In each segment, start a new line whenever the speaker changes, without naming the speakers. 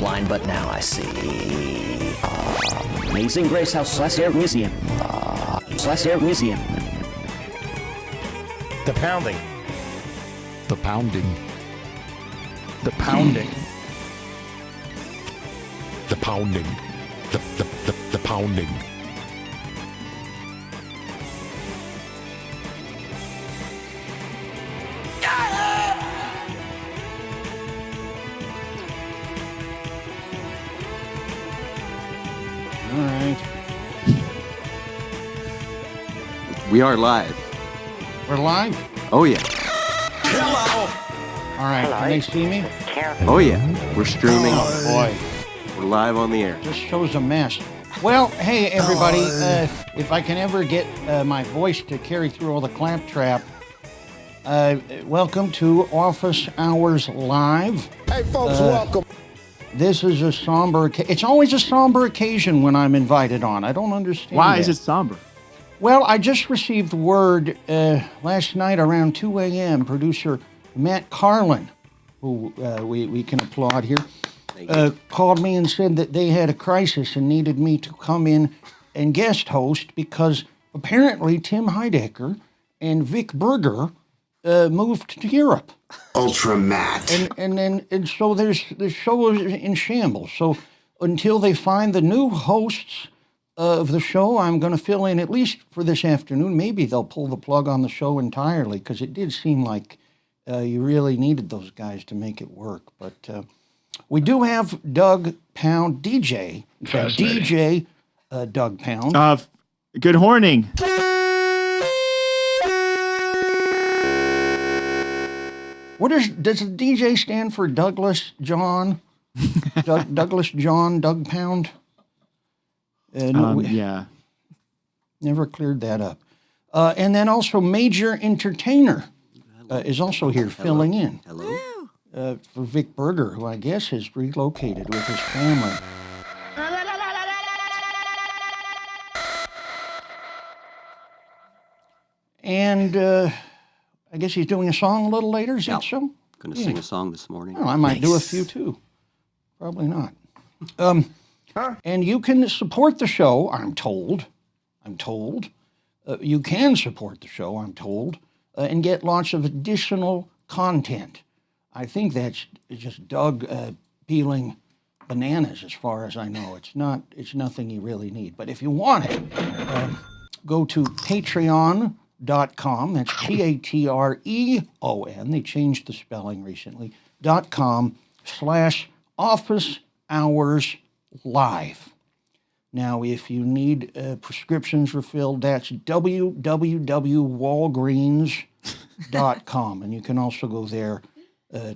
blind, but now I see. Amazing Grace House / Museum. / Museum.
The pounding.
The pounding.
The pounding.
The pounding. The pounding.
All right.
We are live.
We're live?
Oh, yeah.
All right. Can they see me?
Oh, yeah. We're streaming.
Oh, boy.
We're live on the air.
This show's a mess. Well, hey, everybody. If I can ever get my voice to carry through all the claptrap, welcome to Office Hours Live.
Hey, folks, welcome.
This is a somber it's always a somber occasion when I'm invited on. I don't understand
Why
that.
is it somber?
Well, I just received word last night around 2 a.m. Producer Matt Carlin, who we can applaud here, called me and said that they had a crisis and needed me to come in and guest host because apparently Tim Heidecker and Vic Berger moved to Europe.
Ultramat.
And so the show is in shambles. So until they find the new hosts of the show, I'm going to fill in at least for this afternoon. Maybe they'll pull the plug on the show entirely because it did seem like you really needed those guys to make it work. But we do have Douggpound, DJ Douggpound.
Good horning.
Does the DJ stand for Douglas John? Douglas John Douggpound?
Yeah.
Never cleared that up. And then also Major Entertainer is also here filling in.
Hello.
For Vic Berger, who I guess has relocated with his family. And I guess he's doing a song a little later, is that so?
Going to sing a song this morning.
Well, I might do a few too. Probably not. And you can support the show, I'm told. You can support the show, I'm told, and get lots of additional content. I think that's just Doug peeling bananas, as far as I know. It's nothing you really need. But if you want it, go to Patreon.com. That's Patreon. They changed the spelling recently. .com/Office Hours Live. Now, if you need prescriptions refilled, that's www.walgreens.com. And you can also go there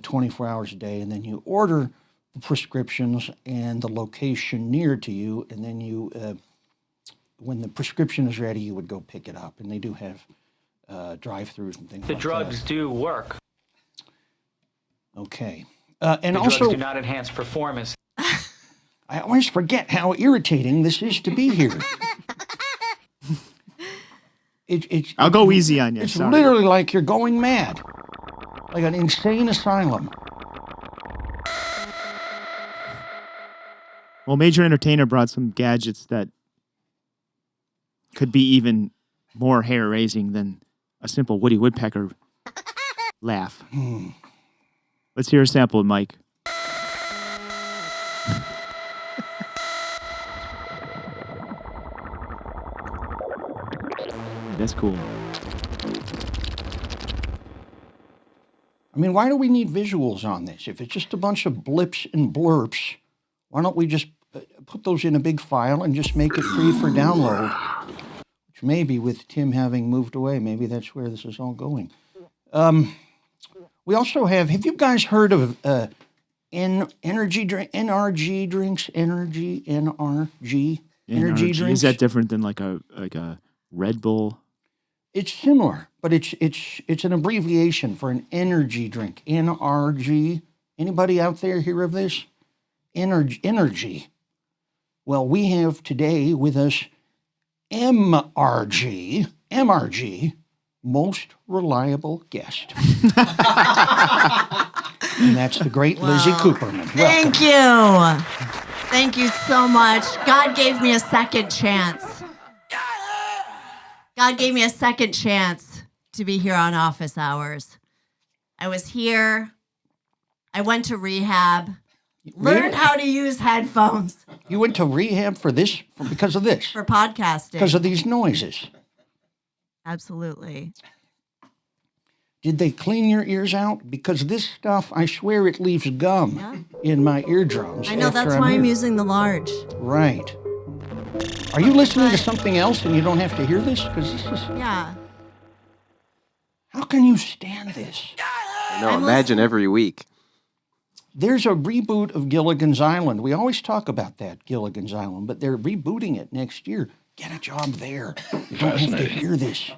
24 hours a day, and then you order the prescriptions and the location near to you, and then you, when the prescription is ready, you would go pick it up. And they do have drive-thrus and things like that.
The drugs do work.
Okay.
And the drugs do not enhance performance.
I always forget how irritating this is to be here.
I'll go easy on you.
It's literally like you're going mad, like an insane asylum.
Well, Major Entertainer brought some gadgets that could be even more hair-raising than a simple Woody Woodpecker laugh. Let's hear a sample, Mike. That's cool.
I mean, why do we need visuals on this? If it's just a bunch of blips and blurps, why don't we just put those in a big file and just make it free for download? Which maybe with Tim having moved away, maybe that's where this is all going. We also have you guys heard of energy drink, NRG drinks? Energy drinks?
Is that different than like a Red Bull?
It's similar, but it's an abbreviation for an energy drink. NRG. Anybody out there hear of this? Energy. Well, we have today with us MRG, most reliable guest. And that's the great Lizzy Cooperman. Welcome.
Thank you. Thank you so much. God gave me a second chance. God gave me a second chance to be here on office hours. I was here. I went to rehab. Learned how to use headphones.
You went to rehab for this, because of this?
For podcasting.
Because of these noises.
Absolutely.
Did they clean your ears out? Because this stuff, I swear it leaves gum in my eardrums.
I know, that's why I'm using the large.
Right. Are you listening to something else and you don't have to hear this? Because this is...
Yeah.
How can you stand this?
I know, imagine every week.
There's a reboot of Gilligan's Island. We always talk about that, Gilligan's Island, but they're rebooting it next year. Get a job there. You don't have to hear this.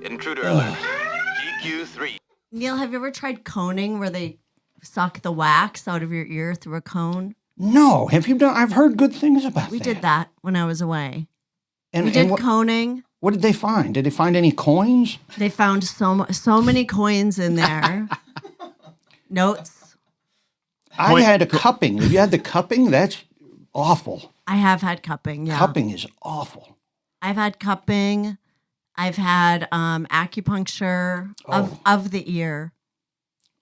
Intruder alert. GQ3.
Neil, have you ever tried coning where they suck the wax out of your ear through a cone?
No. Have you done? I've heard good things about
We
that.
did that when I was away.
And,
We did
what,
coning.
what did they find? Did they find any coins?
They found so many coins in there. Notes.
I had a cupping. Have you had the cupping? That's awful.
I have had cupping, yeah.
Cupping is awful.
I've had cupping. I've had acupuncture of the ear.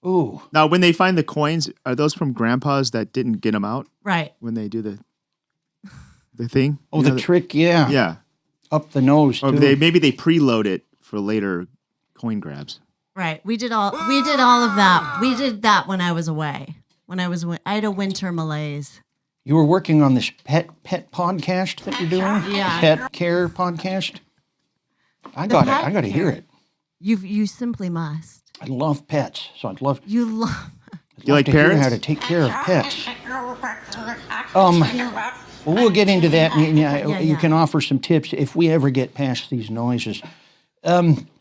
Ooh.
Now, when they find the coins, are those from grandpas that didn't get them out?
Right.
When they do the thing?
Oh, the trick, yeah.
Yeah.
Up the nose,
Or
too.
maybe they preload it for later coin grabs.
Right. We did all of that. We did that when I was away. I had a winter malaise.
You were working on this pet podcast that you're doing?
Yeah.
Pet care podcast? I got to hear it.
You simply must.
I love pets, so I'd love
You love
You like
to hear
parrots?
how to take care of pets. Well, we'll get into that. And you can offer some tips if we ever get past these noises.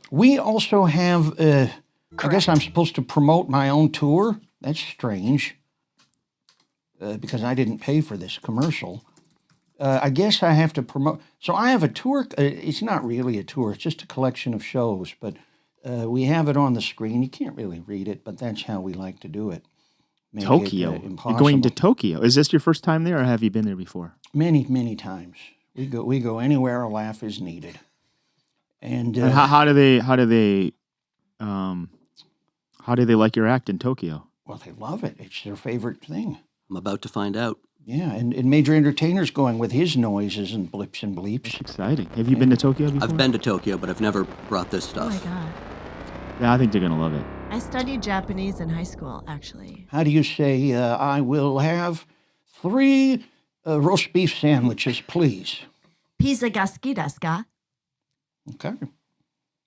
We also have, I guess I'm supposed to promote my own tour. That's strange, because I didn't pay for this commercial. I guess I have to promote. So I have a tour. It's not really a tour. It's just a collection of shows, but we have it on the screen. You can't really read it, but that's how we like to do it. Make
Tokyo.
it,
You're
impossible.
going to Tokyo. Is this your first time there, or have you been there before?
Many, many times. We go anywhere a laugh is needed. And
How do they like your act in Tokyo?
well, they love it. It's their favorite thing.
I'm about to find out.
Yeah, and Major Entertainer's going with his noises and blips and bleeps.
Exciting. Have you been to Tokyo before?
I've been to Tokyo, but I've never brought this
Oh my
stuff.
God.
Yeah, I think they're gonna love it.
I studied Japanese in high school, actually.
How do you say, I will have 3 roast beef sandwiches, please?
Pizza ga ski desu ka?
Okay.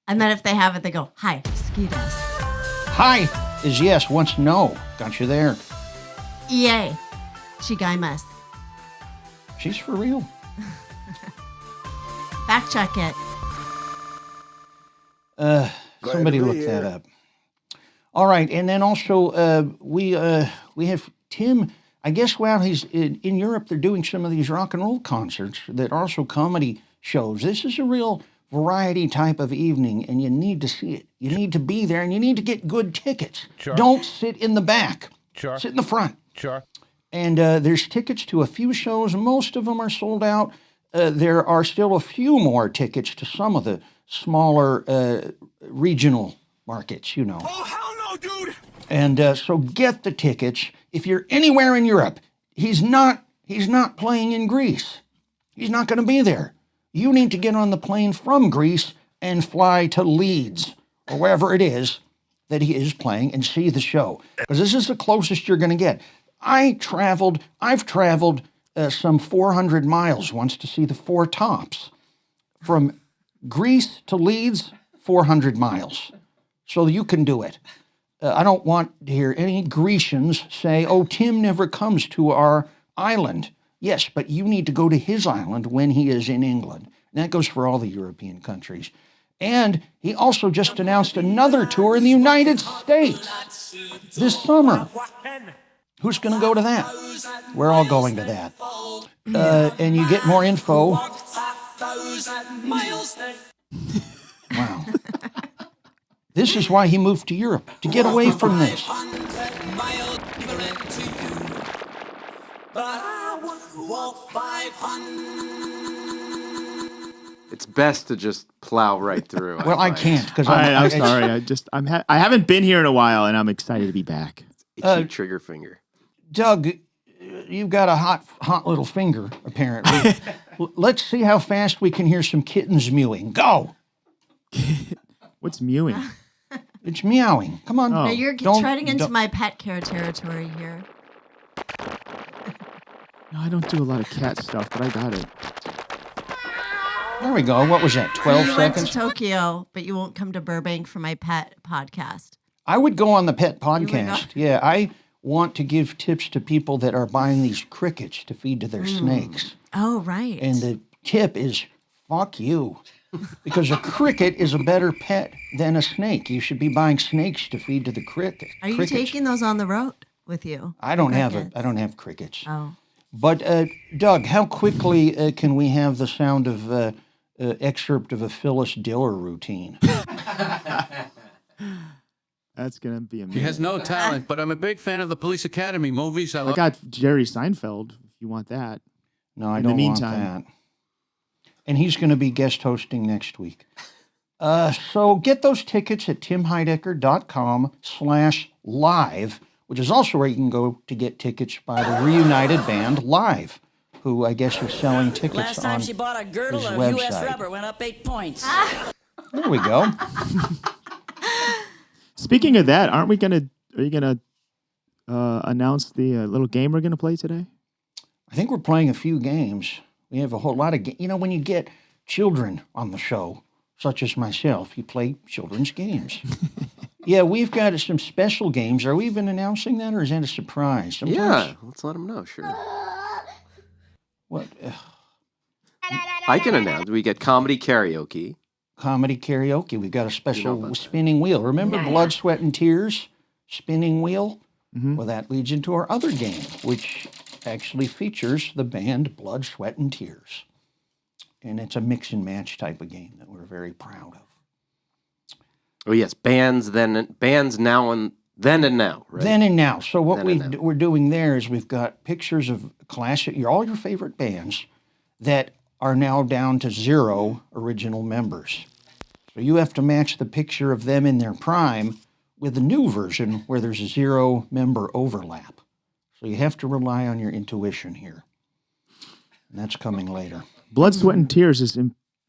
And then if they have it, they go, hi, ski desu.
Hi is yes, once no. Got you there.
Iie, chigaimasu.
She's for real.
Fact check it.
Somebody look that up. All right, and then also we have Tim. I guess while he's in Europe, they're doing some of these rock and roll concerts that are also comedy shows. This is a real variety type of evening, and you need to see it. You need to be there, and you need to get good tickets.
Sure.
Don't sit in the back.
Sure.
Sit in the front.
Sure.
And there's tickets to a few shows. Most of them are sold out. There are still a few more tickets to some of the smaller regional markets, you know.
Oh, hell no, dude!
And so get the tickets. If you're anywhere in Europe, he's not playing in Greece. He's not going to be there. You need to get on the plane from Greece and fly to Leeds or wherever it is that he is playing and see the show. Because this is the closest you're going to get. I've traveled some 400 miles once to see the Four Tops. From Greece to Leeds, 400 miles. So you can do it. I don't want to hear any Grecians say, oh, Tim never comes to our island. Yes, but you need to go to his island when he is in England. And that goes for all the European countries. And he also just announced another tour in the United States this summer. Who's going to go to that? We're all going to that. And you get more info Wow. This is why he moved to Europe, to get away from this.
It's best to just plow right through.
Well, I can't because
I'm sorry. I haven't been here in a while, and I'm excited to be back.
Itchy trigger finger.
Doug, you've got a hot little finger, apparently. Let's see how fast we can hear some kittens mewing. Go!
What's mewing?
It's meowing. Come on.
Oh.
Now you're treading into my pet care territory here.
No, I don't do a lot of cat stuff, but I got it.
There we go. What was that, 12
You went
seconds?
to Tokyo, but you won't come to Burbank for my pet podcast.
I would go on the pet
You would
podcast.
go?
Yeah, I want to give tips to people that are buying these crickets to feed to their snakes.
Oh, right.
And the tip is, fuck you. Because a cricket is a better pet than a snake. You should be buying snakes to feed to the cricket.
Are you
crickets.
taking those on the road with you?
I don't have crickets.
Oh.
But Doug, how quickly can we have the sound of excerpt of a Phyllis Diller routine?
That's gonna be amazing.
She has no talent, but I'm a big fan of the Police Academy movies.
I got Jerry Seinfeld. If you want that.
No, I
In
don't
the
want
meantime.
that. And he's going to be guest hosting next week. So get those tickets at timheidecker.com/live, which is also where you can go to get tickets by the reunited band Live, who I guess is selling tickets
Last time
on
she bought a girdle
his
of
website.
U.S. rubber went up 8 points.
There we go.
Speaking of that, are you gonna announce the little game we're gonna play today?
I think we're playing a few games. We have a whole lot of games. You know, when you get children on the show, such as myself, you play children's games. Yeah, we've got some special games. Are we even announcing that, or is that a surprise?
Yeah, let's let them know, sure.
What?
I can announce. We get Comedy Karaoke.
Comedy Karaoke. We've got a special spinning wheel. Remember Blood, Sweat, and Tears? Spinning wheel?
Mm-hmm.
Well, that leads into our other game, which actually features the band Blood, Sweat, and Tears. And it's a mix and match type of game that we're very proud of.
Oh yes, bands now and then and now, right?
Then and now. So what
Then and now.
we're doing there is we've got pictures of all your favorite bands that are now down to 0 original members. So you have to match the picture of them in their prime with the new version where there's a 0 member overlap. So you have to rely on your intuition here. And that's coming later.
Blood, Sweat, and Tears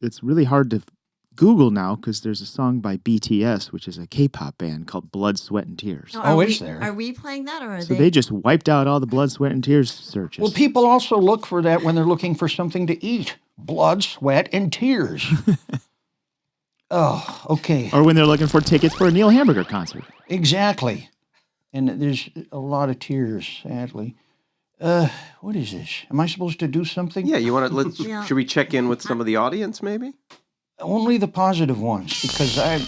it's really hard to Google now because there's a song by BTS, which is a K-pop band called Blood, Sweat, and Tears.
It's there.
Are we playing that, or are
So they just wiped out all the Blood, Sweat, and Tears searches.
Well, people also look for that when they're looking for something to eat. Blood, sweat, and tears. Oh, okay.
Or when they're looking for tickets for a Neil Hamburger concert.
Exactly. And there's a lot of tears, sadly. What is this? Am I supposed to do something?
Yeah, you want to? Should we check in with some of the audience, maybe?
Only the positive ones, because I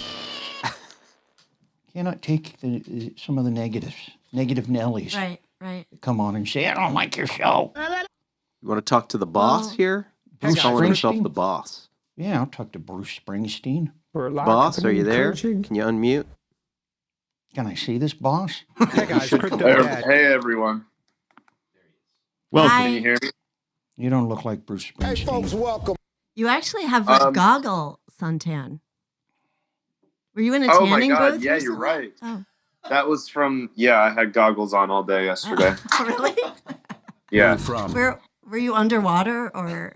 cannot take some of the negatives, negative Nellies.
Right.
Come on and say, I don't like your show.
You want to talk to the boss here? He's calling himself the boss.
Yeah, I'll talk to Bruce Springsteen.
Boss, are you there? Can you unmute?
Can I see this, boss?
Hey guys, hey everyone.
Well,
can you hear me?
You don't look like Bruce Springsteen.
Hey, folks, welcome.
You actually have a goggle suntan. Were you in a
Oh my
tanning
God,
booth?
yeah,
recently?
you're right.
Oh.
That was from, I had goggles on all day yesterday.
Oh, really?
Yeah.
Where were you underwater, or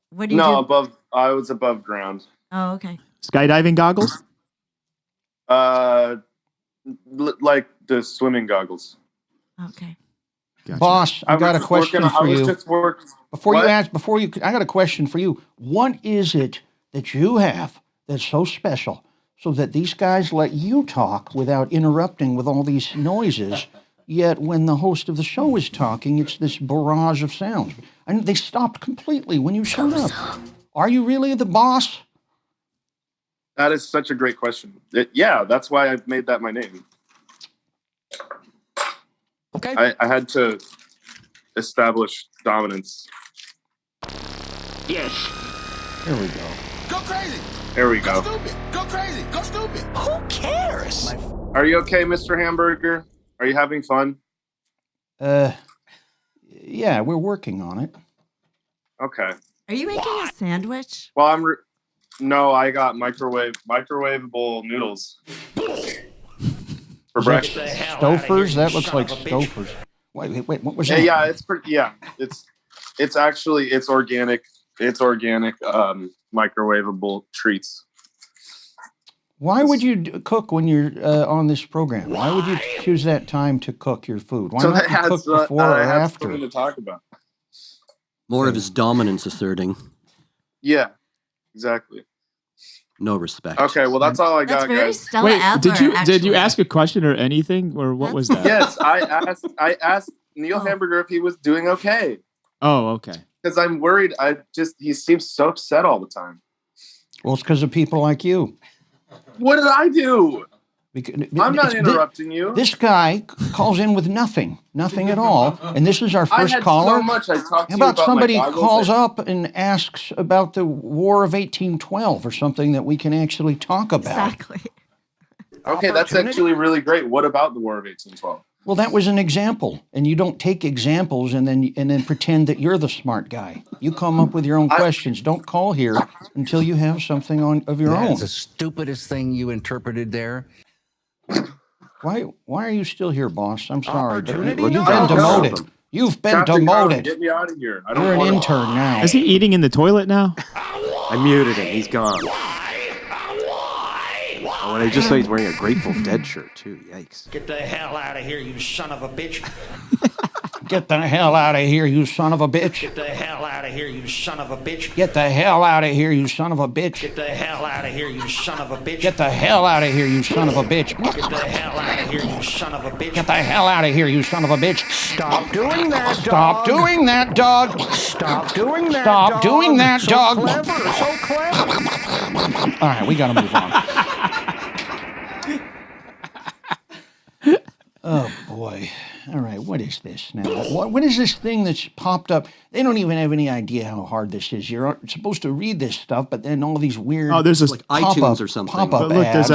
what do you
No,
do?
I was above ground.
Oh, okay.
skydiving goggles?
Like the swimming goggles.
Okay.
Gotcha.
Boss, I got a question for you.
What?
I got a question for you. What is it that you have that's so special so that these guys let you talk without interrupting with all these noises, yet when the host of the show is talking, it's this barrage of sounds? And they stopped completely when you showed up. Are you really the boss?
That is such a great question. That's why I made that my name.
Okay.
I had to establish dominance.
Yes.
Here we go.
Go crazy.
There we go.
Stupid. Go crazy. Go stupid.
Who cares?
Are you okay, Mr. Hamburger? Are you having fun?
Yeah, we're working on it.
Okay.
Are you making a sandwich?
Well, no, I got microwavable noodles for breakfast.
Stofers? That looks like Stofers. Wait, what was that?
Yeah, it's pretty. Yeah, it's actually organic. It's organic microwavable treats.
Why would you cook when you're on this program? Why would you choose that time to cook your food? Why not you cook before or after?
Something to talk about.
More of his dominance asserting.
Yeah, exactly.
No respect.
Okay, well that's all I got,
That's very
guys.
Stella
Wait,
Adler,
did you ask a question or anything, or what was that?
Yes, I asked Neil Hamburger if he was doing okay.
Oh, okay.
Because I'm worried. He seems so upset all the time.
Well, it's because of people like you.
What did I do? I'm not
It's-
interrupting you.
This guy calls in with nothing at all, and this is our
I
first
had
caller.
so much I talked to
How
you
about
about
somebody
my goggles
calls
and-
up and asks about the War of 1812 or something that we can actually talk about?
Exactly.
Okay, that's actually really great. What about the War of 1812?
Well, that was an example, and you don't take examples and then pretend that you're the smart guy. You come up with your own questions. Don't call here until you have something of your own.
That's the stupidest thing you interpreted there.
Why are you still here, boss? I'm sorry. But
Opportunity
you've been
knocks.
demoted. You've been
Captain Carlin,
demoted.
get me out of here. I don't
You're an
want
intern now.
Is he eating in the toilet now?
I muted him. He's gone. Oh, and I just saw he's wearing a Grateful Dead shirt too. Yikes!
Get the hell out of here, you son of a bitch.
Get the hell out of here, you son of a bitch.
Get the hell out of here, you son of a bitch.
Get the hell out of here, you son of a bitch.
Get the hell out of here, you son of a bitch.
Get the hell out of here, you son of a bitch.
Get the hell out of here, you son of a bitch.
Get the hell out of here, you son of a bitch.
Stop doing that,
Stop doing that, dog.
Stop doing that,
Stop doing that, dog.
So clever.
All right, we got to move on. Oh, boy. All right, what is this now? What is this thing that's popped up? They don't even have any idea how hard this is. You're supposed to read this stuff, but then all these weird
there's
like iTunes or something.
pop-up
But look,
ads.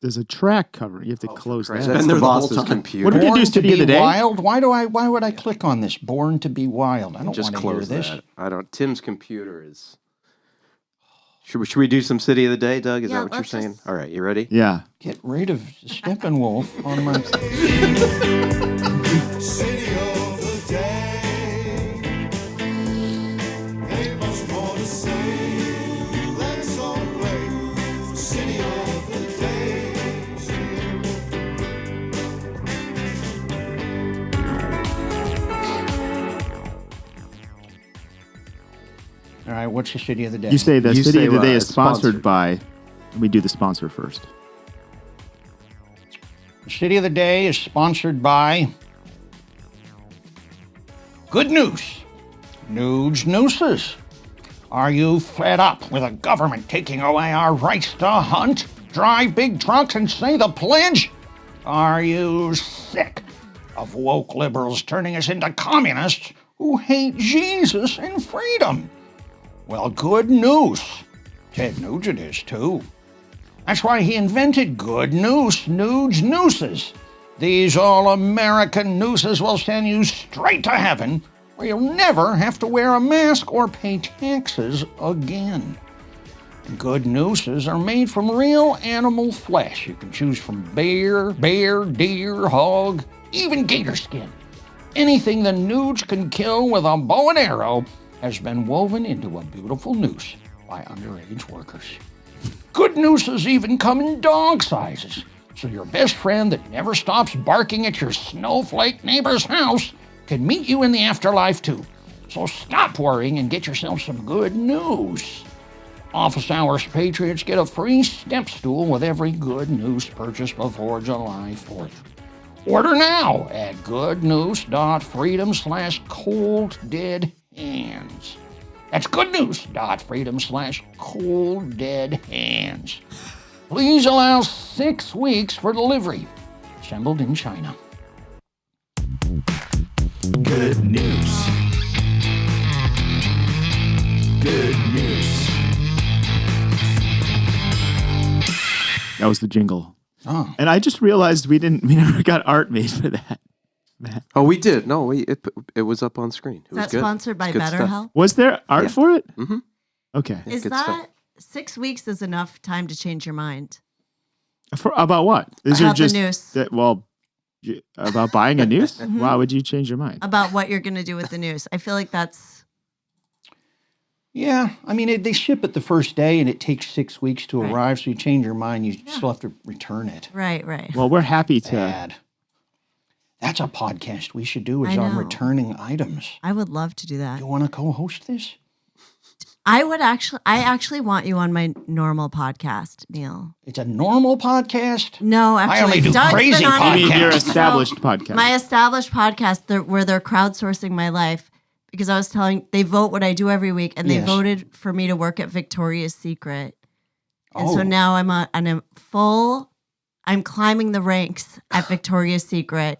there's a track cover. You have to close that.
That's
there
the
the whole
boss's
time.
computer.
What did you do study of the day?
Wild? Why would I click on this? Born to be wild. I don't
Just
want to hear
close
this.
that. I don't. Tim's computer is. Should we do some city of the day, Doug? Is
Yeah,
that what you're
let's
saying?
just-
All right, you ready?
Yeah.
Get rid of Steppenwolf on my.
City of the day. Ain't much more to say. Let's all play. City of the day.
All right, what's the city of the day?
You say the
You
city
say,
of the day is
sponsored.
sponsored by. Let me do the sponsor first.
The city of the day is sponsored by Good News. Nudes Nooses. Are you fed up with the government taking away our rights to hunt, drive big trucks, and say the pledge? Are you sick of woke liberals turning us into communists who hate Jesus and freedom? Well, good news. Ted Nugent is too. That's why he invented Good News Nudes Nooses. These all-American nooses will send you straight to heaven, where you'll never have to wear a mask or pay taxes again. Good nooses are made from real animal flesh. You can choose from bear, deer, hog, even gator skin. Anything the nudes can kill with a bow and arrow has been woven into a beautiful noose by underage workers. Good nooses even come in dog sizes, so your best friend that never stops barking at your snowflake neighbor's house can meet you in the afterlife too. So stop worrying and get yourself some good news. Office Hours Patriots get a free step stool with every Good News purchase before July 4th. Order now at goodnews.freedom/colddeadhands. That's goodnews.freedom/colddeadhands. Please allow 6 weeks for delivery. Assembled in China.
Good news. Good news.
That was the jingle.
Oh.
And I just realized we never got art made for that. Matt.
Oh, we did. No, it was up on screen. It
Is
was
that
good.
sponsored by
It's good stuff.
BetterHelp?
Was there art for it?
Mm-hmm.
Okay.
Is
good
that
stuff.
6 weeks is enough time to change your mind?
About what? Is
About
it just
the noose.
about buying a noose?
Mhm.
Why would you change your mind?
About what you're going to do with the noose. I feel like that's...
Yeah, I mean, they ship it the first day, and it takes 6 weeks to
Right.
arrive. So you change your mind, you still have to return it.
Right.
Well, we're happy to.
Bad. That's a podcast we should do. Is
I
on
know.
returning items.
I would love to do that.
You want to co-host this?
I actually want you on my normal podcast, Neil.
It's a normal podcast.
No, actually,
I only do
Doug's
crazy
been on it.
You mean your
podcasts.
established podcast?
My established podcast, where they're crowdsourcing my life, because I was telling, they vote what I do every week, and they
Yes.
voted for me to work at Victoria's Secret. And
Oh.
so now I'm climbing the ranks at Victoria's Secret.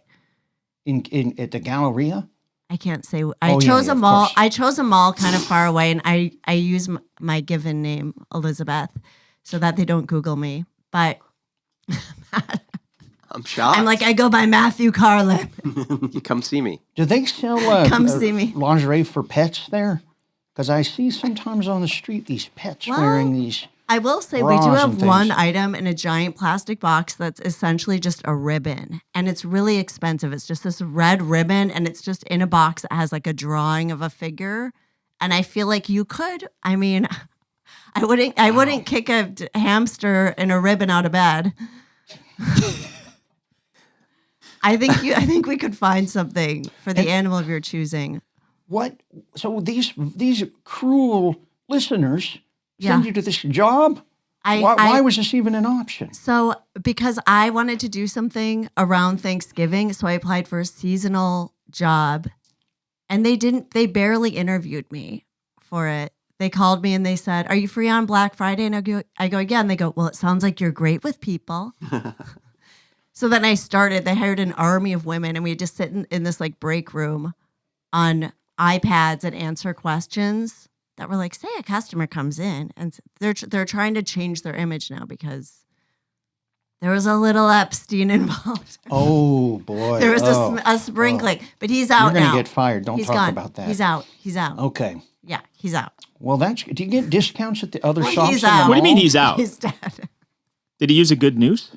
in at the Galleria.
I can't say.
Oh,
I
yeah,
chose
yeah,
a
of
mall.
course.
I chose a mall kind of far away, and I use my given name, Elizabeth, so that they don't Google me. But
I'm shocked.
I'm like, I go by Matthew Carlin.
You come see me.
Do they sell
Come see me.
lingerie for pets there? Because I see sometimes on the street these pets
Well,
wearing these.
I will say we do
bras
have
and
one
things.
item in a giant plastic box that's essentially just a ribbon, and it's really expensive. It's just this red ribbon, and it's just in a box that has like a drawing of a figure. And I feel like you could. I mean, I wouldn't kick a hamster in a ribbon out of bed. I think we could find something for the animal of your choosing.
What? So these cruel listeners send
Yeah.
you to this job? Why was this even an option?
So, because I wanted to do something around Thanksgiving, so I applied for a seasonal job, and they barely interviewed me for it. They called me and they said, "Are you free on Black Friday?" And I go, "Yeah." And they go, "Well, it sounds like you're great with people." So then I started. They hired an army of women, and we just sit in this like break room on iPads and answer questions that were like, say a customer comes in, and they're trying to change their image now because there was a little Epstein involved.
Oh boy!
There was a sprinkling, but he's out
You're
now.
gonna get fired. Don't
He's
talk
gone.
about that.
He's out. He's out.
Okay.
Yeah, he's out.
Well, do you get discounts at the other
Well,
shops?
he's
in the
out.
What do you mean
mall?
he's out?
He's dead.
Did he use a good noose?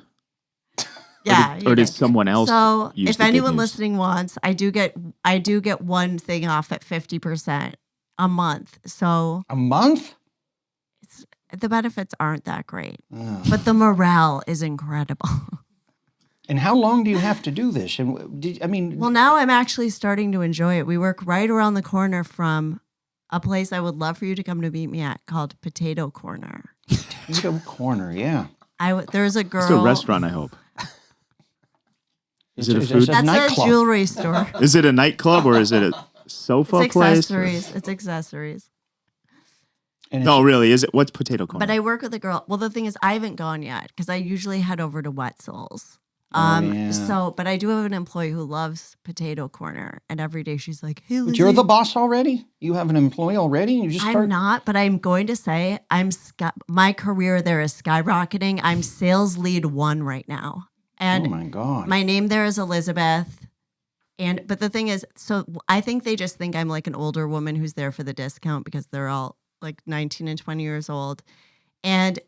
Yeah.
Or did someone else?
So
use
if
the good
anyone
news?
listening wants, I do get one thing off at 50% a month. So
A month?
the benefits aren't that great,
Oh.
but the morale is incredible.
And how long do you have to do this? And
Well, now I'm actually starting to enjoy it. We work right around the corner from a place I would love for you to come to meet me at called Potato Corner.
Potato Corner, yeah.
There's a girl.
It's a restaurant, I hope. Is it a
It's
food?
a
That's a
nightclub.
jewelry store.
Is it a nightclub or is it a sofa
It's
place?
accessories. It's accessories.
And
No, really. Is it? What's Potato Corner?
But I work with a girl. Well, the thing is, I haven't gone yet because I usually head over to Wetzel's.
yeah.
But I do have an employee who loves Potato Corner, and every day she's like, "Hey,
But
Lizzy."
you're the boss already? You have an employee already? You just
I'm
start.
not, but I'm going to say my career there is skyrocketing. I'm sales lead 1 right now, and
Oh my God.
my name there is Elizabeth. But the thing is, so I think they just think I'm like an older woman who's there for the discount because they're all like 19 and 20 years old. And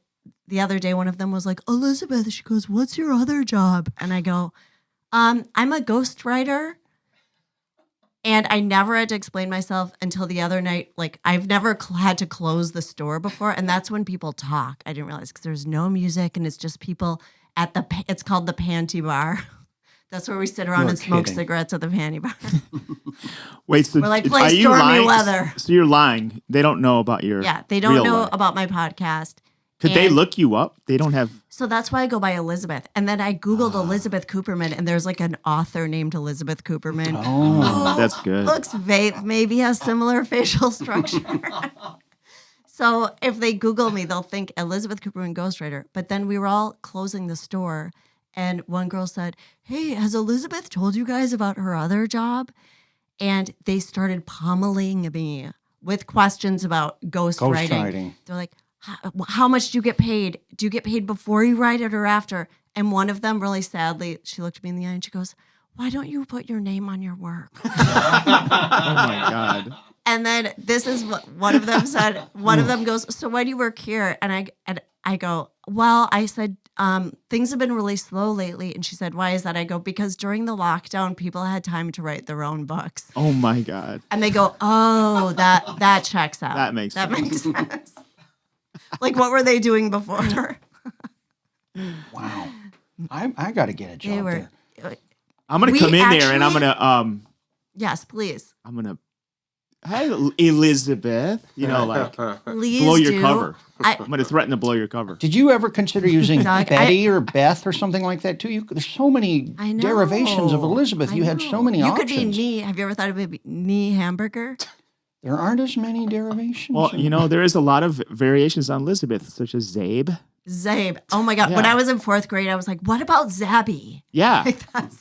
the other day, one of them was like, "Elizabeth," she goes, "What's your other job?" And I go, I'm a ghostwriter. And I never had to explain myself until the other night. Like, I've never had to close the store before. And that's when people talk. I didn't realize because there's no music and it's just people at it's called the Panty Bar. That's where we sit around
You're
and smoke
kidding.
cigarettes at the Panty Bar.
Wait, so
We're like,
are
play
you
stormy
lying?
weather.
So you're lying. They don't know about your
Yeah, they don't
real
know
life.
about my podcast.
Could they
And-
look you up? They don't have.
So that's why I go by Elizabeth. And then I Googled Elizabeth Cooperman, and there's like an author named Elizabeth Cooperman.
Oh.
That's good.
Looks maybe has similar facial structure. So if they Google me, they'll think Elizabeth Cooperman ghostwriter. But then we were all closing the store, and one girl said, "Hey, has Elizabeth told you guys about her other job?" And they started pummeling me with questions about ghostwriting.
Ghostwriting.
They're like, how much do you get paid? Do you get paid before you write it or after? And one of them, really sadly, she looked me in the eye and she goes, why don't you put your name on your work?
Oh my God.
And then this is what one of them said. One of them goes, so why do you work here? And I go, well, I said, things have been really slow lately. And she said, why is that? I go, because during the lockdown, people had time to write their own books.
Oh my God.
And they go, oh, that checks out.
That makes sense.
Like, what were they doing before?
Wow. I got to get a job there.
I'm going to come in there and I'm going to,
yes, please.
I'm going to, hi, Elizabeth, like
Please
blow your
do.
cover. I'm going to threaten to blow your cover.
Did you ever consider using
Doug,
Betty or Beth or something like that too? There's so many derivations of Elizabeth. You had so many
You
options.
could be knee. Have you ever thought of knee hamburger?
There aren't as many derivations.
Well, there is a lot of variations on Elizabeth, such as Zabe.
Zabe. Oh my God.
Yeah.
When I was in 4th grade, I was like, what about Zabby?
Yeah.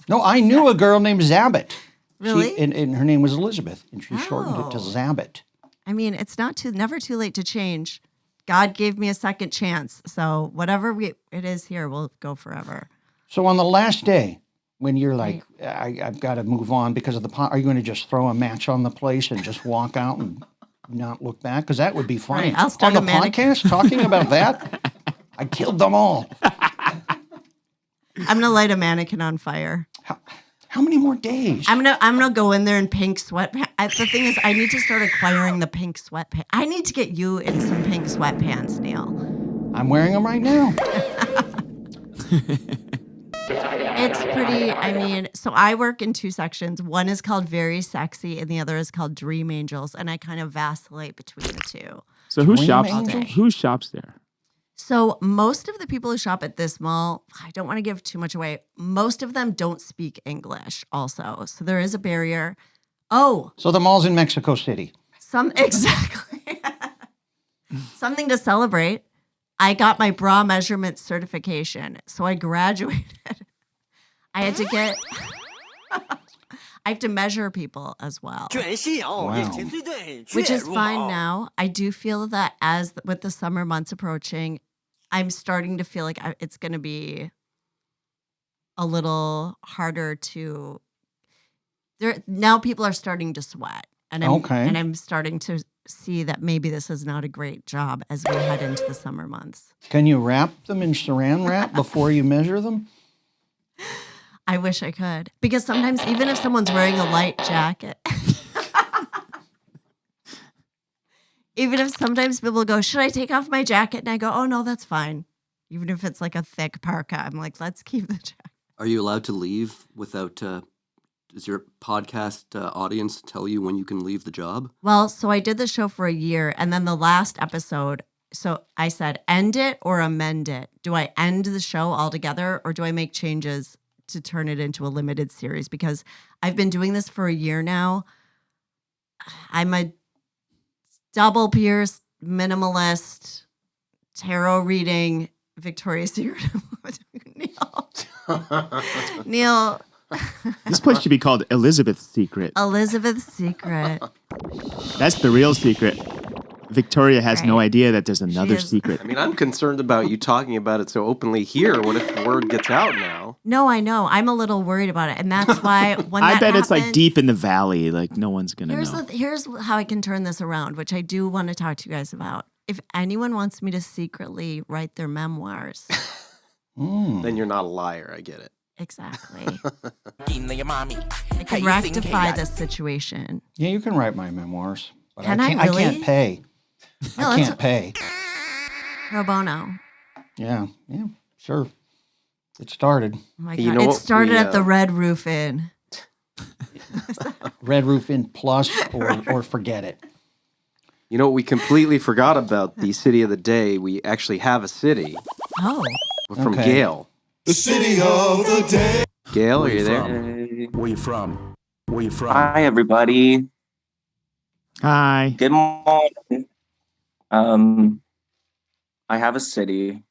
No, I knew a girl named Zabit.
Really?
And her name was Elizabeth, and she shortened it to Zabit.
I mean, it's never too late to change. God gave me a second chance. So whatever it is here, we'll go forever.
So on the last day, when you're like, I've got to move on because of are you going to just throw a match on the place and just walk out and not look back? Because that would be funny.
Right, I'll start
on the
a
podcast talking about that, I killed them all.
I'm gonna light a mannequin on fire.
How many more days?
I'm gonna go in there in pink sweatpants. The thing is, I need to start acquiring the pink sweatpants. I need to get you in some pink sweatpants, Neil.
I'm wearing them right now.
It's pretty, so I work in 2 sections. One is called Very Sexy and the other is called Dream Angels. And I kind of vacillate between the two.
So who shops there?
So most of the people who shop at this mall, I don't want to give too much away. Most of them don't speak English also. So there is a barrier. Oh.
So the mall's in Mexico City.
Exactly. Something to celebrate. I got my bra measurement certification. So I graduated. I had to get, I have to measure people as well.
Wow.
Which is fine now. I do feel that with the summer months approaching, I'm starting to feel like it's going to be a little harder to, now people are starting to sweat. And I'm starting to see that maybe this is not a great job as we head into the summer months.
Can you wrap them in saran wrap before you measure them?
I wish I could. Because sometimes, even if someone's wearing a light jacket, even if sometimes people go, should I take off my jacket? And I go, oh, no, that's fine. Even if it's like a thick parka, I'm like, let's keep the jacket.
Are you allowed to leave without, does your podcast audience tell you when you can leave the job?
Well, so I did the show for a year. And then the last episode, so I said, end it or amend it. Do I end the show altogether or do I make changes to turn it into a limited series? Because I've been doing this for a year now. I'm a double pierced, minimalist, tarot reading, Victoria's Secret. Neil.
This place should be called Elizabeth's Secret.
Elizabeth's Secret.
That's the real secret. Victoria has no idea that there's another secret.
I mean, I'm concerned about you talking about it so openly here. What if the word gets out now?
No, I know. I'm a little worried about it. And that's why when
I
that
bet it's like
happened-
deep in the valley. Like no one's going to know.
Here's how I can turn this around, which I do want to talk to you guys about. If anyone wants me to secretly write their memoirs.
Then you're not a liar. I get it.
Exactly. I can rectify this situation.
Yeah, you can write my memoirs. But
Can
I
I really?
can't pay.
No,
I
that's
can't pay.
Pro bono.
Yeah, sure. It started.
Oh my God. It started at the Red Roof Inn.
Red Roof Inn Plus or forget it.
You know what we completely forgot about the city of the day? We actually have a city.
Oh.
From Gail.
The city of the day.
Gail, are you there?
Where you from? Where you from?
Hi, everybody.
Hi.
Good morning. I have a city,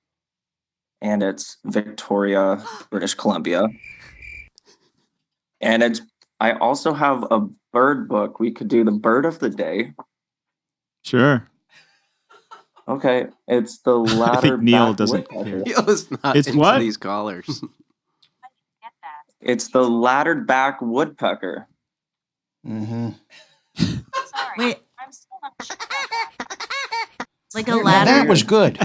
and it's Victoria, British Columbia. And I also have a bird book. We could do the bird of the day.
Sure.
Okay, it's the
I
ladder
think Neil
back
doesn't
woodpecker.
care.
Neil is not
It's
into
what?
these callers.
It's the laddered back woodpecker.
Mm-hmm.
Wait. Like a
Now,
ladder.
that was good.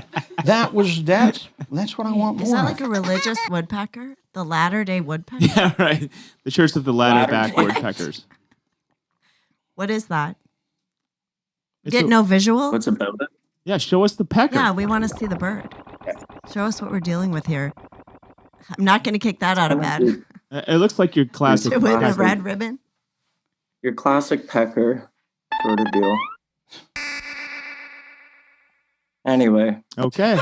That's what I want more.
Is that like a religious woodpecker? The Latter-day Woodpecker?
Yeah, right. The Church of the Ladder-back
Ladder-
Woodpeckers.
What is that?
It's
Get
a-
no visual?
What's about it?
Yeah, show us the pecker.
Yeah, we want to see the bird. Show us what we're dealing with here. I'm not going to kick that out of bed.
It looks like your classic.
With a
pecker.
red ribbon?
Your classic pecker sort of deal. Anyway.
Okay.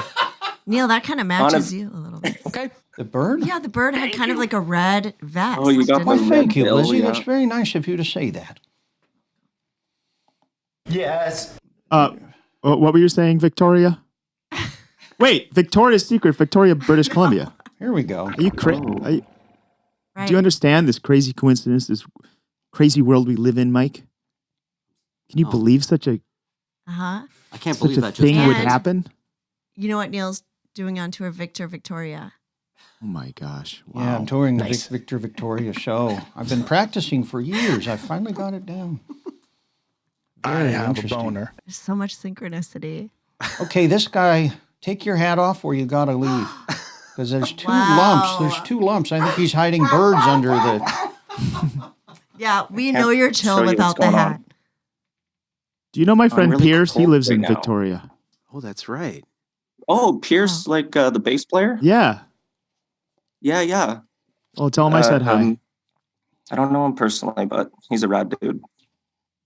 Neil, that kind of matches you a little bit.
Okay.
The bird?
Yeah, the bird had kind of like a red vest.
Oh, you got
didn't
Why,
the
it?
thank you,
bill,
Lizzy.
yeah.
That's very nice of you to say that.
Yes.
What were you saying, Victoria? Wait, Victoria's Secret, Victoria, British Columbia.
Here we go.
Are you crazy?
Right.
Do you understand this crazy coincidence, this crazy world we live in, Mike? Can you believe such a
Uh-huh.
I can't
such
believe
a
that just
thing would
happened.
happen?
You know what Neil's doing on tour? Victoria.
Oh my gosh! Wow.
Yeah, I'm touring the Victor Victoria show. I've been practicing for years. I finally got it down. Very interesting.
There's so much synchronicity.
Okay, this guy, take your hat off or you got to leave. Because there's two lumps. There's two lumps. I think he's hiding birds under the...
Yeah, we know you're chill without the hat.
Do you know my friend
really
Pierce? He
cold
lives
right
in
now.
Victoria.
Oh, that's right.
Oh, Pierce, like the bass player?
Yeah.
Yeah, yeah.
Oh, tell him I said hi.
I don't know him personally, but he's a rad dude.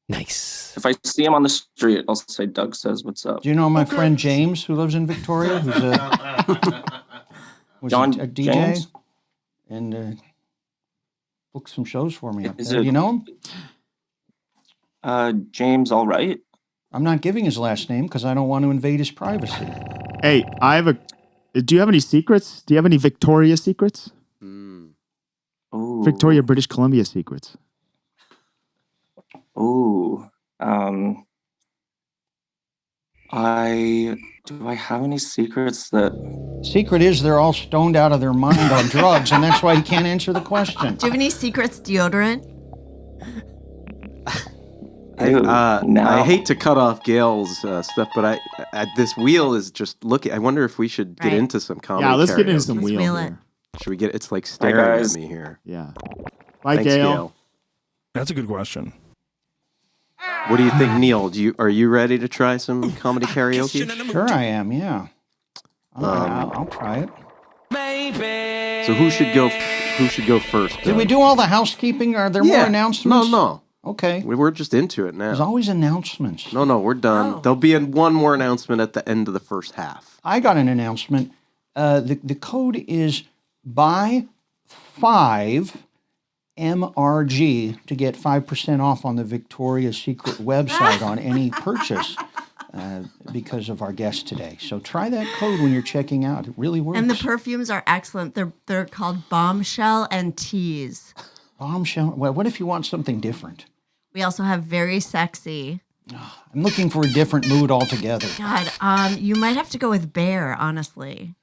Nice.
If I see him on the street, I'll say Doug says what's up.
Do you know my friend James, who lives in Victoria, who's
John
a DJ?
James?
And booked some shows for me up
Is
there.
it-
You know him?
James, all right.
I'm not giving his last name because I don't want to invade his privacy.
Hey, I have a. Do you have any secrets? Do you have any Victoria secrets?
Ooh.
Victoria, British Columbia secrets.
Ooh. Do I have any secrets that...
Secret is they're all stoned out of their mind on drugs, and that's why he can't answer the question.
Do you have any secrets deodorant?
I hate to cut off Gail's stuff, but I this wheel is just looking. I wonder if we should get
Right.
into some comedy.
Yeah, let's get into
karaoke.
some
Let's
wheel
wheel
here.
Should we get? It's like staring at
guys.
me here.
Yeah. Bye,
Thanks,
Gail.
That's a good question.
What do you think, Neil? Are you ready to try some comedy karaoke?
Sure I am, yeah. I'll try it.
So who should go? Who should go first?
Did we do all the housekeeping? Are there more announcements?
No.
Okay.
We're just into it
There's
now.
always announcements.
No, we're done.
Oh.
There'll be one more announcement at the end of the first half.
I got an announcement. The code is buy 5 MRG to get 5% off on the Victoria's Secret website on any purchase because of our guest today. So try that code when you're checking out. It really works.
And the perfumes are excellent. They're called Bombshell and Tease.
Bombshell. Well, what if you want something different?
We also have Very Sexy.
I'm looking for a different mood altogether.
God, you might have to go with Bear, honestly.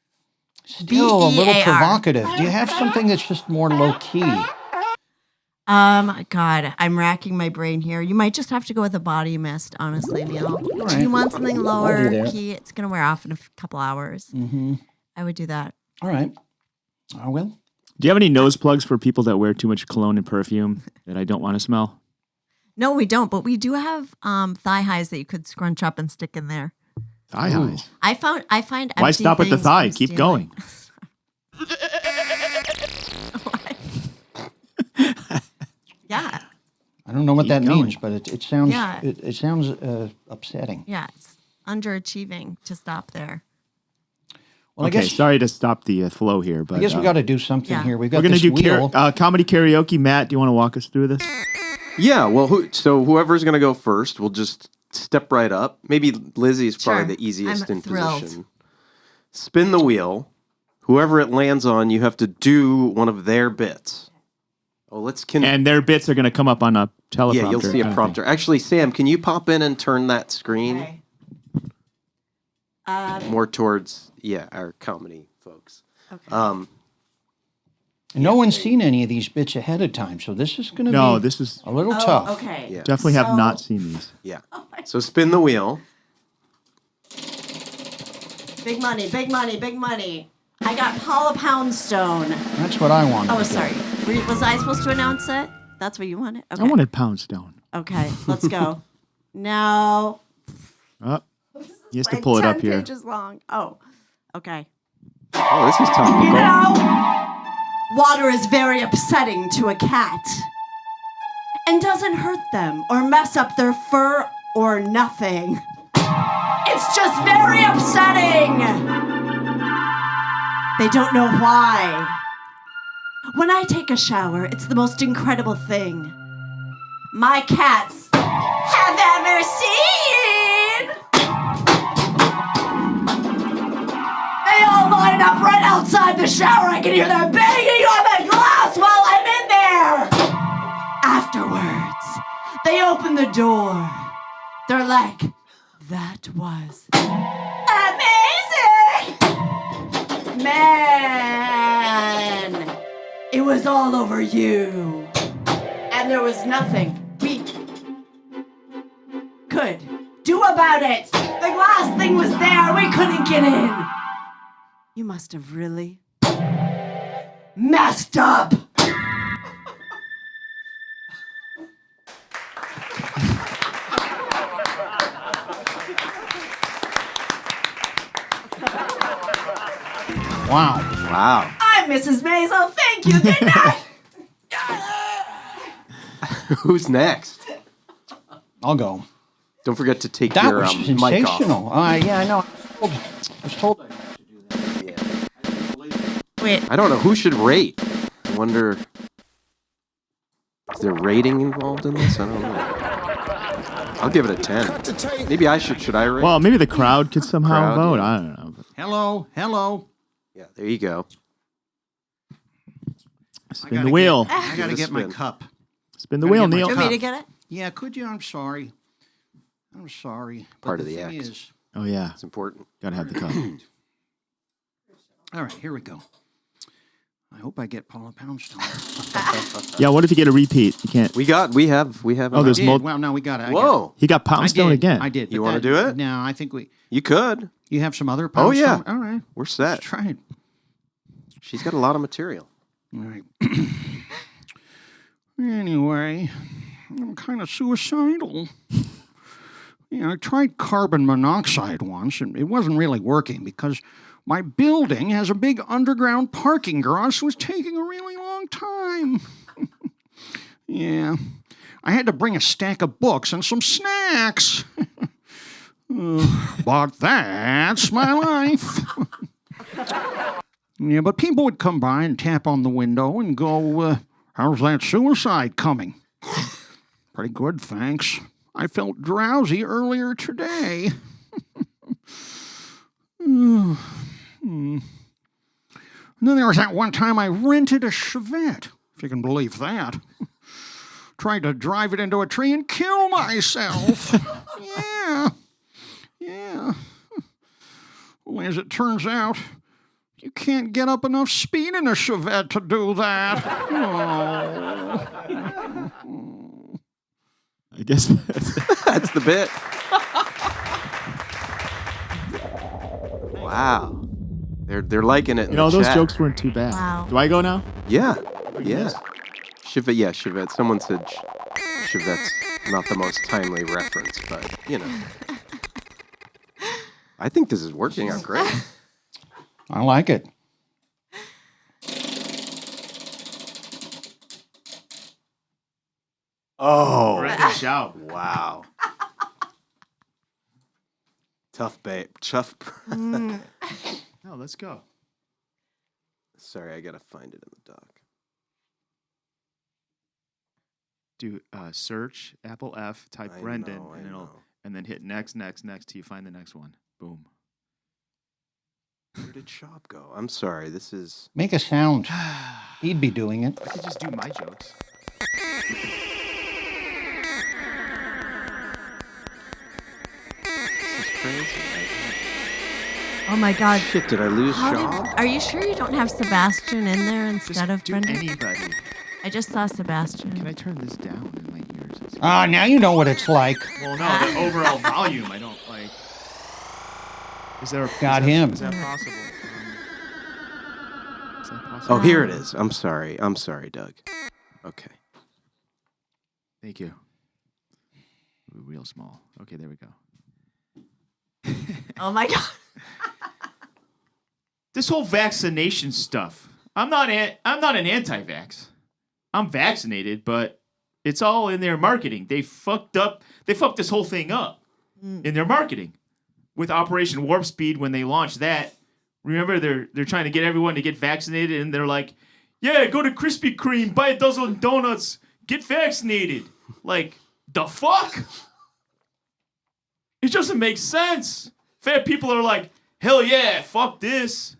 Still a little
BEAR.
provocative. Do you have something that's just more low key?
God, I'm racking my brain here. You might just have to go with a body mist, honestly, Neil.
right.
If you want something
I'll do
lower
that.
key, it's going to wear off in a couple hours.
Mm-hmm.
I would do that.
All right. I will.
Do you have any nose plugs for people that wear too much cologne and perfume that I don't want to smell?
No, we don't, but we do have thigh highs that you could scrunch up and stick in there.
Thigh highs.
I find
Why
empty
stop at the
things
thigh?
I'm
Keep
stealing.
going.
Yeah.
I don't know what
Keep
that
going.
means, but it sounds
Yeah.
it sounds upsetting.
Yeah, it's underachieving to stop there.
Well,
Okay,
I guess
sorry to stop the flow here, but
we got to do something
Yeah.
here. We've
we're
got
going to
this
do
wheel.
comedy karaoke. Matt, do you want to walk us through this?
Yeah, well, whoever's going to go first, we'll just step right up. Maybe Lizzie's probably
Sure.
the easiest
I'm
in
thrilled.
position. Spin the wheel. Whoever it lands on, you have to do one of their bits. Oh,
And their bits are going to come up on a teleprompter.
Yeah, you'll see a
kind of
prompter. Actually, Sam, can you pop in and turn that screen?
Okay.
More towards our comedy folks.
Okay.
No one's seen any of these bits ahead of time, so this is going to be
this is
a little tough.
Okay.
Yeah.
definitely have not seen these.
Yeah. So spin the wheel.
Big money, big money, big money. I got Paula Poundstone.
That's what I wanted.
Oh, sorry. Was I supposed to announce it? That's what you wanted? Okay.
I wanted Poundstone.
Okay, let's go. Now.
Oh, he has to
like
pull it
10
up here.
pages long. Oh, okay.
Oh, this is topical.
You know, water is very upsetting to a cat and doesn't hurt them or mess up their fur or nothing. It's just very upsetting. They don't know why. When I take a shower, it's the most incredible thing my cats have ever seen. They all line up right outside the shower. I can hear them banging on the glass while I'm in there. Afterwards, they open the door. They're like, that was amazing! Man, it was all over you. And there was nothing we could do about it. The glass thing was there. We couldn't get in. You must have really messed up.
Wow.
Wow.
I'm Mrs. Maisel. Thank you. Good night.
Who's next?
I'll go.
Don't forget to take
That
your
was
mic off.
sensational. Yeah, I know. I was told I had to do that.
Wait.
I don't know who should rate. I wonder, is there rating involved in this? I don't know. I'll give it a 10. Maybe I should. Should I rate?
Well, maybe the crowd could somehow
Crowd,
vote.
yeah.
I don't know.
Hello, hello.
Yeah, there you go.
Spin the wheel.
I got to
Give it a
get my
spin.
cup.
Spin the wheel,
get my
Neil.
Do you want me to get it?
Yeah, could you? I'm sorry. I'm sorry. But
Part of the
thing
act.
is-
Oh, yeah.
It's important.
Gotta have the cup.
all right, here we go. I hope I get Paula Poundstone.
Yeah, what if you get a repeat? You can't.
We have.
Oh, there's
Did.
more.
Well, no, we got it.
Whoa.
He got
I
Poundstone
did.
again.
I did.
You
but
wanna
that-
do it?
No, I think
You could.
you have some other
Oh,
Poundstone.
yeah.
All right.
We're
Let's
set.
try it.
She's got a lot of material.
All right. Anyway, I'm kind of suicidal. I tried carbon monoxide once, and it wasn't really working because my building has a big underground parking garage, so it was taking a really long time. Yeah. I had to bring a stack of books and some snacks. But that's my life. Yeah, but people would come by and tap on the window and go, how's that suicide coming? Pretty good, thanks. I felt drowsy earlier today. And then there was that one time I rented a Chevette, if you can believe that. Tried to drive it into a tree and kill myself. Yeah. Well, as it turns out, you can't get up enough speed in a Chevette to do that. Oh.
I guess
That's the bit. Wow. They're liking it in the
those
chat.
jokes weren't too bad.
Wow.
Do I go now?
Yeah. Yeah. Chevette. Someone said Chevette's not the most timely reference, but, I think this is working out great.
I like it.
Oh.
Good shout.
Wow. Tough babe. Tough.
No, let's go.
Sorry, I gotta find it in the doc.
Do search Apple F, type
I
Brendan,
know,
and then hit next till you find the next one. Boom.
Where did Shop go? I'm sorry. This is.
Make a sound. He'd be doing it.
I could just do my jokes.
This is crazy.
Oh my God.
Shit, did I lose
How
Shaw?
are you sure you don't have Sebastian in there instead of Brendan?
Anybody.
I just saw Sebastian.
Can I turn this down in my ears?
Ah, now you know what it's like.
Well, no, the overall volume I don't like. Is there?
Got him.
Is that possible? Is that possible?
Oh, here it is. I'm sorry, Doug. Okay.
Thank you. Real small. Okay, there we go.
Oh my God.
This whole vaccination stuff. I'm not an anti-vax. I'm vaccinated, but it's all in their marketing. They fucked this whole thing up in their marketing with Operation Warp Speed when they launched that. Remember, they're trying to get everyone to get vaccinated, and they're like, "Yeah, go to Krispy Kreme, buy a dozen donuts, get vaccinated." Like, the fuck? It doesn't make sense. Fair people are like, "Hell yeah, fuck this."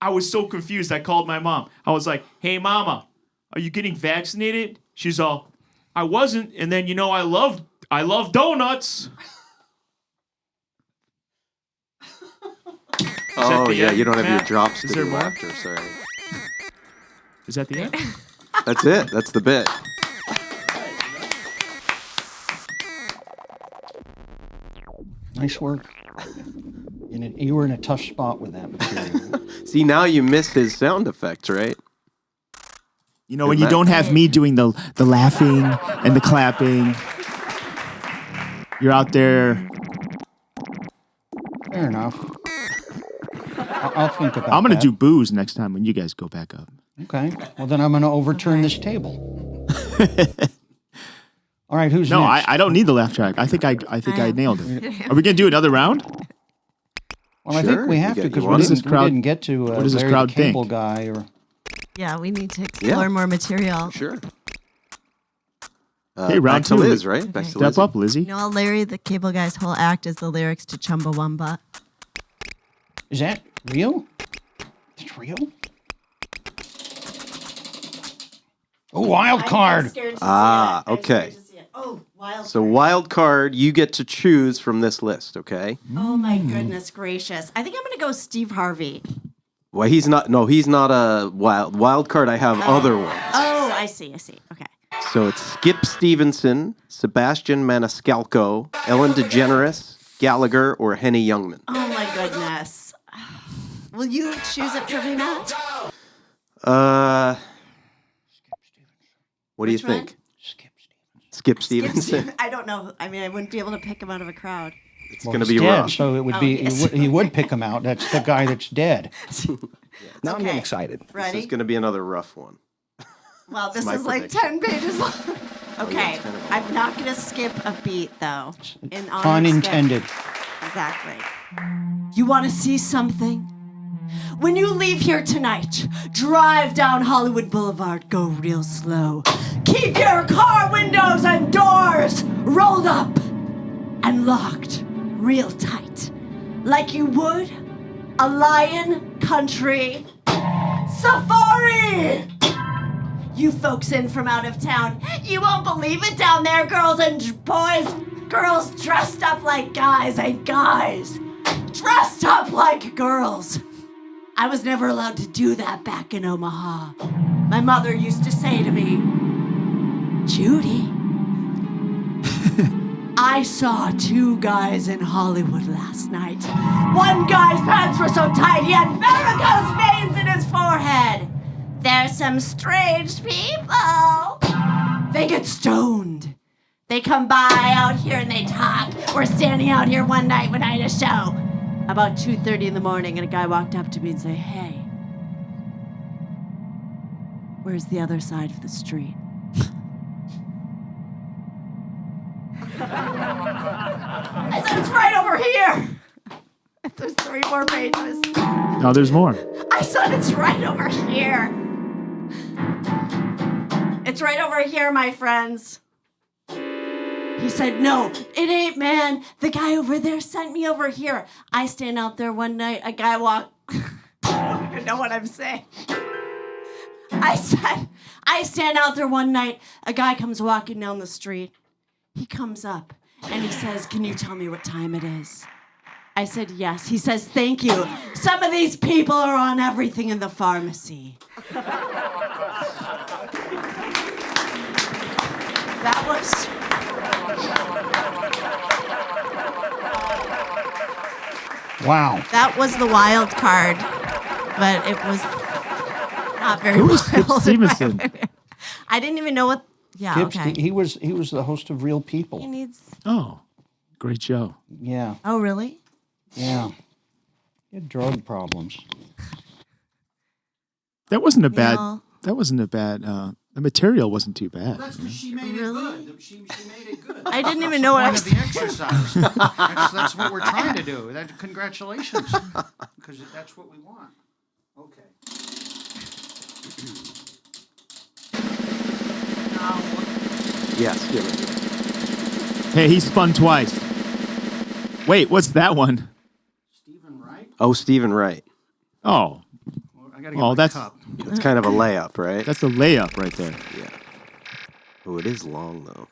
I was so confused. I called my mom. I was like, "Hey, mama, are you getting vaccinated?" She's all, "I wasn't." And then, I love donuts.
Oh, yeah,
end,
you don't have your
Matt?
drops
Is
to
there
do
more?
after, sorry.
Is that the end?
That's it. That's the bit.
Nice work. You were in a tough spot with that material.
See, now you missed his sound effects, right?
When you don't have me doing the laughing and the clapping, you're out there.
Fair enough. I'll think about
I'm going to
that.
do booze next time when you guys go back up.
Okay. Well, then I'm going to overturn this table. All right, who's
No,
next?
I don't need the laugh track. I think I nailed it. Are we going to do another round?
Well, I think we have to because we didn't get to
what does this
Larry
crowd
the Cable
think?
Guy or.
Yeah, we need to explore more material.
Sure.
Okay, round
back to
two.
Liz, right? Back to
Step
Lizzy.
up, Lizzy.
Larry the Cable Guy's whole act is the lyrics to Chumbawamba.
Is that real? It's real? Oh, wild card.
Ah, okay.
Oh, wild
So wild card, you get to choose from this list, okay?
Oh my goodness gracious. I think I'm going to go Steve Harvey.
Well, he's not a wild card. I have other ones.
Oh, I see. Okay.
So it's Skip Stevenson, Sebastian Maniscalco, Ellen DeGeneres, Gallagher, or Henny Youngman.
Oh my goodness. Will you choose it for me, Matt?
What do you
Which one?
think? Skip Stevenson.
I don't know. I mean, I wouldn't be able to pick him out of a crowd.
It's going to be
dead,
rough.
so it would
Oh,
be
yes.
he would pick him out. That's the guy that's dead.
Now I'm getting excited.
This
Ready?
is going to be another rough one.
Well, this
my
is like
prediction.
10 pages long. Okay.
it's kind of
I'm not going to skip a beat, though. In honor
Pun
of Skip.
intended.
Exactly. You want to see something? When you leave here tonight, drive down Hollywood Boulevard, go real slow. Keep your car windows and doors rolled up and locked real tight, like you would a lion country safari. You folks in from out of town, you won't believe it down there, girls and boys. Girls dressed up like guys and guys dressed up like girls. I was never allowed to do that back in Omaha. My mother used to say to me, Judy, I saw two guys in Hollywood last night. One guy's pants were so tight he had varicose veins in his forehead. They're some strange people. They get stoned. They come by out here and they talk. We're standing out here one night when I had a show. About 2:30 in the morning, and a guy walked up to me and said, hey, where's the other side of the street? I said, it's right over here. There's 3 more pages.
No, there's more.
I said, it's right over here. It's right over here, my friends. He said, no, it ain't, man. The guy over there sent me over here. I stand out there one night, a guy walked. I don't even know what I'm saying. I said, I stand out there one night, a guy comes walking down the street. He comes up and he says, can you tell me what time it is? I said, yes. He says, thank you. Some of these people are on everything in the pharmacy. That was...
Wow.
That was the wild card, but it was not very
Who was Kip
wild.
Stevenson?
I didn't even know what... Yeah,
Kip
okay.
He was the host of Real
He
People.
needs...
Oh, great show.
Yeah,
Oh, really?
yeah. He had drug problems.
That wasn't a bad.
No.
That wasn't a bad. The material wasn't too bad.
That's because she made
Really?
it good. She made it good.
I didn't even know what I
That's
was...
the point of the exercise. That's what we're trying to do. Congratulations, because that's what we want. Okay.
Yes, give it.
Hey, he spun twice. Wait, what's that one?
Stephen Wright.
Oh, Stephen Wright.
Oh,
I gotta get
oh,
my
that's
cup.
It's kind of a layup, right?
that's a layup right there.
Yeah. Oh, it is long though.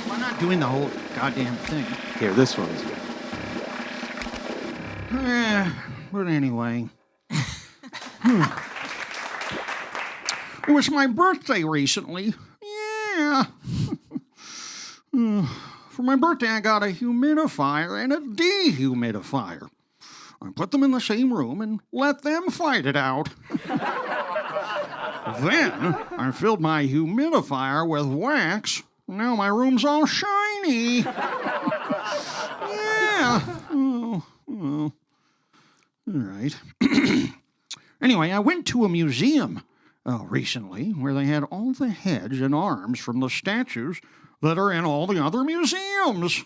We're not doing the whole goddamn thing.
Here, this one's good.
But anyway. It was my birthday recently. Yeah. For my birthday, I got a humidifier and a dehumidifier. I put them in the same room and let them fight it out. Then I filled my humidifier with wax. Now my room's all shiny. Yeah. Oh. All right. Anyway, I went to a museum recently where they had all the heads and arms from the statues that are in all the other museums.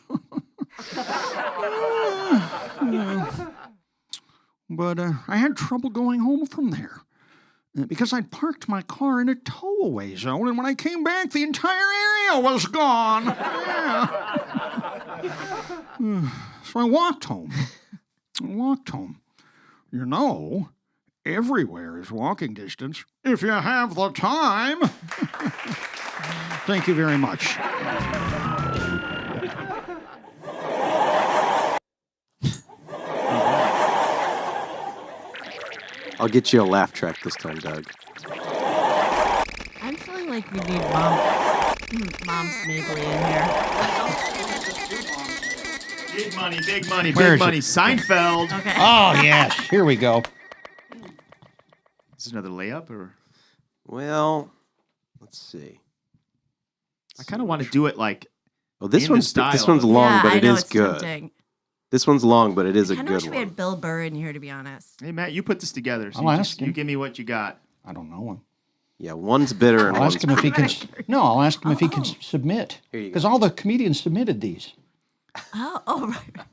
But I had trouble going home from there because I'd parked my car in a tow-away zone, and when I came back, the entire area was gone. Yeah. So I walked home. You know, everywhere is walking distance if you have the time. Thank you very much.
I'll get you a laugh track this time, Doug.
I'm feeling like we need Mom Smigly in here.
Big money, big money,
Where
big
is
money.
it?
Seinfeld.
Okay.
Oh, yes. Here we go.
Is this another layup or?
Well, let's see.
I kind of want to do it like.
Oh, this
in the
one's
style
long,
Yeah,
but
I
it
know,
is
it's
good.
tempting.
This one's long, but it is a
I kind of
good
wish we had
one.
Bill Burr in here, to be honest.
Hey Matt, you put this together. So
I'll
you,
ask him.
you give me what you got.
I don't know him.
Yeah, one's bitter and
I'll
one's
ask him if he can. No, I'll ask him if he can submit.
Here you go.
Because all the comedians submitted these.
Oh, right.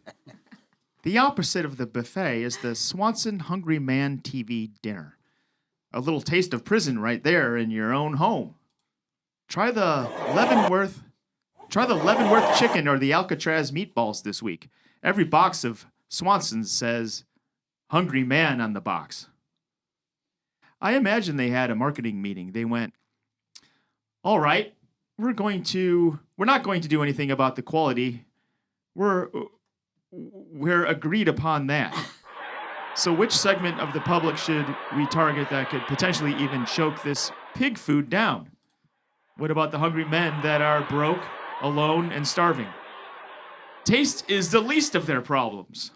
The opposite of the buffet is the Swanson Hungry Man TV dinner. A little taste of prison right there in your own home. Try the Leavenworth chicken or the Alcatraz meatballs this week. Every box of Swanson's says Hungry Man on the box. I imagine they had a marketing meeting. They went, all right, we're not going to do anything about the quality. We're agreed upon that. So which segment of the public should we target that could potentially even choke this pig food down? What about the hungry men that are broke, alone, and starving? Taste is the least of their problems.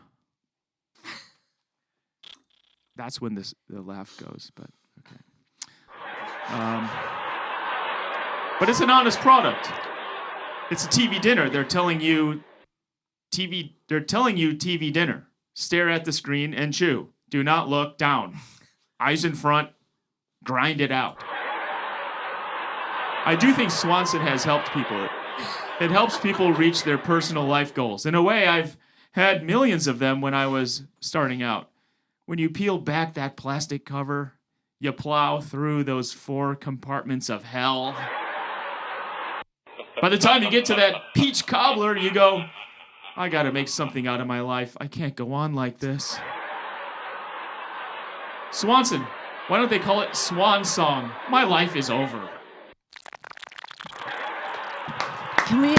That's when the laugh goes, but okay. But it's an honest product. It's a TV dinner. They're telling you TV dinner. Stare at the screen and chew. Do not look down. Eyes in front. Grind it out. I do think Swanson has helped people. It helps people reach their personal life goals. In a way, I've had millions of them when I was starting out. When you peel back that plastic cover, you plow through those 4 compartments of hell. By the time you get to that peach cobbler, you go, I gotta make something out of my life. I can't go on like this. Swanson, why don't they call it Swan Song? My life is over.
Can we?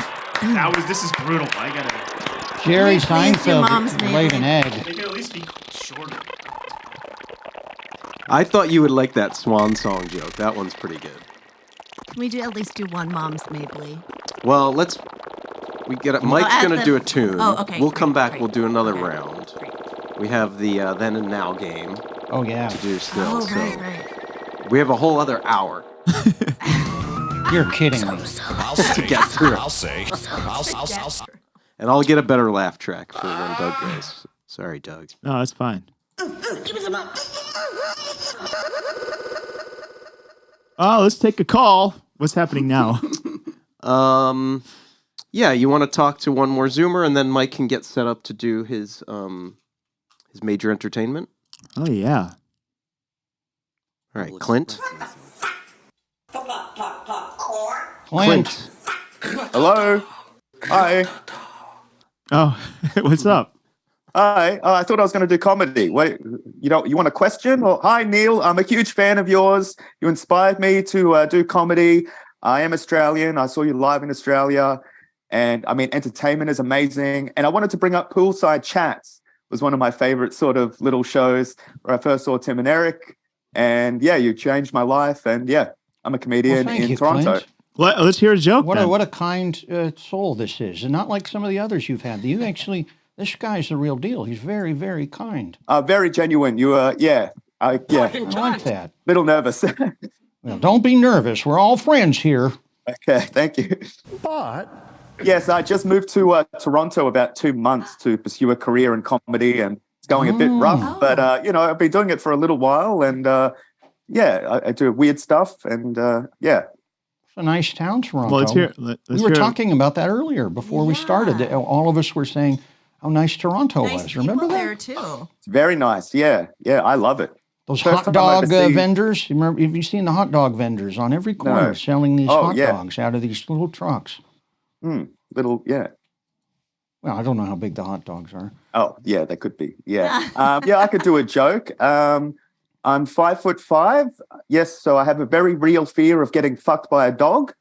This is brutal. I gotta.
Jerry
Can we please do Moms
Seinfeld laid an
Mabley?
egg.
They could at least be shorter.
I thought you would like that swan song joke. That one's pretty good.
Can we at least do one Moms Mabley?
Well, Mike's
at
gonna
the-
do a tune.
Oh, okay,
We'll come
great,
back.
great.
We'll do another round. We have the then and now game
Oh, yeah.
to do still.
Oh,
so
right.
we have a whole other hour
You're kidding me.
to get through. And I'll get a better laugh track for when Doug goes. Sorry, Doug.
No, that's fine. Oh, let's take a call. What's happening now?
Yeah, you want to talk to one more Zoomer, and then Mike can get set up to do his major entertainment.
Oh, yeah.
All right, Clint.
Clint.
Hello. Hi.
Oh, what's up?
Hi. I thought I was going to do comedy. Wait, you want a question? Or, hi, Neil. I'm a huge fan of yours. You inspired me to do comedy. I am Australian. I saw you live in Australia. And I mean, entertainment is amazing. And I wanted to bring up Poolside Chats. It was one of my favorite sort of little shows where I first saw Tim and Eric. And yeah, you changed my life. And yeah, I'm a comedian
Well, thank
in
you,
Toronto.
Clint.
Let's hear a joke.
What a kind soul this is, and not like some of the others you've had. This guy's the real deal. He's very, very kind.
Very genuine. You yeah. I
like that.
Little nervous.
Well, don't be nervous. We're all friends here.
Okay, thank you.
But
Yes, I just moved to Toronto about 2 months to pursue a career in comedy, and it's going a bit rough. But I've been doing it for a little while, and I do weird stuff, and yeah.
It's a nice town, Toronto.
Well, let's hear.
We were talking about that earlier before we started. All of us were saying how nice Toronto was. Remember that?
There too.
It's very nice. Yeah, I love it.
Those
First
hot
time
dog
I've ever seen-
vendors. Have you seen the hot dog vendors on every corner
No.
selling these
Oh,
hot
yeah.
dogs out of these little trucks?
Little, yeah.
Well, I don't know how big the hot dogs are.
Oh, yeah, they could be. Yeah. I could do a joke. I'm 5'5". Yes, so I have a very real fear of getting fucked by a dog.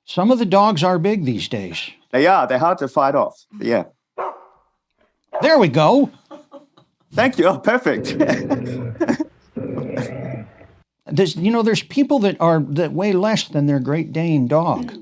Some of the dogs are big these days.
They are. They're hard to fight off. Yeah.
There we go.
Thank you. Oh, perfect.
There's people that weigh less than their Great Dane dog.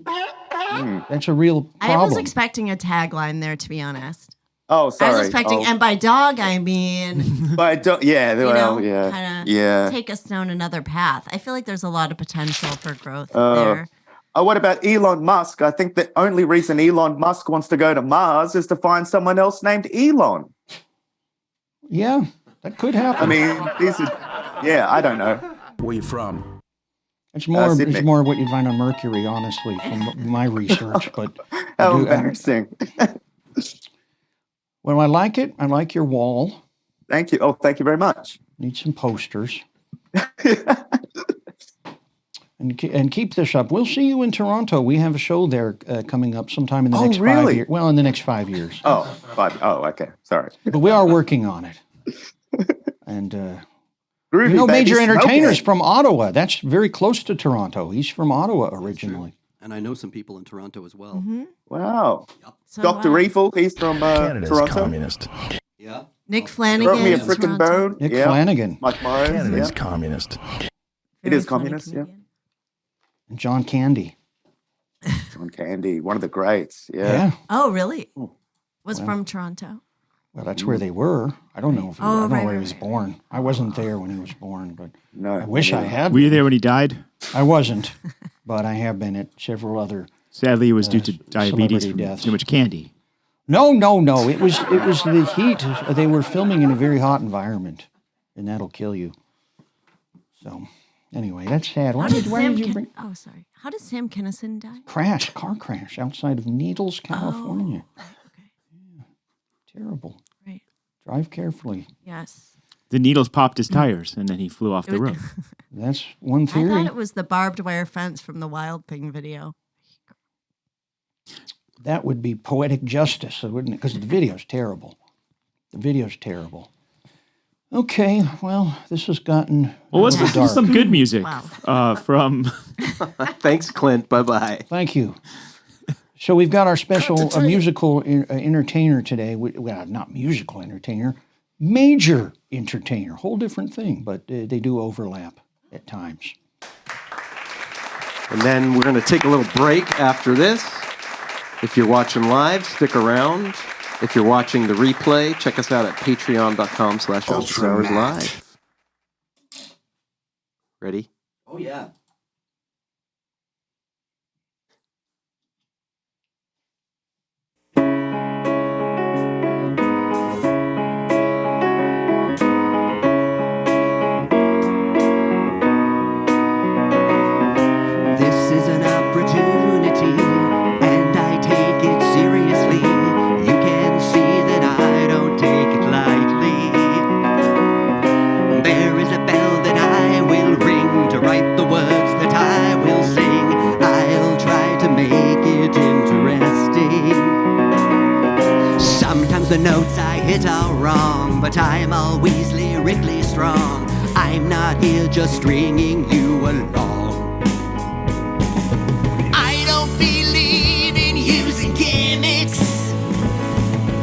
That's a real problem.
I was expecting a tagline there, to be honest.
Oh, sorry.
I was expecting, and by dog I mean,
But don't, yeah, well, yeah.
kind of
Yeah.
take us down another path. I feel like there's a lot of potential for growth there.
Oh, what about Elon Musk? I think the only reason Elon Musk wants to go to Mars is to find someone else named Elon.
Yeah, that could happen.
I mean, I don't know.
where you from?
It's more
Sydney.
what you'd find on Mercury, honestly, from my research. But
How embarrassing.
Well, I like it. I like your wall.
Thank you. Oh, thank you very much.
Need some posters. And keep this up. We'll see you in Toronto. We have a show there coming up sometime in the next 5 years. Well, in the next 5 years.
Oh, 5. Oh, okay. Sorry.
But we are working on it. And
Groovy, baby,
Major
smoke
Entertainer's
it.
from Ottawa. That's very close to Toronto. He's from Ottawa originally.
And I know some people in Toronto as well.
Mm-hmm.
Wow.
So,
Dr. Eiffel, he's from
Canada's
Toronto.
communist.
Yeah.
Nick Flanagan.
Wrote me a
is
frickin'
Toronto.
bone.
Nick
Yeah.
Flanagan.
Mike Myers.
Canada's
Yeah.
communist.
It
Very
is
funny
communist, yeah.
comedian.
And John Candy.
John Candy, one of the greats.
Yeah.
Yeah.
Oh, really? Was from Toronto.
Well, that's where they were. I don't know if
Oh,
I don't know
right,
where he
right,
was
right.
born. I wasn't there when he was born, but
No.
I wish I had.
Were you there when he died?
I wasn't, but I have been at several other.
Sadly, it was due to diabetes
celebrity
from
deaths.
too much candy.
No. It was the heat. They were filming in a very hot environment, and that'll kill you. So, anyway, that's sad. Why did you bring
Oh, sorry. How did Sam Kinison die?
car crash outside of Needles, California?
Oh, okay.
Yeah. Terrible.
Right.
Drive carefully.
Yes.
The needles popped his tires, and then he flew off
It
the
was-
roof.
That's one
I
theory.
thought it was the barbed wire fence from the Wild Thing video.
That would be poetic justice, wouldn't it? Because the video's terrible. The video's terrible. Okay, well, this has gotten
Well, let's
a little
listen to
dark.
some good music
Wow.
from.
Thanks, Clint. Bye-bye.
Thank you. So we've got our special musical entertainer today. Well, not musical entertainer, major entertainer. Whole different thing, but they do overlap at times.
And then we're going to take a little break after this. If you're watching live, stick around. If you're watching the replay, check us out at patreon.com/officeHoursLive. Ready?
Oh, yeah.
This is an opportunity, and I take it seriously. You can see that I don't take it lightly. There is a bell that I will ring to write the words that I will sing. I'll try to make it interesting. Sometimes the notes I hit are wrong, but I'm always lyrically strong. I'm not here just stringing you along. I don't believe in using gimmicks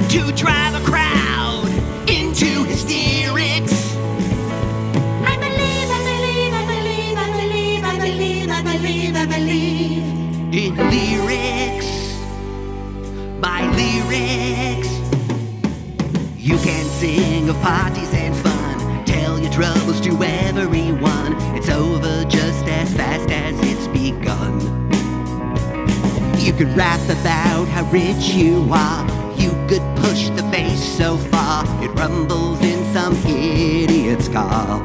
to drive a crowd into hysterics. I believe in lyrics, my lyrics. You can sing of parties and fun, tell your troubles to everyone. It's over just as fast as it's begun. You could rap about how rich you are. You could push the bass so far it rumbles in some idiot's car.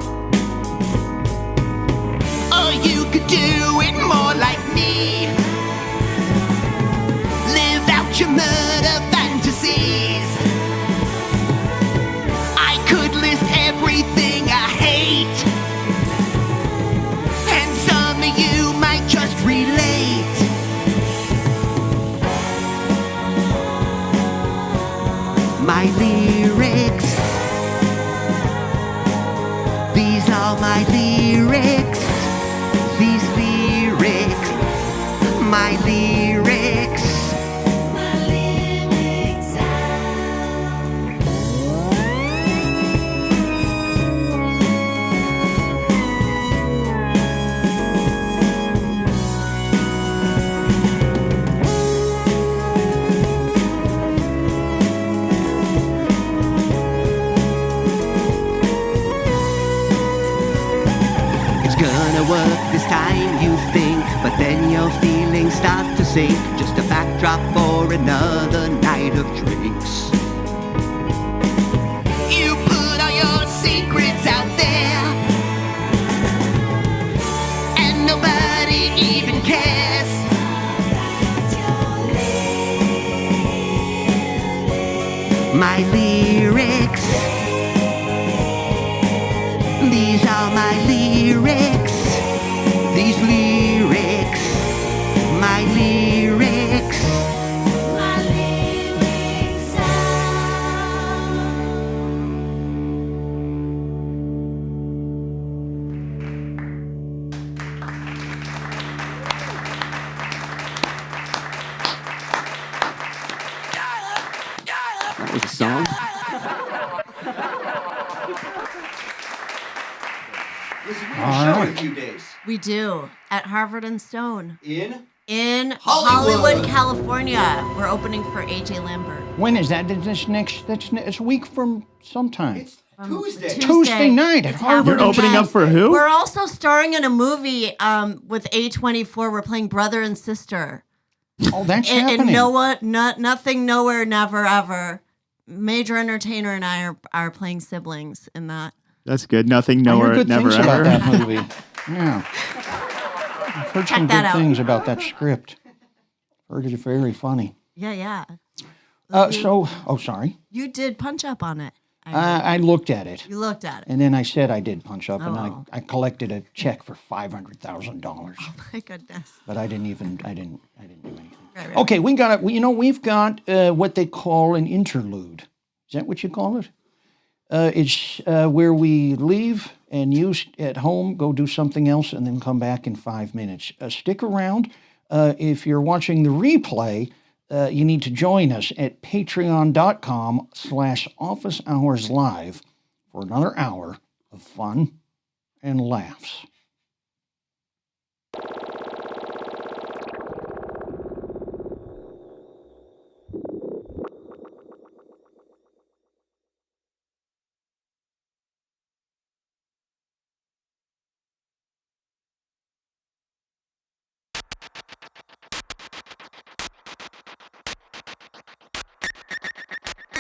Or you could do it more like me. Live out your murder fantasies. I could list everything I hate, and some of you might just relate. My lyrics, these are my lyrics, these lyrics, my lyrics. Work this time you think, but then your feelings start to sink. Just a backdrop for another night of drinks. You put all your secrets out there, and nobody even cares. My lyrics, these are my lyrics. These lyrics, my lyrics. My lyrics
That was a song?
Listen, we have a
All
show
right.
in a few days.
We do at Harvard and Stone
In
Hollywood, California. We're opening for AJ Lambert.
When is that? It's a week from sometime.
Tuesday.
Tuesday night at
It's
Harvard.
You're opening up for who?
We're also starring in a movie with A24. We're playing brother and sister.
Oh, that's
And
happening.
Nothing, nowhere, never, ever. Major entertainer and I are playing siblings in that.
That's good. Nothing,
I heard
nowhere,
good
never,
things about
ever.
that movie. Yeah. I've heard some
that
good
out.
things about that script. Heard it very funny.
Yeah.
Sorry.
You did punch up on it.
I looked at it.
You looked at it.
And then I said I did punch up, and
Oh.
I collected a check for $500,000.
Oh my goodness.
But I didn't do anything.
Right.
Okay, we've got what they call an interlude. Is that what you call it? It's where we leave and you at home go do something else and then come back in 5 minutes. Stick around. If you're watching the replay, you need to join us at patreon.com/officehourslive for another hour of fun and laughs.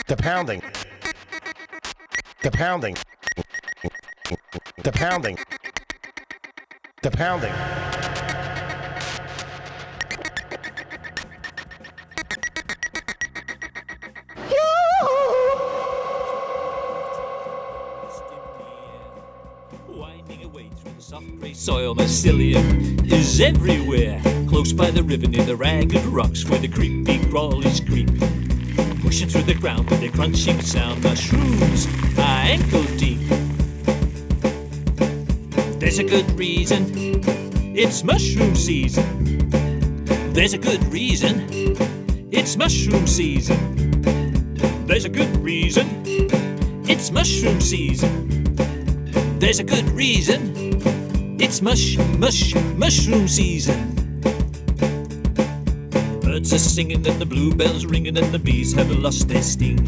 The pounding. The pounding. The pounding. The pounding.
Winding away through the soft grey soil, mycelium is everywhere. Close by the river near the ragged rocks where the creepy crawlies creep. Pushing through the ground with a crunching sound, mushrooms are ankle deep. There's a good reason, it's mushroom season. There's a good reason, it's mushroom season. There's a good reason, it's mushroom season. There's a good reason, it's mushroom season. Birds are singing and the bluebells ringing and the bees have lost their sting.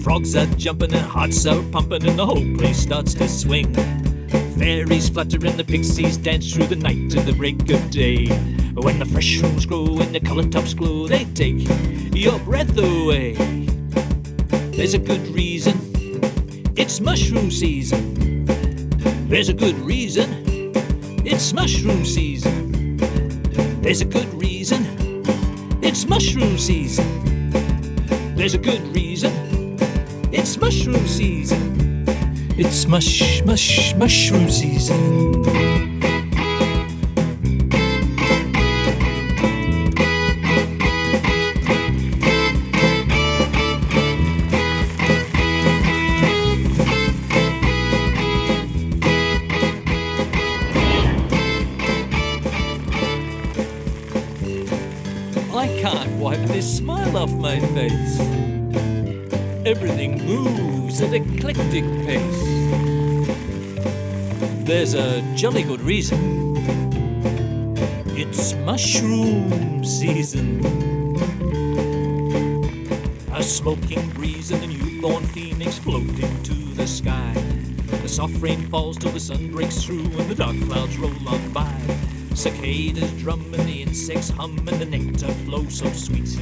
Frogs are jumping and hearts are pumping and the whole place starts to swing. Fairies flutter and the pixies dance through the night to the break of day. When the fresh shrooms grow and the color tops glow, they take your breath away. There's a good reason, it's mushroom season. There's a good reason, it's mushroom season. There's a good reason, it's mushroom season. There's a good reason, it's mushroom season. It's mushroom season. I can't wipe this smile off my face. Everything moves at eclectic pace. There's a jolly good reason. It's mushroom season. A smoking breeze and a newborn phoenix float into the sky. The soft rain falls till the sun breaks through and the dark clouds roll on by. Cicadas drum and the insects hum and the nectar flows so sweet.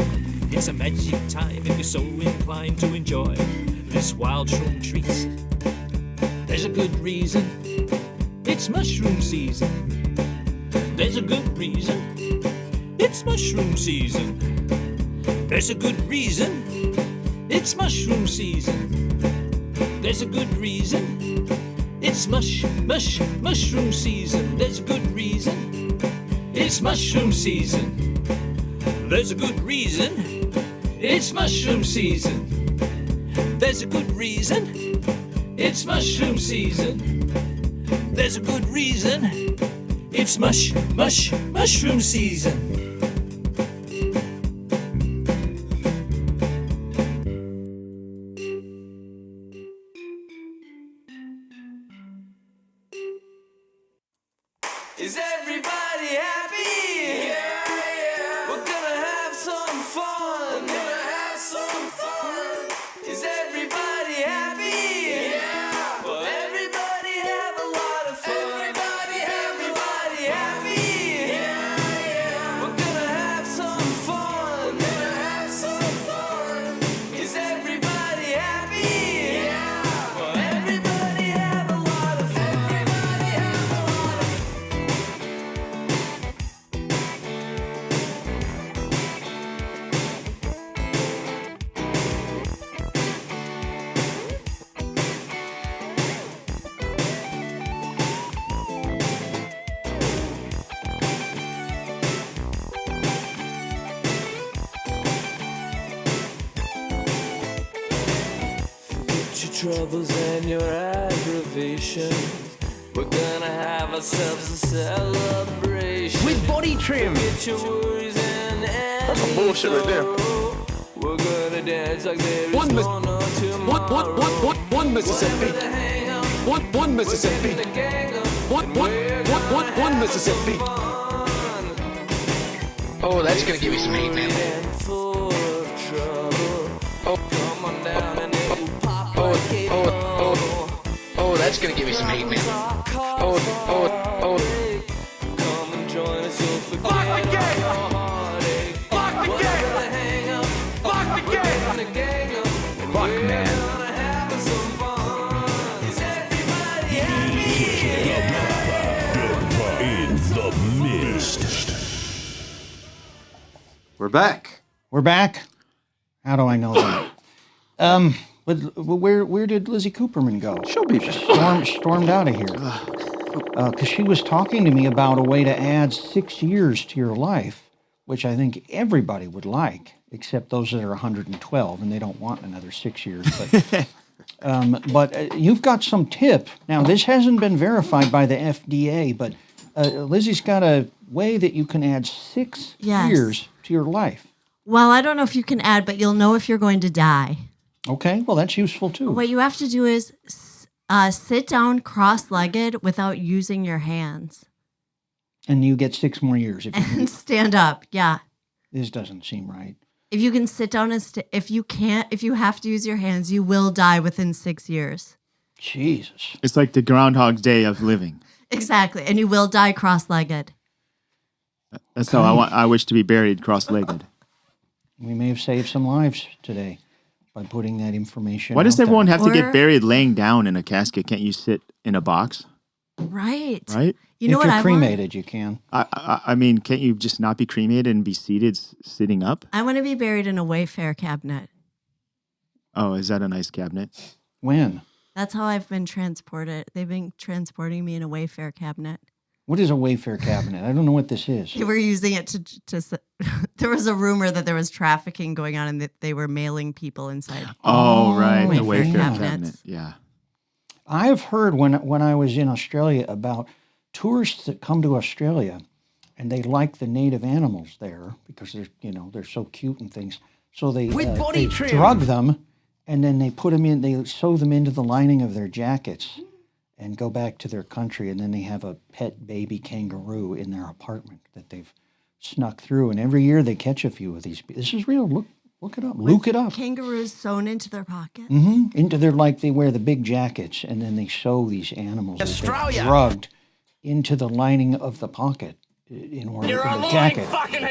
It's a magic time if you're so inclined to enjoy this wild shroom treat. There's a good reason, it's mushroom season. There's a good reason, it's mushroom season. There's a good reason, it's mushroom season. There's a good reason, it's mushroom season. There's a good reason, it's mushroom season. There's a good reason, it's mushroom season. There's a good reason, it's mushroom season. There's a good reason, it's mushroom season.
Is everybody happy? Yeah, yeah. We're gonna have some fun. We're gonna have some fun. Is everybody happy? Yeah. Well, everybody have a lot of fun. Everybody happy? Yeah, yeah. We're gonna have some fun. We're gonna have some fun. Is everybody happy? Yeah. Well, everybody have a lot of fun. Everybody have a lot of fun. Your troubles and your aggravations. We're gonna have ourselves a celebration.
With body trim.
Forget your worries and That's some bullshit right there. We're gonna dance like there is
One
Mississippi.
One Mississippi. One Mississippi.
Oh, that's gonna give you some hate, man. Oh, that's gonna give you some hate, man. Oh.
Come and join us, you'll forget
Lock the gate!
Lock the gate!
Lock the gate!
Fuck, man. Have some fun. Is everybody happy?
In the mist.
We're back.
We're back. How do I know that? But where did Lizzy Cooperman go?
She'll be back.
Stormed out of here. Because she was talking to me about a way to add 6 years to your life, which I think everybody would like, except those that are 112 and they don't want another 6 years. But you've got some tip. Now, this hasn't been verified by the FDA, but Lizzy's got a way that you can add 6 years to your life.
Well, I don't know if you can add, but you'll know if you're going to die.
Okay, well, that's useful too.
What you have to do is sit down cross-legged without using your hands.
And you get 6 more years. If you
And stand up, yeah.
This doesn't seem right.
If you can sit down and if you have to use your hands, you will die within 6 years.
Jesus.
It's like the Groundhog's Day of living.
Exactly, and you will die cross-legged.
That's how I wish to be buried cross-legged.
We may have saved some lives today by putting that information.
Why does
out
everyone
there.
have to get buried laying down in a casket? Can't you sit in a box?
Right.
Right?
You know
if
what
you're
I
cremated, you can.
I mean, can't you just not be cremated and be seated, sitting up?
I want to be buried in a Wayfair cabinet.
Oh, is that a nice cabinet?
When?
That's how I've been transported. They've been transporting me in a Wayfair cabinet.
What is a Wayfair cabinet? I don't know what this is.
They were using it to there was a rumor that there was trafficking going on and that they were mailing people inside.
Oh, right. The
Wayfair
Wayfair
cabinets.
cabinet. Yeah.
I have heard when I was in Australia about tourists that come to Australia and they like the native animals there because they're so cute and things. So they drug them and then they they sew them into the lining of their jackets and go back to their country, and then they have a pet baby kangaroo in their apartment that they've snuck through. And every year they catch a few of these. This is real. Look it up. Look it up.
Kangaroos sewn into their pockets.
Mm-hmm. They wear the big jackets, and then they sew these animals that they've drugged into the lining of the pocket in order to the jacket.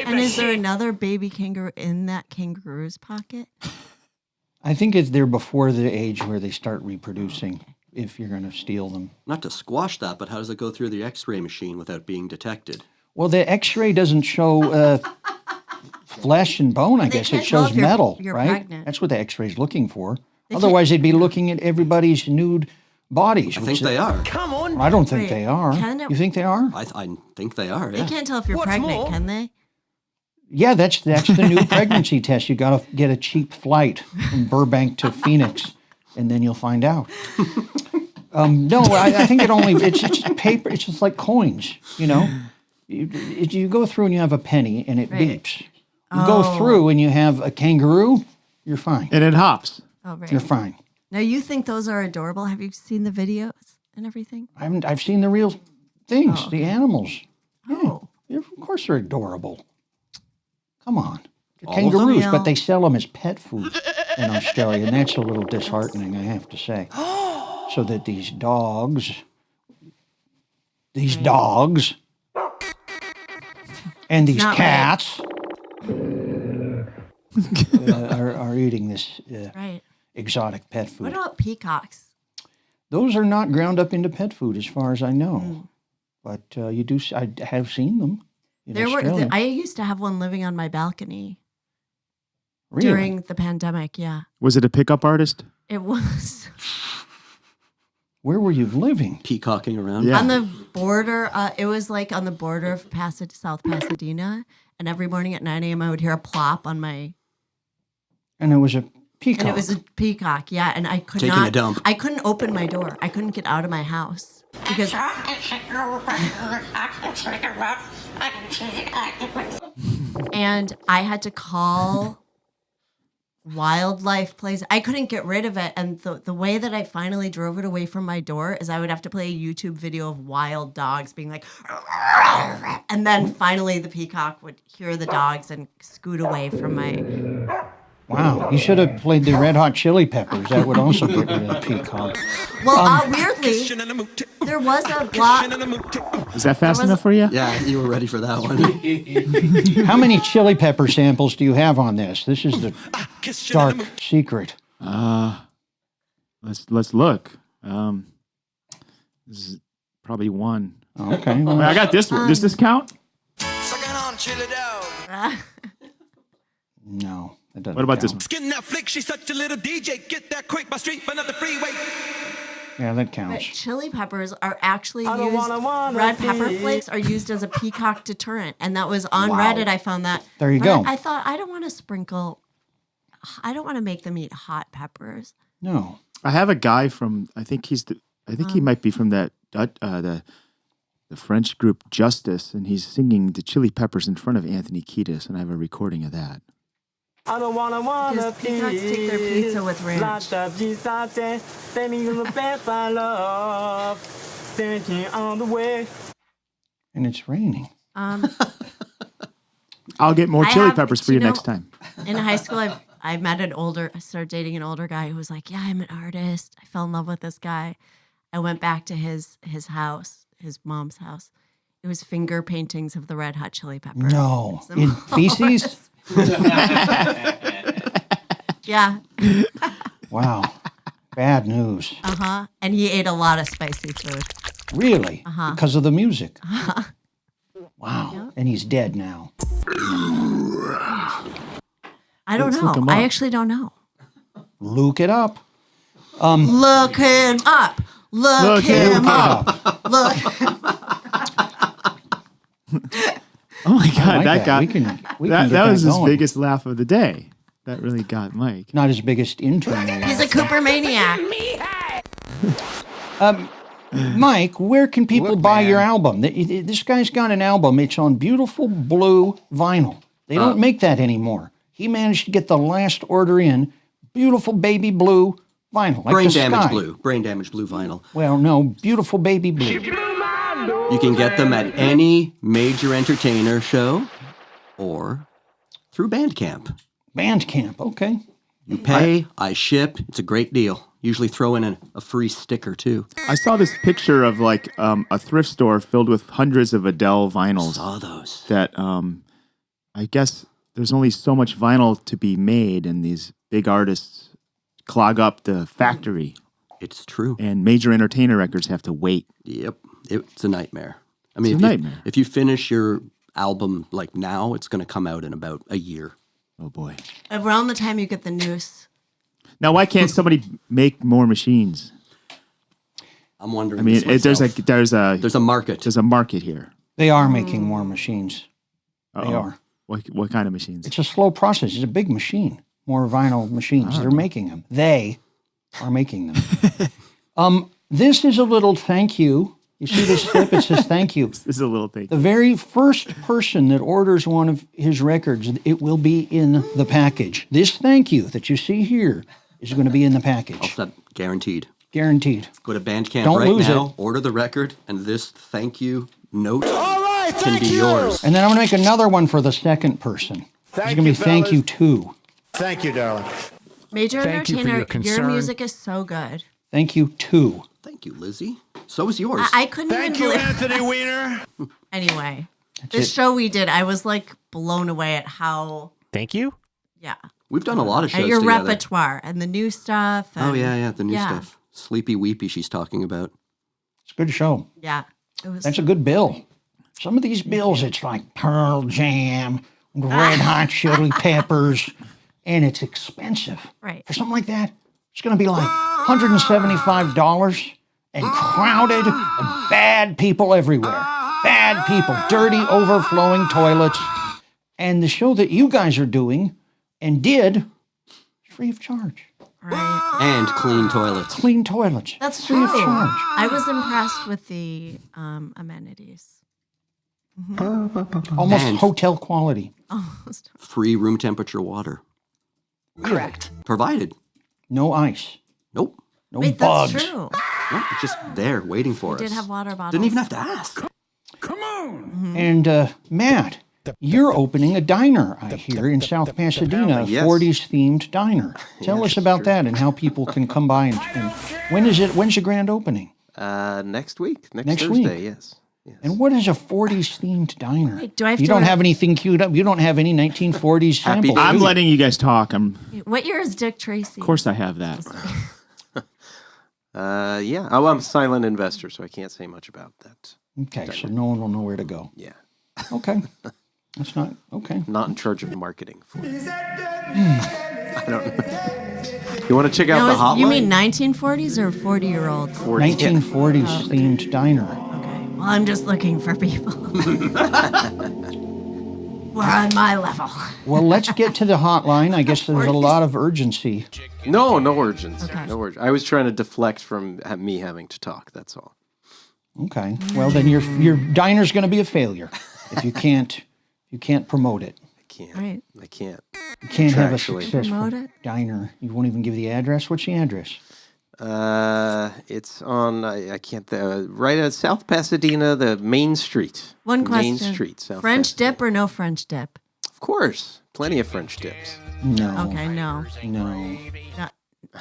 And is there another baby kangaroo in that kangaroo's pocket?
I think they're before the age where they start reproducing. If you're going to steal them.
Not to squash that, but how does it go through the X-ray machine without being detected?
Well, the X-ray doesn't show flesh and bone, I guess. It shows metal,
you're
right?
pregnant.
That's what the X-ray's looking for. Otherwise, they'd be looking at everybody's nude bodies.
I think they are.
Come on. I don't think they are. You think they are?
I think they are,
They
yeah.
can't tell if you're pregnant, can they?
Yeah, that's the new pregnancy test. You got to get a cheap flight from Burbank to Phoenix, and then you'll find out. No, I think it's just paper. It's just like coins, You go through and you have a penny and it beeps. You go through and you have a kangaroo, you're fine.
And it hops.
Oh, right.
You're fine.
Now, you think those are adorable? Have you seen the videos and everything?
I've seen the real things, the animals.
Oh.
Yeah, of course they're adorable. Come on. They're
All of them?
kangaroos,
Yeah.
but they sell them as pet food in Australia, and that's a little disheartening, I have to say. So that these dogs, and these
Not
cats are eating this
Right.
exotic pet food.
What about peacocks?
Those are not ground up into pet food, as far as I know. But you do. I have seen them in Australia.
I used to have one living on my balcony
Really?
during the pandemic. Yeah,
Was it a pickup artist?
it was
Where were you living?
Peacocking around.
Yeah.
on the border. It was like on the border of South Pasadena, and every morning at 9 a.m. I would hear a plop on my.
And it was a peacock.
And it was a peacock, yeah. And I could
Taking
not.
a dump.
I couldn't open my door. I couldn't get out of my house because. And I had to call wildlife place. I couldn't get rid of it. And the way that I finally drove it away from my door is I would have to play a YouTube video of wild dogs being like, and then finally the peacock would hear the dogs and scoot away from my...
Wow, you should have played the Red Hot Chili Peppers. That would also get rid of the peacock.
Well, weirdly, there was a block.
Is that fast enough for you?
Yeah, you were ready for that one.
How many Chili Pepper samples do you have on this? This is the dark secret.
Let's look. This is probably one.
Okay.
Wait, I got this one. Does this count?
No.
What about this one?
Skin that flick, she's such a little DJ. Get that quick by street, but not the freeway.
Yeah, that
But
counts.
chili peppers are actually
I don't
used.
wanna
Red pepper
be-
flakes are used as a peacock deterrent, and that was on
Wow.
Reddit. I found that.
There you
But
go.
I thought I don't want to sprinkle. I don't want to make them eat hot peppers.
No.
I have a guy from. I think he might be from that the French group Justice, and he's singing the Chili Peppers in front of Anthony Kiedis, and I have a recording of that.
I don't wanna
Because peacocks take their pizza with ranch.
on the way.
And it's raining.
I'll get more
I
chili
have-
peppers for you next time.
In high school, I met I started dating an older guy who was like, yeah, I'm an artist. I fell in love with this guy. I went back to his house, his mom's house. It was finger paintings of the Red Hot Chili Peppers.
No. In feces?
Yeah.
Wow. Bad news.
Uh-huh. And he ate a lot of spicy food.
Really?
Uh-huh.
Because of the music?
Uh-huh.
Wow.
Yep.
And he's dead now.
I don't
Let's look
know.
him
I
up.
actually don't know.
Look it up.
Look him up. Look him up. Look.
Oh my God,
like
that got
We can
that
get
was his
going.
biggest laugh of the day. That really got Mike.
Not his biggest internal.
He's a Cooper maniac.
Mike, where can people buy your album? This guy's got an album. It's on beautiful blue vinyl. They don't make that anymore. He managed to get the last order in. Beautiful baby blue vinyl. Like
Brain
the
damage
sky.
blue. Brain damage blue vinyl.
Well, no, beautiful baby blue.
You can get them at any major entertainer show or through Bandcamp.
Bandcamp, okay.
You pay, I ship. It's a great deal. Usually throw in a free sticker too.
I saw this picture of like a thrift store filled with hundreds of Adele vinyls.
Saw those.
That I guess there's only so much vinyl to be made, and these big artists clog up the factory.
It's true.
And major entertainer records have to wait.
Yep. It's a nightmare. I mean,
It's a nightmare.
If you finish your album like now, it's going to come out in about a year.
Oh boy.
Around the time you get the noose.
Now, why can't somebody make more machines?
I'm wondering.
I mean,
this
there's
myself.
a market. There's a market here.
They are making more machines. They
Uh-oh.
are.
What kind of machines?
It's a slow process. It's a big machine. More vinyl machines. They're making them. They are making them. This is a little thank you. You see this slip? It says thank you.
This is a little thing.
The very first person that orders one of his records, it will be in the package. This thank you that you see here is going to be in the package.
Guaranteed.
Guaranteed.
Go to Bandcamp
Don't
right
lose
now,
it.
order the record, and this thank you note can be yours.
And then I'm going to make another one for the second person. It's going to be thank you too.
Thank you, darling.
Major
Thank you for
entertainer,
your concern.
your music is so good.
Thank you too.
Thank you, Lizzy. So is yours.
I couldn't
Thank
even
you,
believe.
Anthony Weiner.
Anyway,
That's
this
it.
show we did, I was like blown away at how.
Thank you.
Yeah.
We've done a lot of shows
At your
together.
repertoire and the new stuff.
Oh,
and-
yeah, the new
yeah.
stuff. Sleepy Weepy she's talking about.
It's a good show.
Yeah. It was.
That's a good bill. Some of these bills, it's like Pearl Jam, Red Hot Chili Peppers, and it's expensive.
Right.
For something like that, it's going to be like $175 and crowded and bad people everywhere. Bad people, dirty, overflowing toilets. And the show that you guys are doing and did is free of charge.
Right.
And clean toilets.
Clean toilets.
That's
free
true.
of charge.
I was impressed with the amenities.
Almost
And
hotel quality.
Almost.
free room temperature water.
Correct.
Provided.
No ice.
Nope.
No
Wait,
bugs.
that's true.
No, it's just there waiting for
We
us.
did have water bottles.
Didn't even have to ask.
And Matt, you're opening a diner, I hear, in South Pasadena, a
Yes.
40s themed diner. Tell us about that and how people can come by and when's the grand opening?
Next week.
Next
Thursday,
week.
yes.
And what is a 40s themed diner?
Wait, do I have
you
to
don't
wear-
have anything queued up. You don't have any 1940s samples.
I'm letting you guys talk. Of
What year is Dick Tracy?
course I have that.
Yeah. Oh, I'm a silent investor, so I can't say much about that.
Okay, so no one will know where to go.
Yeah.
Okay. That's not okay.
Not in charge of marketing for it. I don't know. You want to check out the hotline?
You mean 1940s or 40-year-olds?
1940s themed diner.
Okay. Well, I'm just looking for people. We're on my level.
Well, let's get to the hotline. I guess there's a lot of urgency.
No urgency.
Okay.
No urgency. I was trying to deflect from me having to talk. That's all.
Okay. Well, then your diner's going to be a failure if you can't promote it.
I can't.
Right.
I can't.
You can't have a
Contractually.
successful
Promote it?
diner. You won't even give the address. What's the address?
It's on. I can't. Right at South Pasadena, the Main Street.
One question.
Main Street, South
French
Pasadena.
dip or no French dip?
Of course, plenty of French dips.
No.
Okay, no.
No.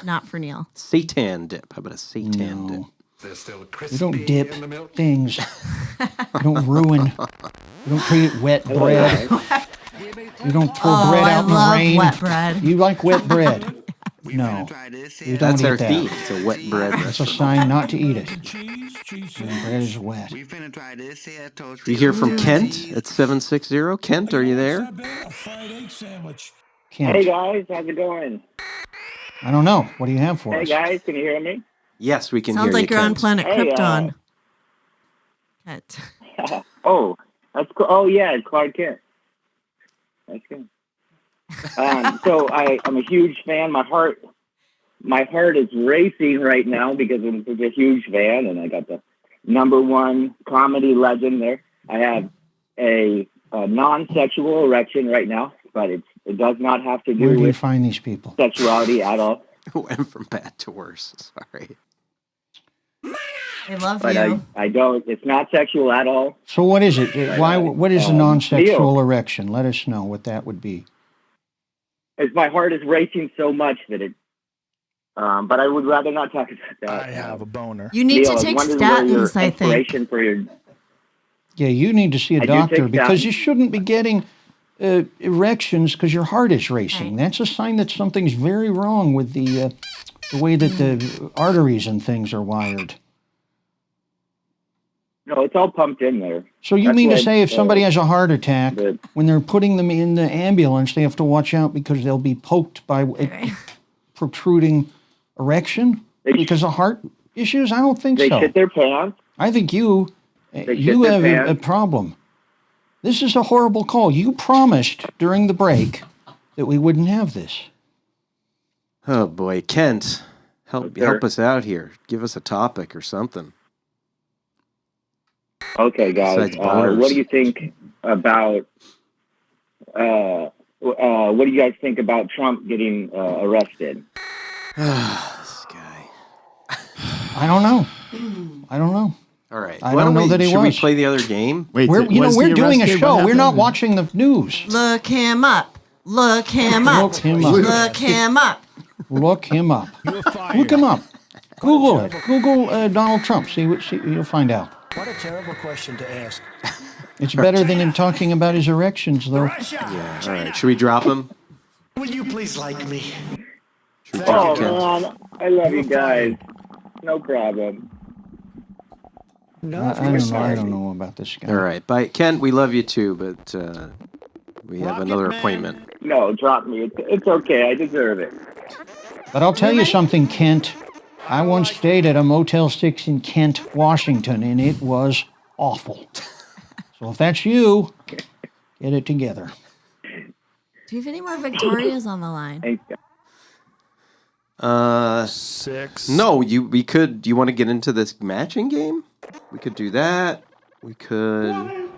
Not for Neil.
Seitan dip. How about a seitan dip?
You don't dip things. You don't ruin. You don't create wet bread. You don't throw bread out in the rain.
wet bread.
You like wet bread. No. You don't
That's
eat
our
that.
theme. It's a wet bread.
That's a sign not to eat it. The bread is wet.
You hear from Kent at 760. Kent, are you there?
Kent.
Hey guys, how's it going?
I don't know. What do you have for
Hey
us?
guys, can you hear me?
Yes, we can
Sounds
hear
like
you.
you're on
Kent.
planet
Hey,
Krypton. Kent.
Oh, that's cool. Oh yeah, Clark Kent. That's good. So I'm a huge fan. My heart is racing right now because I'm such a huge fan, and I got the #1 comedy legend there. I have a non-sexual erection right now, but it does not have to
Where
do
do you
with
find these people?
sexuality at all.
Went from bad to worse. Sorry.
I love
But
you.
I don't. It's not sexual at all.
So what is it? Why? What is a non-sexual
Neil.
erection? Let us know what that would be.
As my heart is racing so much that it. But I would rather not talk about that.
I have a boner.
You need
Neil, I
to
was
take
wondering where your
statins, I think.
inspiration for your.
Yeah, you need to see a
I do
doctor
take
because
statins.
you shouldn't be getting erections because your heart is racing.
Right.
That's a sign that something's very wrong with the way that the arteries and things are wired.
No, it's all pumped in there.
So you
That's
mean to
why,
say if somebody has a heart attack,
the-
when they're putting them in the ambulance, they have to watch out because they'll be poked by a protruding erection because of heart issues? I don't think
They
so.
shit their pants.
I think you
shit
you
their
have a
pants.
problem. This is a horrible call. You promised during the break that we wouldn't have this.
Oh boy, Kent, help
Sure.
us out here. Give us a topic or something.
Okay, guys.
Besides boners.
What do you think about? What do you guys think about Trump getting arrested?
This guy.
I don't know. I don't know.
All right.
I
Why
don't know that he
should we
was.
play the other game?
Wait,
We're
was he
doing a
arrested?
show.
What
We're not
happened?
watching the news.
Look him up. Look him up.
Look him up.
Look him up.
Look him up. Look him up. Google it. Google Donald Trump. See you'll find out.
What a terrible question to ask.
It's better than him talking about his erections, though.
Yeah. All right. Should we drop him?
Will you please like me?
Should we
Oh
drop Kent?
man, I love you guys. No problem.
I don't know about this guy.
All right. Bye, Kent. We love you too, but we have another appointment.
No, drop me. It's okay. I deserve it.
But I'll tell you something, Kent. I once stayed at a Motel 6 in Kent, Washington, and it was awful. So if that's you, get it together.
Do you have any more Victorias on the line?
Thanks, guys.
6.
No, we could. Do you want to get into this matching game? We could do that. We could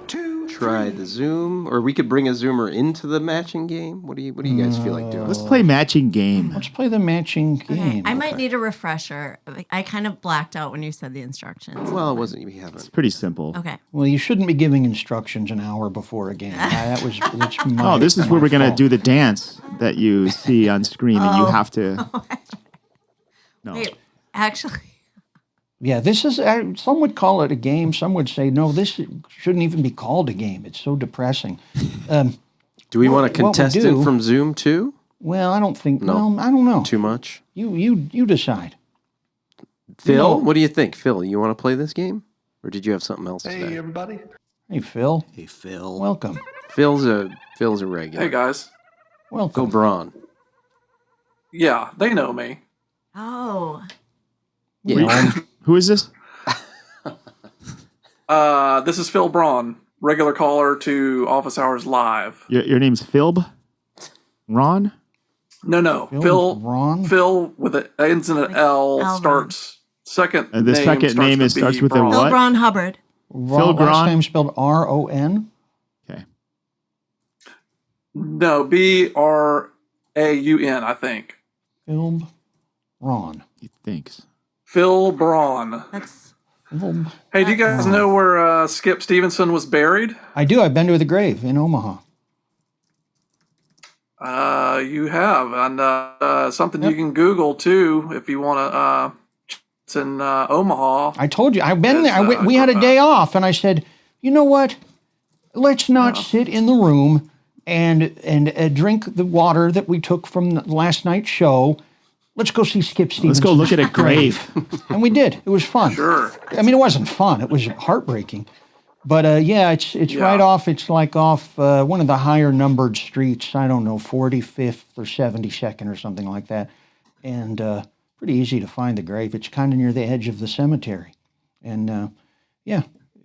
try the Zoom, or we could bring a Zoomer into the matching game. What do you guys feel like doing?
Let's play matching game.
Let's play the matching game.
I might need a refresher. I kind of blacked out when you said the instructions.
Well, it wasn't. We haven't.
It's pretty simple.
Okay.
Well, you shouldn't be giving instructions an hour before a game. That's my,
This is where we're going to do the dance that you see on screen, and you have to. No.
Wait, actually.
Yeah, this is, some would call it a game. Some would say, no, this shouldn't even be called a game. It's so depressing.
Do we want a contestant from Zoom too?
Well, I don't think,
No.
well, I don't know.
Too much?
You decide.
Phil,
No.
what do you think? Phil, you want to play this game? Or did you have something else to say?
Hey, everybody.
Hey, Phil.
Hey, Phil.
Welcome.
Phil's a regular.
Hey, guys.
Welcome.
Go Braun.
Yeah, they know me.
Oh.
Yeah.
Who is this?
This is Phil Braun, regular caller to Office Hours Live.
Your name's Philb? Ron?
No. Phil
Ron?
Phil with it ends in an L,
Elron.
starts second
The second name starts with a
Braun.
Phil
what?
Braun Hubbard.
Phil
Last
Gron?
name spelled R-O-N?
Okay.
No, B-R-A-U-N, I think.
Phil Ron.
He thinks.
Phil Braun.
That's.
Hey, do you guys know where Skip Stevenson was buried?
I do. I've been to the grave in Omaha.
You have, and something you can Google too if you want to. It's in Omaha.
I told you. I've been there. We had a day off, and I said, you know what? Let's not sit in the room and drink the water that we took from last night's show. Let's go see Skip Stevenson.
Let's go look at a grave.
And we did. It was fun.
Sure.
I mean, it wasn't fun. It was heartbreaking. But it's right off. It's like off one of the higher numbered streets. I don't know, 45th or 72nd or something like that. And pretty easy to find the grave. It's kind of near the edge of the cemetery. And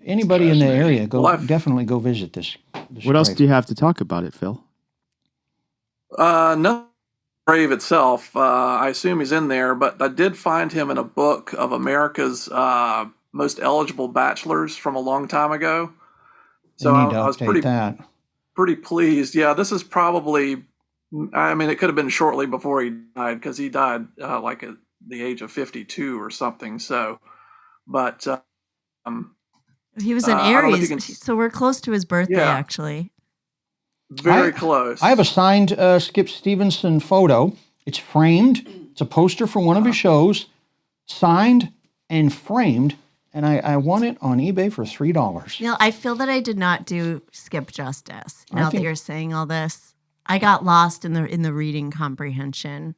anybody in the area, definitely go visit this
What else
grave.
do you have to talk about it, Phil?
No grave itself. I assume he's in there, but I did find him in a book of America's most eligible bachelors from a long time ago. So
You need to
I was
update
pretty pleased. Yeah, this is probably. I mean, it could have been shortly before he died because he died like at the age of 52 or something. So, but
He was in
I don't know if you
Aries,
can-
so we're close to his birthday,
Yeah.
actually.
very close.
I have a signed Skip Stevenson photo. It's framed. It's a poster from one of his shows, signed and framed, and I won it on eBay for $3.
You know, I feel that I did not do Skip justice.
I
Now that
think-
you're saying all this, I got lost in the reading comprehension.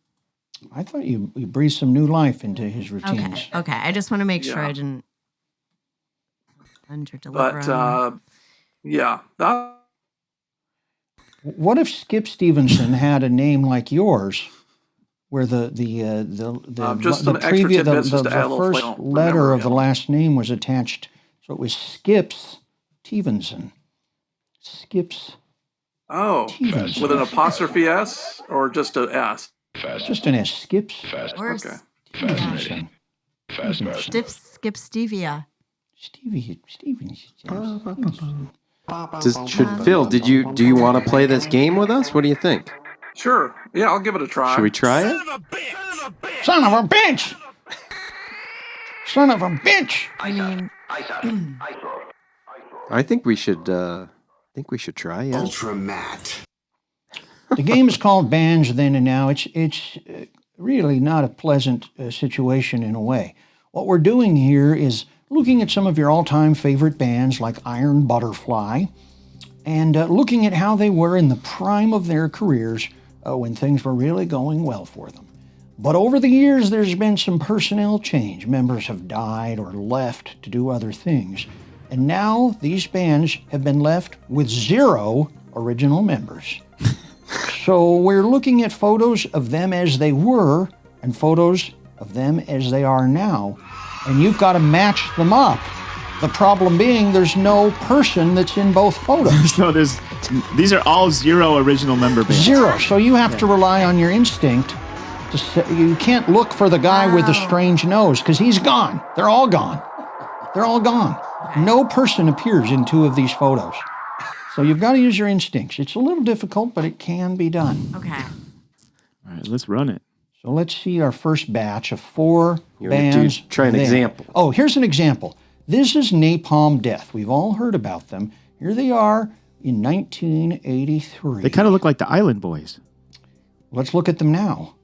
I thought you breathed some new life into his routines.
Okay. I just want to make sure
Yeah.
I didn't under deliver.
But yeah,
What if Skip Stevenson had a name like yours, where the
just some extra tidbits just to add a little
first
flavor.
letter of the last name was attached, so it was Skips Stevenson. Skips.
Oh,
Stevenson.
with an apostrophe S or just a S?
Just an S. Skips.
Or
Stevenson.
Skip Stevia.
Stevenson.
Phil, do you want to play this game with us? What do you think?
Sure. Yeah, I'll give it a try.
Should we try it?
Son of a bitch! Son of a bitch!
I mean,
I think we should try. Yeah.
Ultramat.
The game is called Bands Then and Now. It's really not a pleasant situation in a way. What we're doing here is looking at some of your all-time favorite bands like Iron Butterfly and looking at how they were in the prime of their careers when things were really going well for them. But over the years, there's been some personnel change. Members have died or left to do other things. And now these bands have been left with 0 original members. So we're looking at photos of them as they were and photos of them as they are now. And you've got to match them up. The problem being there's no person that's in both photos.
No, these are all 0 original member bands.
0. So you have to rely on your instinct. You can't look for the guy with the strange nose because he's gone. They're all gone. They're all gone. No person appears in 2 of these photos. So you've got to use your instincts. It's a little difficult, but it can be done.
Okay.
All right, let's run it.
So let's see our first batch of 4
You're gonna
bands.
try an
there.
example.
Oh, here's an example. This is Napalm Death. We've all heard about them. Here they are in 1983.
They kind of look like the Island Boys.
Let's look at them now.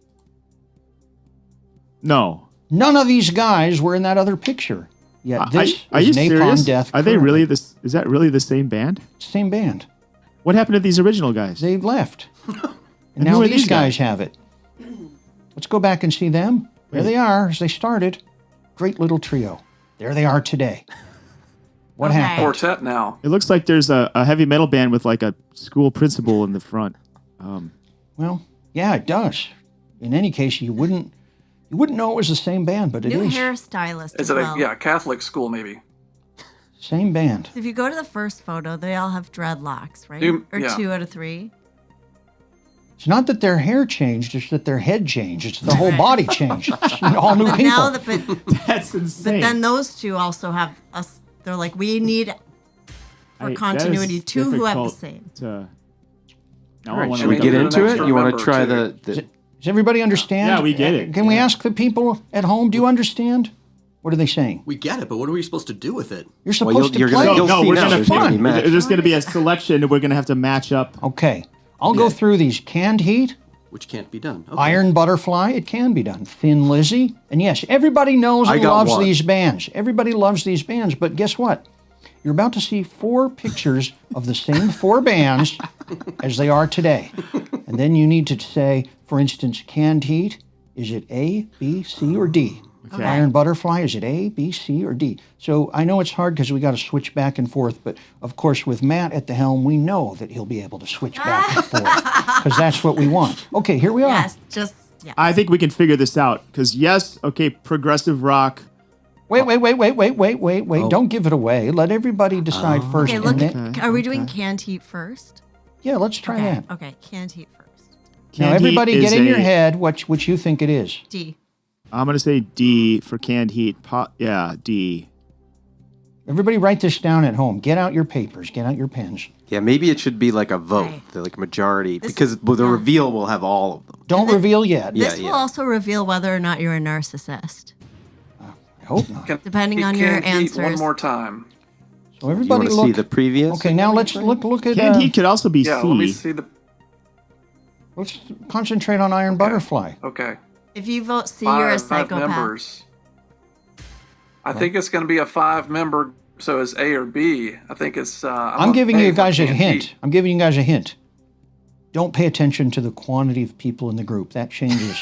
No.
None of these guys were in that other picture. Yet this
Are
is
you
Napalm
serious?
Death.
Are they
currently.
really this? Is that really the same band?
Same band.
What happened to these original guys?
They left. And
who
now
are
these
these
guys
guys?
have it. Let's go back and see them. There they are as they started. Great little trio. There they are today. What happened?
Quartet now.
It looks like there's a heavy metal band with like a school principal in the front.
Well, yeah, it does. In any case, you wouldn't know it was the same band, but it
New
is.
hairstylist.
Is
as
it
well.
a Catholic school maybe?
Same band.
If you go to the first photo, they all have dreadlocks, right? Or
Yeah.
2 out of 3.
It's not that their hair changed, it's that their head changed. It's the whole body changed. It's all new
But
people.
now,
That's insane.
but then those 2 also have us. They're like, we need for
Hey,
continuity
that is
2 who have the
difficult
same.
to- Now
All
I
right,
wanna
should we
look
get
up-
into it?
extra
You want
member,
to try
too.
the
Does everybody understand?
Yeah, we get it.
Can we ask the people at home, do you understand? What are they saying?
We get it, but what are we supposed to do with it?
You're supposed to play.
No, we're gonna
There's gonna be match.
There's going to be a selection, and we're going to have to match up.
Okay. I'll go through these. Canned Heat,
Which can't be done. Okay.
Iron Butterfly, it can be done. Thin Lizzy, and yes, everybody knows
I
and
got
loves
one.
these bands. Everybody loves these bands, but guess what? You're about to see 4 pictures of the same 4 bands as they are today. And then you need to say, for instance, Canned Heat, is it A, B, C, or D?
Okay.
Iron Butterfly, is it A, B, C, or D? So I know it's hard because we got to switch back and forth, but of course with Matt at the helm, we know that he'll be able to switch back and forth because that's what we want. Okay, here we are.
Yes, just yeah.
I think we can figure this out because yes, okay, progressive rock.
Wait. Don't give it away. Let everybody decide first.
Okay, look.
and then-
Are we doing canned heat first?
Yeah, let's try
Okay.
that.
Okay, canned heat first.
Now,
Canned
everybody
Heat
get
is
in your
a-
head what you think it is.
D.
I'm going to say D for canned heat. Yeah, D.
Everybody write this down at home. Get out your papers. Get out your pens.
Yeah, maybe it should be like a vote, like majority, because the reveal will have all of them.
Don't reveal yet.
This will also reveal whether or not you're a narcissist,
I hope not.
depending on your
Canned Heat
answers.
one more time.
So everybody
you
look.
want to see the previous?
Okay, now let's look at.
Canned heat could also be
Yeah,
C.
let me see the.
Let's concentrate on Iron Butterfly.
Okay.
If you vote C, you're a
Five
psychopath.
members. I think it's going to be a 5-member. So it's A or B. I think it's.
I'm giving you guys a hint. I'm giving you guys a hint. Don't pay attention to the quantity of people in the group. That changes.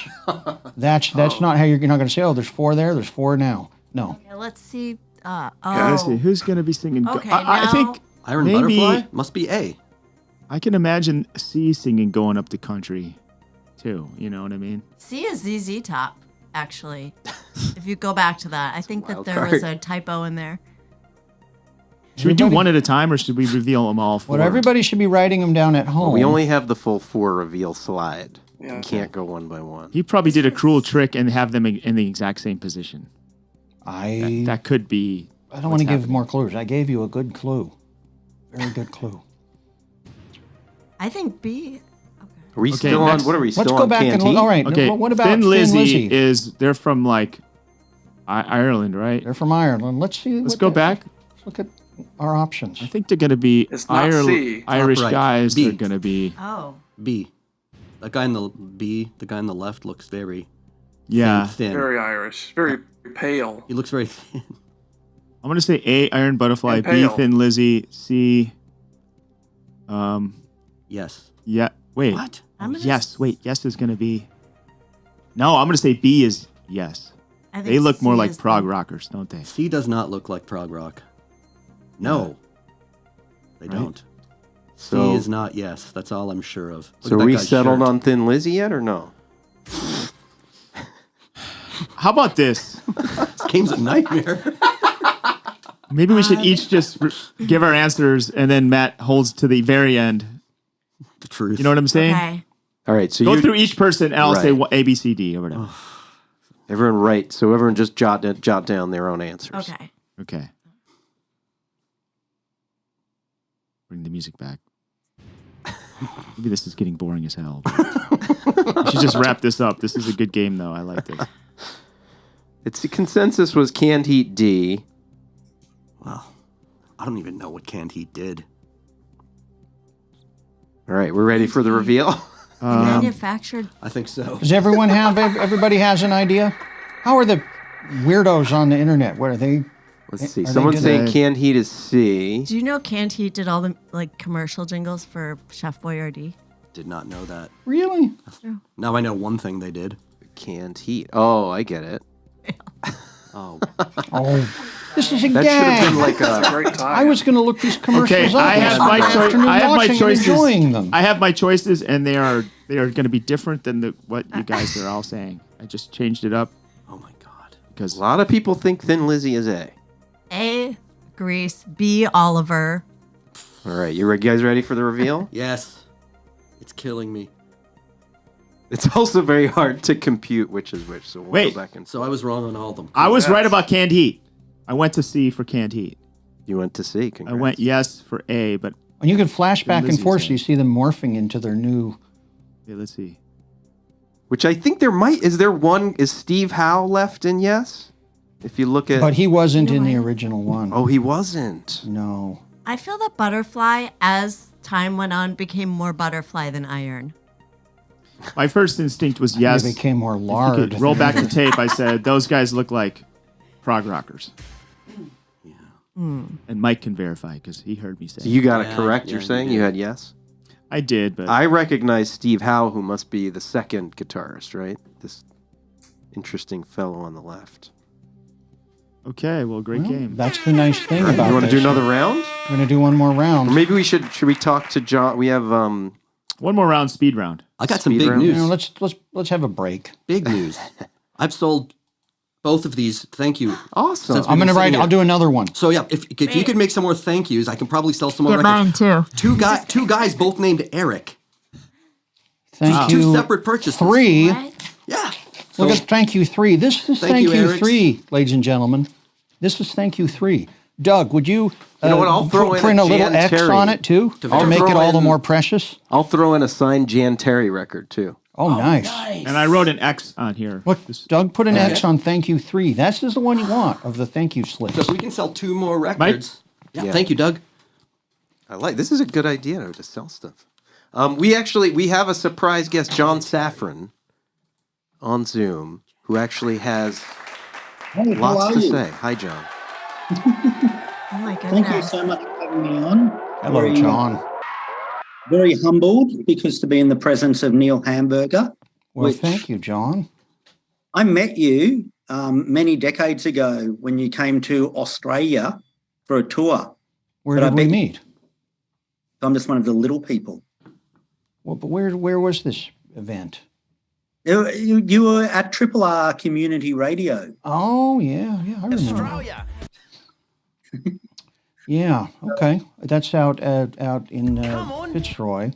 That's not how you're not going to say, oh, there's 4 there, there's 4 now. No.
Okay, let's see.
Let's see who's going to be singing.
Okay,
I
now-
think
Iron
maybe
Butterfly must be A.
I can imagine C singing going up the country, too. You know what I mean?
C is ZZ Top, actually. If you go back to that, I think that
wild
there was
card.
a typo in there.
Should we do one at a time, or should we reveal them all 4?
Well, everybody should be writing them down at home.
We only have the full 4 reveal slide.
Yeah.
You can't go one by one.
He probably did a cruel trick and have them in the exact same position. That could be.
I don't want to give more clues. I gave you a good clue. Very good clue.
I think B.
Are we
Okay,
still
next.
on? What are we
Let's
still
go
on?
back and
Canteen?
look. All right.
Okay.
What about
Thin Lizzy?
Lizzy?
Is they're from like Ireland, right?
They're from Ireland. Let's see.
Let's go back.
Let's look at our options.
I think they're going to be
It's not C. It's
Irish
not right.
guys.
B.
They're going to be.
Oh.
B. That guy in the B, the guy on the left looks very
Yeah.
thin.
Very Irish. Very pale.
He looks very thin.
I'm going to say A, Iron Butterfly,
And
B,
pale.
Thin Lizzy, C.
Yes.
Yeah. Wait.
What?
Yes. Wait. Yes is going to be. No, I'm going to say B is yes.
I think
They look more
C
like
is
prog
the-
rockers, don't they?
C does not look like prog rock. No. They
Right.
don't.
So-
C is not yes. That's all I'm sure of. Look
So
at that
we
guy's
settled
shirt.
on Thin Lizzy yet or no?
How about this?
This game's a nightmare.
Maybe we should each just give our answers, and then Matt holds to the very end.
The truth.
You know what I'm saying?
Okay.
All right. So
Go
you
through each person, and I'll say
Right.
what, A, B, C, D, or whatever.
everyone write. So everyone just jot down their own answers.
Okay.
Okay. bring the music back. Maybe this is getting boring as hell. We should just wrap this up. This is a good game, though. I like this.
The consensus was Canned Heat D.
Well, I don't even know what Canned Heat did.
All right, we're ready for the reveal.
Manufactured.
I think so.
Does everyone have? Everybody has an idea. How are the weirdos on the internet? What are they?
Let's see. Someone's saying Canned Heat is C.
Do you know Canned Heat did all the commercial jingles for Chef Boyardee?
Did not know that.
Really?
Now I know one thing they did.
Canned Heat. Oh, I get it.
Oh.
This is a
That
gag.
should have been like
That's a great time.
I was going to look these commercials
Okay,
up.
I have my choices.
Enjoying them.
I have my choices, and they are going to be different than what you guys are all saying. I just changed it up.
Oh my god!
Because a lot of people think Thin Lizzy is A.
A. Grease. B. Oliver.
All right, you guys ready for the reveal?
Yes. It's killing me.
It's also very hard to compute which is which. So we'll go back and.
So I was wrong on all of them.
I was right about Canned Heat. I went to C for Canned Heat.
You went to C.
I went yes for A, but
And you can flash back and
Lizzy's
forth,
A.
so you see them morphing into their new.
Okay, let's see.
Which I think there might is there one is Steve Howe left in yes? If you look at.
But he wasn't in the original one.
Oh, he wasn't.
No.
I feel that Butterfly, as time went on, became more butterfly than iron.
My first instinct was yes.
They became more
If you
lard.
could roll back the tape, I said, those guys look like prog rockers. And Mike can verify because he heard me say
You got it correct. You're saying you had yes?
I did, but
I recognize Steve Howe, who must be the second guitarist, right? This interesting fellow on the left.
Okay, well, great game.
That's the nice thing about
You want to do
this.
another round?
We're going to do one more round.
Or maybe we should we talk to John? We have
one more round, speed round.
I got some
Speed
big
round?
news.
You know, let's have a break.
Big news. I've sold both of these. Thank you.
Awesome.
Since we've
I'm going
been
to write.
sitting here.
I'll do another one.
So yeah, if you could make some more thank yous, I can probably sell some more
Get
records.
mine too.
Two guys both named Eric.
Thank
Two
you.
separate purchases.
3.
Yeah.
Look at thank you 3. This is
Thank
thank
you,
you
Eric.
3, ladies and gentlemen. This is thank you 3. Doug, would you,
know what, I'll throw in
print
a
a little
Jan
X
Terry.
on it too? I'll make it all the more precious.
I'll throw in a signed Jan Terry record too.
Oh, nice.
And I wrote an X on here.
Look, Doug put an X on thank you 3. This is the one you want of the thank you slips.
So if we can sell 2 more records. Yeah. Thank you, Doug.
I like this is a good idea to sell stuff. We have a surprise guest, John Safran, on Zoom, who actually has lots to say. Hi, John.
Oh my goodness.
Thank you so much for having me on.
Hello, John.
Very humbled because to be in the presence of Neil Hamburger.
Well, thank you, John.
I met you many decades ago when you came to Australia for a tour.
Where
But I
did we
bet-
meet?
I'm just one of the little people.
Well, but where was this event?
You were at Triple R Community Radio.
Oh, yeah, I remember. Yeah, okay. That's out in Fitzroy.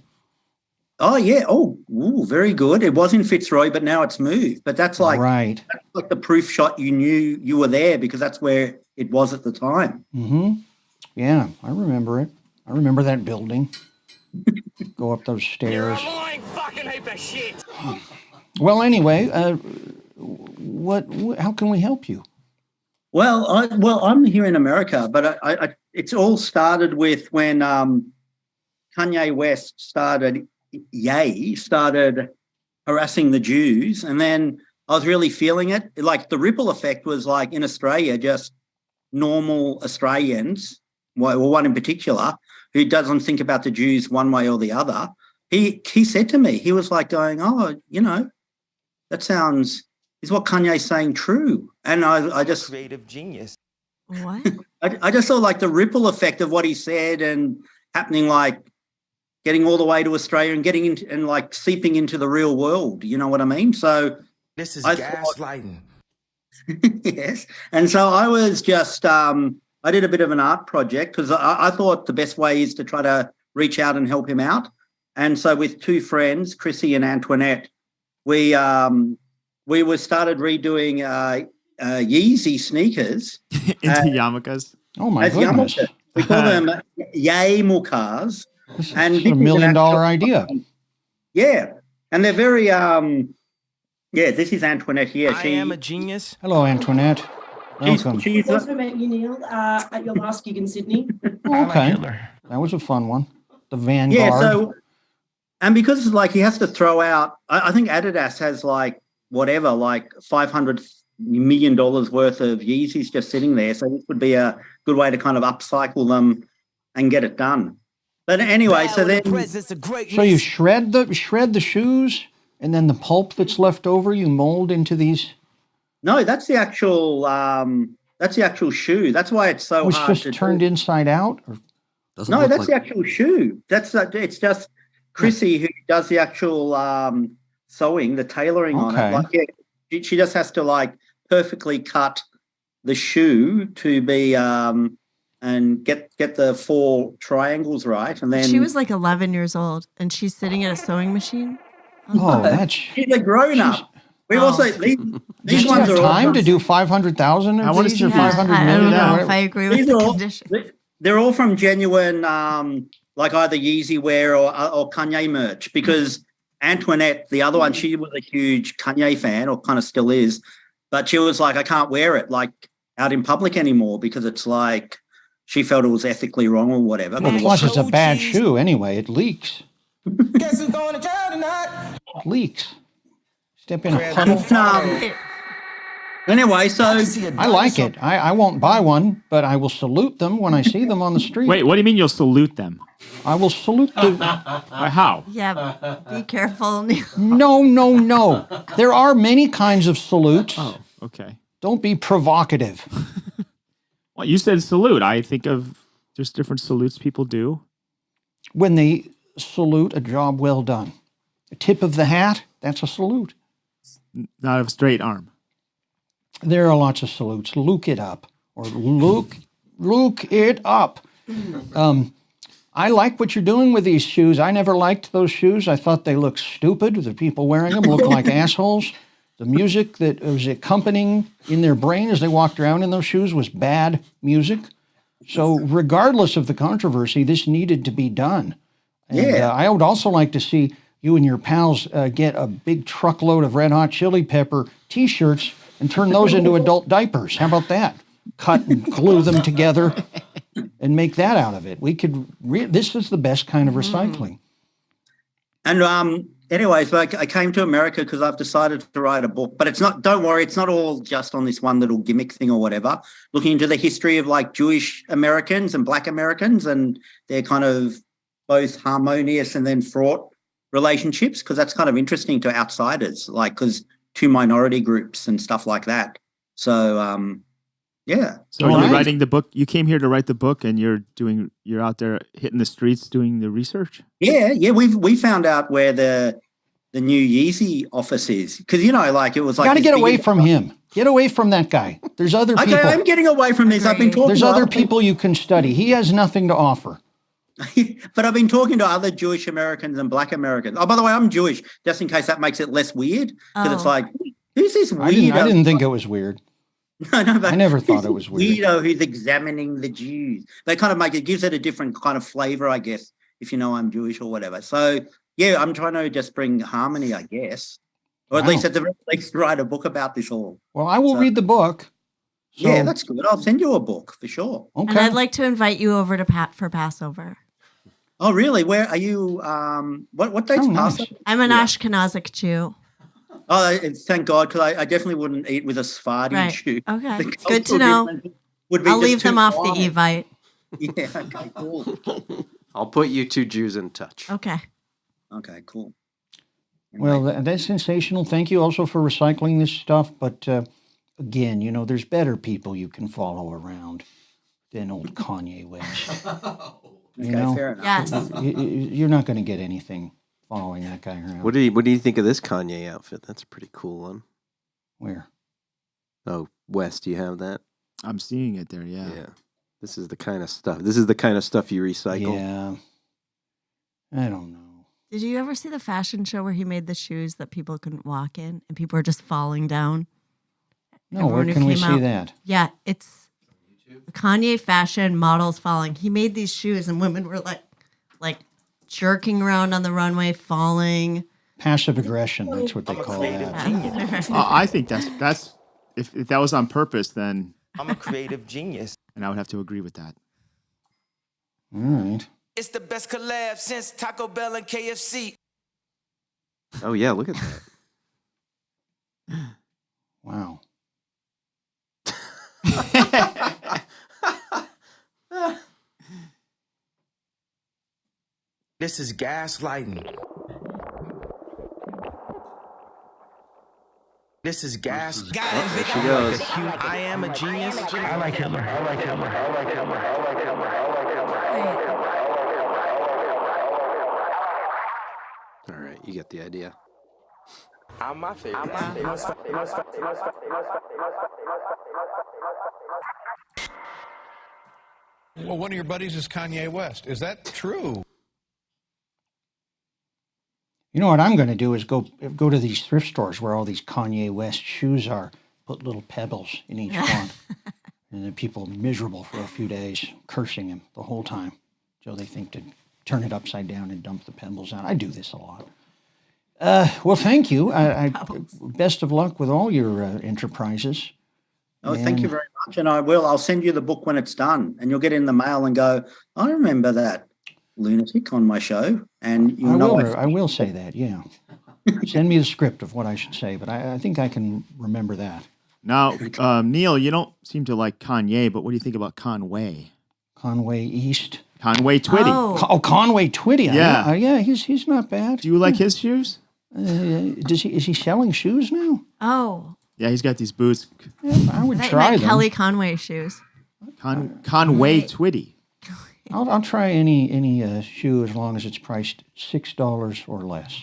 Oh, yeah. Oh, ooh, very good. It was in Fitzroy, but now it's moved. But that's like,
Right.
that's like the proof shot you knew you were there because that's where it was at the time.
Mm-hmm. Yeah, I remember it. I remember that building. Go up those stairs.
fucking heap of shit.
Well, anyway, how can we help you?
Well, I'm here in America, but it's all started with when Kanye West started harassing the Jews, and then I was really feeling it. Like the ripple effect was like in Australia, just normal Australians, well, one in particular, who doesn't think about the Jews one way or the other. He said to me, he was like going, oh, that sounds, is what Kanye's saying true? And I just...
Creative genius.
What?
I just saw like the ripple effect of what he said and happening, like getting all the way to Australia and getting into and like seeping into the real world. You know what I mean? So
This is
I
gaslighting.
yes. And so I was just, I did a bit of an art project because I thought the best way is to try to reach out and help him out. And so with 2 friends, Chrissy and Antoinette, we started redoing Yeezy sneakers.
Into yarmulkes.
Oh, my
as
goodness.
yarmulkes. We call them yay cars. And
It's a $1 million idea.
Yeah. And they're very, this is Antoinette here.
I am a genius.
Hello, Antoinette. Welcome.
She's
Also met you, Neil, at your last gig in Sydney.
Okay. That was a fun one. The Vanguard.
Yeah, so, and because like he has to throw out, I think Adidas has like whatever, like $500 million worth of Yeezys just sitting there. So this would be a good way to kind of upcycle them and get it done. But anyway, so then,
So you shred the shoes, and then the pulp that's left over you mold into these.
no, that's the actual shoe. That's why it's so
It's
hard
just
to
turned
do.
inside out. Or?
No, that's the actual shoe. It's just Chrissy who does the actual sewing, the tailoring on
Okay.
it. Like, yeah, she just has to like perfectly cut the shoe to be and get the 4 triangles right, and then
She was like 11 years old, and she's sitting at a sewing machine.
Oh, that's.
she's a grown up. We've
Oh.
also these
Did you
ones
have
are all
time
from-
to do 500,000
I
of
wanna
these
see
or
these.
500
I
million?
don't know
or
if I
whatever?
agree with
These
the
are all-
condition.
They're all from genuine, like either Yeezy wear or Kanye merch. Because Antoinette, the other one, she was a huge Kanye fan, or kind of still is, but she was like, I can't wear it like out in public anymore because it's like she felt it was ethically wrong or whatever.
Well, plus, it's a bad shoe anyway. It leaks.
Guess who's going to jail tonight?
It leaks. Step in a puddle.
Anyway, so
I like it. I won't buy one, but I will salute them when I see them on the street.
Wait, what do you mean you'll salute them?
I will salute them.
How?
Yeah, be careful, Neil.
No. There are many kinds of salutes.
Oh, okay.
Don't be provocative.
Well, you said salute. I think of just different salutes people do.
When they salute a job well done. A tip of the hat, that's a salute.
Not a straight arm.
There are lots of salutes. Look it up. Or look it up. I like what you're doing with these shoes. I never liked those shoes. I thought they looked stupid. The people wearing them looked like assholes. The music that was accompanying in their brain as they walked around in those shoes was bad music. So regardless of the controversy, this needed to be done. And, I would also like to see you and your pals get a big truckload of Red Hot Chili Pepper T-shirts and turn those into adult diapers. How about that? Cut and glue them together and make that out of it. We could. This is the best kind of recycling.
And anyways, like I came to America because I've decided to write a book, but it's not, don't worry, it's not all just on this one little gimmick thing or whatever. Looking into the history of like Jewish Americans and Black Americans and their kind of both harmonious and then fraught relationships, because that's kind of interesting to outsiders, like because two minority groups and stuff like that. So, yeah.
So you're writing the book. You came here to write the book, and you're out there hitting the streets doing the research.
Yeah. We found out where the new Yeezy office is, because like it was like
Got to get away from him. Get away from that guy. There's other people.
Okay, I'm getting away from this. I've been talking.
There's other people you can study. He has nothing to offer.
But I've been talking to other Jewish Americans and Black Americans. Oh, by the way, I'm Jewish, just in case that makes it less weird, because it's like, who's this weirdo?
I didn't think it was weird.
No, but
I never thought it was weird.
Weirdo who's examining the Jews. They kind of gives it a different kind of flavor, I guess, if you know I'm Jewish or whatever. So, yeah, I'm trying to just bring harmony, I guess. Or at least at the very least write a book about this all.
Well, I will read the book. So.
Yeah, that's good. I'll send you a book for sure.
Okay.
And I'd like to invite you over to for Passover.
Oh, really? Where are you? What date's Passover?
I'm an Ashkenazic Jew.
Oh, thank God, because I definitely wouldn't eat with a Sephardi Jew.
Okay,
The
good to
cultural
know.
difference would be
I'll
just
leave them
too
off
far.
the Evite.
Yeah, okay, cool.
I'll put you two Jews in touch.
Okay.
Okay, cool.
Well, that's sensational. Thank you also for recycling this stuff. But again, there's better people you can follow around than old Kanye West.
Okay, fair enough.
Yes.
You're not going to get anything following that guy around.
What do you think of this Kanye outfit? That's a pretty cool one.
Where?
Oh, Wes, do you have that?
I'm seeing it there. Yeah.
Yeah. This is the kind of stuff. This is the kind of stuff you recycle.
Yeah. I don't know.
Did you ever see the fashion show where he made the shoes that people couldn't walk in and people were just falling down?
No, where can we see that?
Yeah, it's Kanye fashion models falling. He made these shoes, and women were like jerking around on the runway, falling.
Passive aggression, that's what they call that.
I think that's if that was on purpose, then
I'm a creative genius.
And I would have to agree with that.
All right.
It's the best collab since Taco Bell and KFC.
Oh yeah, look at that.
Wow.
This is gaslighting. This is gas.
There she goes.
I am a genius. I like Hitler. I like Hitler. I like Hitler. I like Hitler. I like Hitler.
All right, you get the idea.
I'm my favorite.
Well, one of your buddies is Kanye West. Is that true?
You know what I'm going to do is go to these thrift stores where all these Kanye West shoes are, put little pebbles in each one. And then people miserable for a few days, cursing him the whole time. So they think to turn it upside down and dump the pebbles out. I do this a lot. Well, thank you. Best of luck with all your enterprises.
Oh, thank you very much. And I'll send you the book when it's done. And you'll get it in the mail and go, I remember that lunatic on my show. And
I will say that, yeah. Send me the script of what I should say, but I think I can remember that.
Now, Neil, you don't seem to like Kanye, but what do you think about Conway?
Conway East.
Conway Twitty.
Oh, Conway Twitty.
Yeah.
Yeah, he's not bad.
Do you like his shoes?
Is he selling shoes now?
Oh.
Yeah, he's got these boots.
I would try them.
Kelly Conway shoes.
Conway Twitty.
I'll try any shoe as long as it's priced $6 or less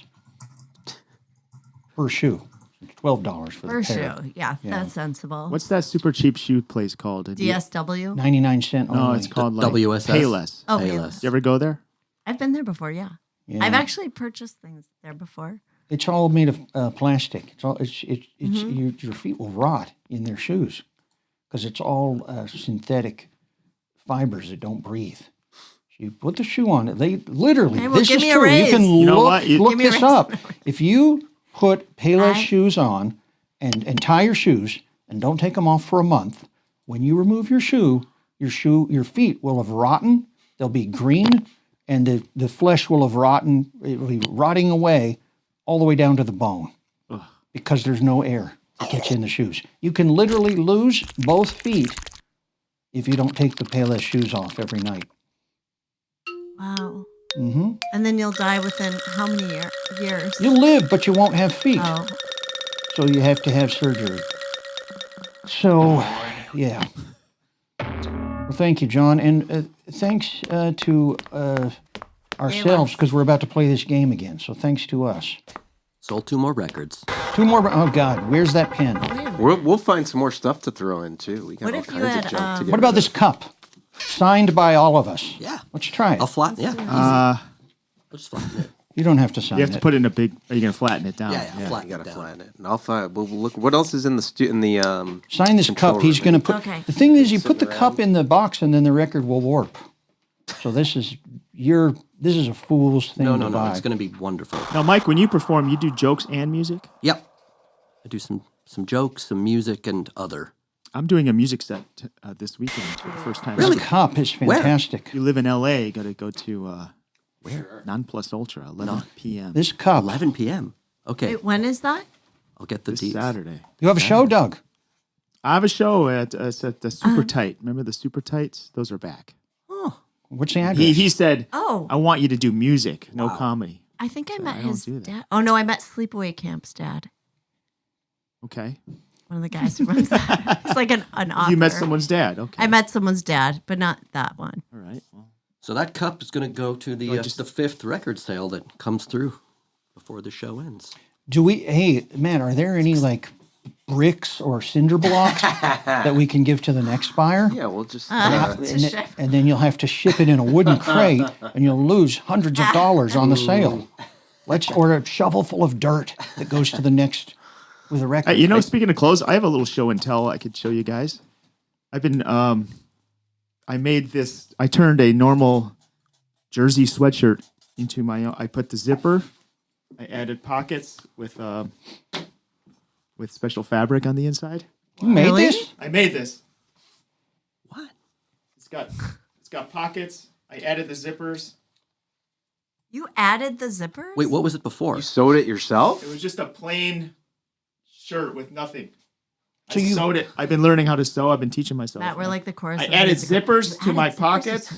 per shoe. $12 for the pair.
Shoe. Yeah, that's sensible.
What's that super cheap shoe place called?
DSW?
99 cent only.
No, it's called like
WSS.
Payless.
Oh, Payless.
You ever go there?
I've been there before, yeah. I've actually purchased things there before.
It's all made of plastic. Your feet will rot in their shoes because it's all synthetic fibers that don't breathe. So you put the shoe on it. They literally.
Hey, well,
this
give
is
me a
true.
raise.
You can
You know what?
look
Give me a
this
raise.
up. If you put Payless shoes on and tie your shoes and don't take them off for a month, when you remove your feet will have rotten. They'll be green, and the flesh will have rotten. It will be rotting away all the way down to the bone because there's no air to get you in the shoes. You can literally lose both feet if you don't take the Payless shoes off every night.
Wow.
Mm-hmm.
And then you'll die within how many years?
You'll live, but you won't have feet.
Oh.
So you have to have surgery. So, yeah. Well, thank you, John. And thanks to ourselves, because we're about to play this game again. So thanks to us.
Sold 2 more records.
2 more. Oh, God. Where's that pen?
We'll find some more stuff to throw in, too. We got
What
all
if you
kinds
had,
of junk to get
What about
rid
this
of.
cup? Signed by all of us.
Yeah.
Let's try it.
I'll flatten. Yeah.
Uh,
I'll just flatten it.
You don't have to sign
you have to
it.
put it in a big. Are you gonna flatten it down?
Yeah,
You
flatten
got
it
to
down.
flatten it. And I'll find. We'll look. What else is in the
Sign this
control
cup. He's
room?
going to put.
Okay.
The thing is, you put the
Sitting
cup in the box, and then the record will warp. So this is a fool's thing
No,
to
no, no.
buy.
It's going to be wonderful.
Now, Mike, when you perform, you do jokes and music.
Yep. I do some jokes, some music, and other.
I'm doing a music set this weekend for the first time.
This
ever.
cup is fantastic.
You live in LA, you got to go to
Where?
Non Plus Ultra, 11 p.m.
This cup.
11 p.m. Okay.
Wait, when is that?
I'll get the
this
deets.
Saturday.
You have a show, Doug?
I have a show at the Super Tight. Remember the Super Tights? Those are back.
What's the address?
He said,
Oh.
I want you to do music, no comedy.
I think I met
I don't
his
do that.
dad. Oh, no, I met Sleepaway Camp's dad.
Okay.
One of the guys who runs that. It's like an author.
You met someone's dad. Okay.
I met someone's dad, but not that one.
All right. Well,
So that cup is going to go to the the 5th record sale that comes through before the show ends.
Hey, Matt, are there any like bricks or cinder blocks that we can give to the next buyer?
Yeah, we'll just.
And then you'll have to ship it in a wooden crate, and you'll lose hundreds of dollars on the sale. Let's order a shovel full of dirt that goes to the next with a record.
speaking of clothes, I have a little show and tell I could show you guys. I've been I made this. I turned a normal jersey sweatshirt into my own. I put the zipper. I added pockets with special fabric on the inside.
You made this?
I made this. What? It's got pockets. I added the zippers.
You added the zippers?
Wait, what was it before?
You sewed it yourself?
It was just a plain shirt with nothing.
So
I sewed it. I've been learning how to sew. I've been teaching myself.
Matt, we're like the chorus.
I
of
added
music.
zippers to
You
my
added zippers
pockets.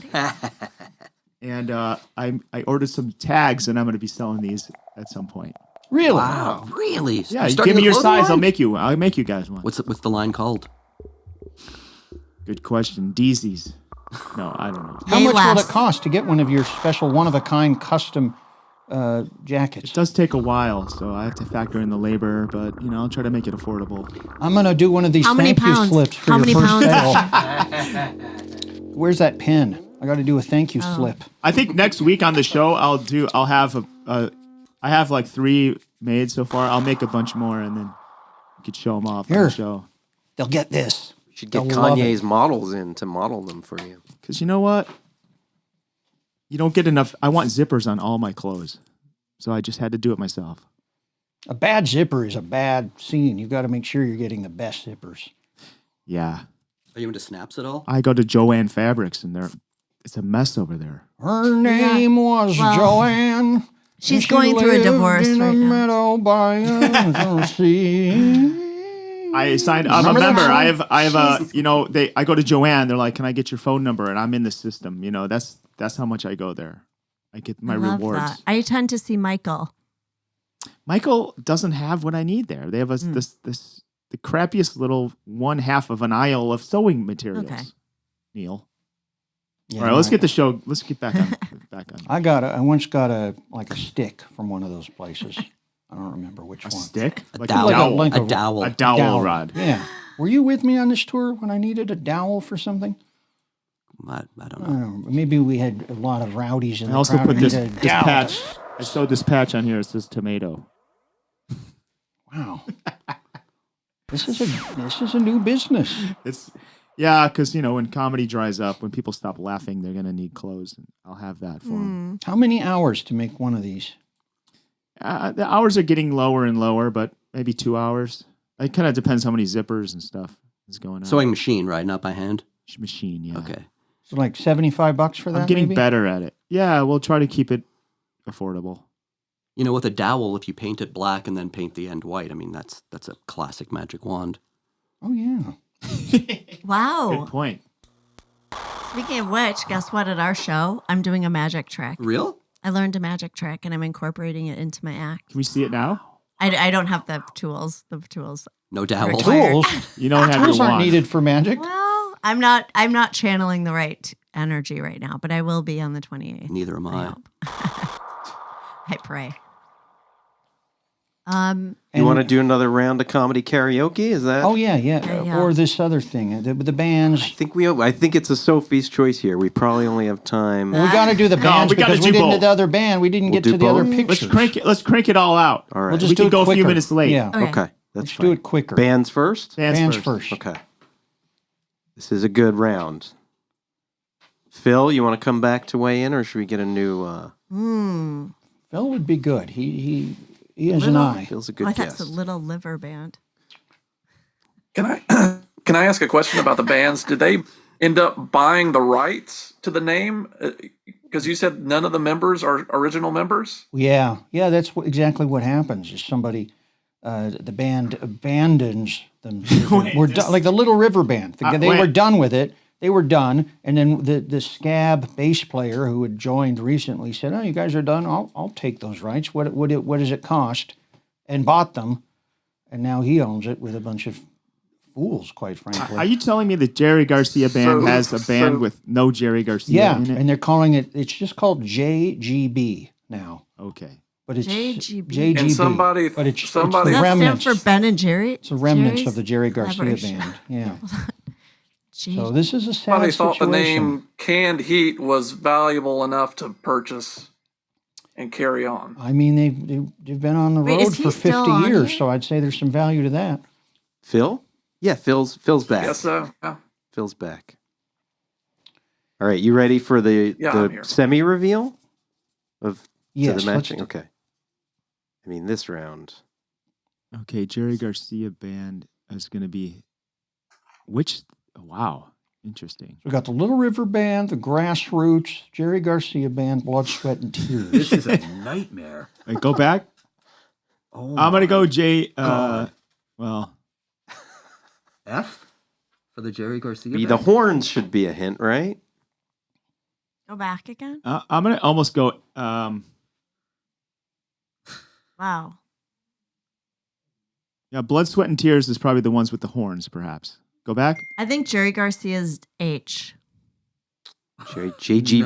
And I ordered some tags, and I'm going to be selling these at some point.
Really?
Wow, really?
Yeah,
You're
you
starting
give me
a
your
clothing
size.
line?
I'll make you guys one.
What's the line called?
Good question. Deezies. No, I don't know.
How much will it cost to get one of your special, one-of-a-kind custom jackets?
It does take a while, so I have to factor in the labor, but I'll try to make it affordable.
I'm going to do one of these
How many
thank you
pounds?
slips for
How
your
many
first
pounds?
sale. Where's that pen? I got to do a thank you slip.
I think next week on the show I'll have I have like 3 made so far. I'll make a bunch more and then you could show them off on
Here.
the show.
They'll get this.
You should get
They'll love
Kanye's
it.
models in to model them for you.
Because you know what? You don't get enough. I want zippers on all my clothes. So I just had to do it myself.
A bad zipper is a bad scene. You got to make sure you're getting the best zippers.
Yeah.
Are you into snaps at all?
I go to Joanne Fabrics and it's a mess over there.
Her name was Joanne.
She's
and she
going through a
lived
divorce
in
right
a
now.
meadow by the sea.
I signed. I'm a
Remember that
member.
song?
I have a. I go to Joanne. They're like, "Can I get your phone number?" And I'm in the system. That's how much I go there. I get my
I love
rewards.
that. I tend to see Michael.
Michael doesn't have what I need there. They have the crappiest little 1/2 of an aisle of sewing materials.
Okay.
Neil.
Yeah,
All right, let's get the show. Let's get back on.
I once got a stick from one of those places. I don't remember which one.
Stick?
A dowel. A dowel.
A dowel rod.
Yeah. Were you with me on this tour when I needed a dowel for something?
I don't
I don't know. Maybe we had a lot of rowdies in
I
the
also
crowd
put
who
this
needed a dowel.
patch. I sewed this patch on here. It says tomato.
Wow. This is a new business.
Yeah, because when comedy dries up, when people stop laughing, they're gonna need clothes, and I'll have that for them.
How many hours to make one of these?
The hours are getting lower and lower, but maybe 2 hours. It kind of depends how many zippers and stuff is going on.
Sewing machine, right? Not by hand?
Machine, yeah.
Okay.
So like $75 for that?
I'm getting
maybe?
better at it. Yeah, we'll try to keep it affordable.
With a dowel, if you paint it black and then paint the end white, I mean, that's a classic magic wand.
Oh, yeah.
Wow.
Good point.
Speaking of which, guess what? At our show, I'm doing a magic trick.
Real?
I learned a magic trick and I'm incorporating it into my act.
Can we see it now?
I don't have the tools. The tools.
No dowel.
Tools?
You don't have
Tools
your
aren't
wand.
needed for magic.
Well, I'm not channeling the right energy right now, but I will be on the 28th.
Neither am I.
I pray.
You want to do another round of comedy karaoke? Is that?
Oh, yeah. Or this other thing, the bands.
I think it's a Sophie's choice here. We probably only have time.
Well, we got to do the bands
we gotta
because
do
we didn't do
both.
the other band. We didn't get
do
to the other
both?
pictures.
Let's crank it all out.
All right.
We'll just
We
do
can
it
go a few
quicker.
minutes late.
Yeah.
Okay. That's
Let's
fine.
do it quicker.
Bands first?
Bands
first.
Okay. This is a good round. Phil, you want to come back to weigh in, or should we get a new?
Phil would be good. He has an eye.
Phil's a good
That's
guest.
a little liver band.
Can I ask a question about the bands? Did they end up buying the rights to the name? Because you said none of the members are original members.
Yeah. That's exactly what happens. Is somebody, the band abandons them. We're done, like the Little River Band. They were done with it. They were done, and then the scab bass player who had joined recently said, "Oh, you guys are done. I'll take those rights. What does it cost?" And bought them, and now he owns it with a bunch of fools. Quite frankly,
Are you telling me that Jerry Garcia Band has a band with no Jerry Garcia
Yeah,
in it?
and they're calling it. It's just called JGB now.
Okay.
But it's
JGB.
JGB.
And somebody-
but it's
somebody-
the
Does that stand
remnants.
for Ben and Jerry?
It's the remnants
Jerry's
of the Jerry Garcia
collaboration.
Band. Yeah.
Jeez.
So this is a sad
Somebody thought the
situation.
name Canned Heat was valuable enough to purchase and carry on.
I mean, they've been on the
Wait,
road
is he
for
still
50
on
years,
here?
so I'd say there's some value to that.
Phil? Yeah, Phil's back.
Yes, so. Yeah.
Phil's back. All right, you ready for the
I'm here.
semi reveal of
Yes,
to the
let's
matching?
do-
Okay. I mean, this round.
Okay, Jerry Garcia band is going to be which? Wow, interesting.
We got the Little River Band, the Grassroots, Jerry Garcia Band, Blood, Sweat, and Tears.
This is a nightmare.
Wait, go back.
Oh,
I'm gonna go J.
God.
Well,
F for the Jerry Garcia.
The
band?
horns should be a hint, right?
Go back again.
I'm gonna almost go.
Wow.
Yeah, Blood, Sweat, and Tears is probably the ones with the horns, perhaps. Go back.
I think Jerry Garcia's H.
JGB.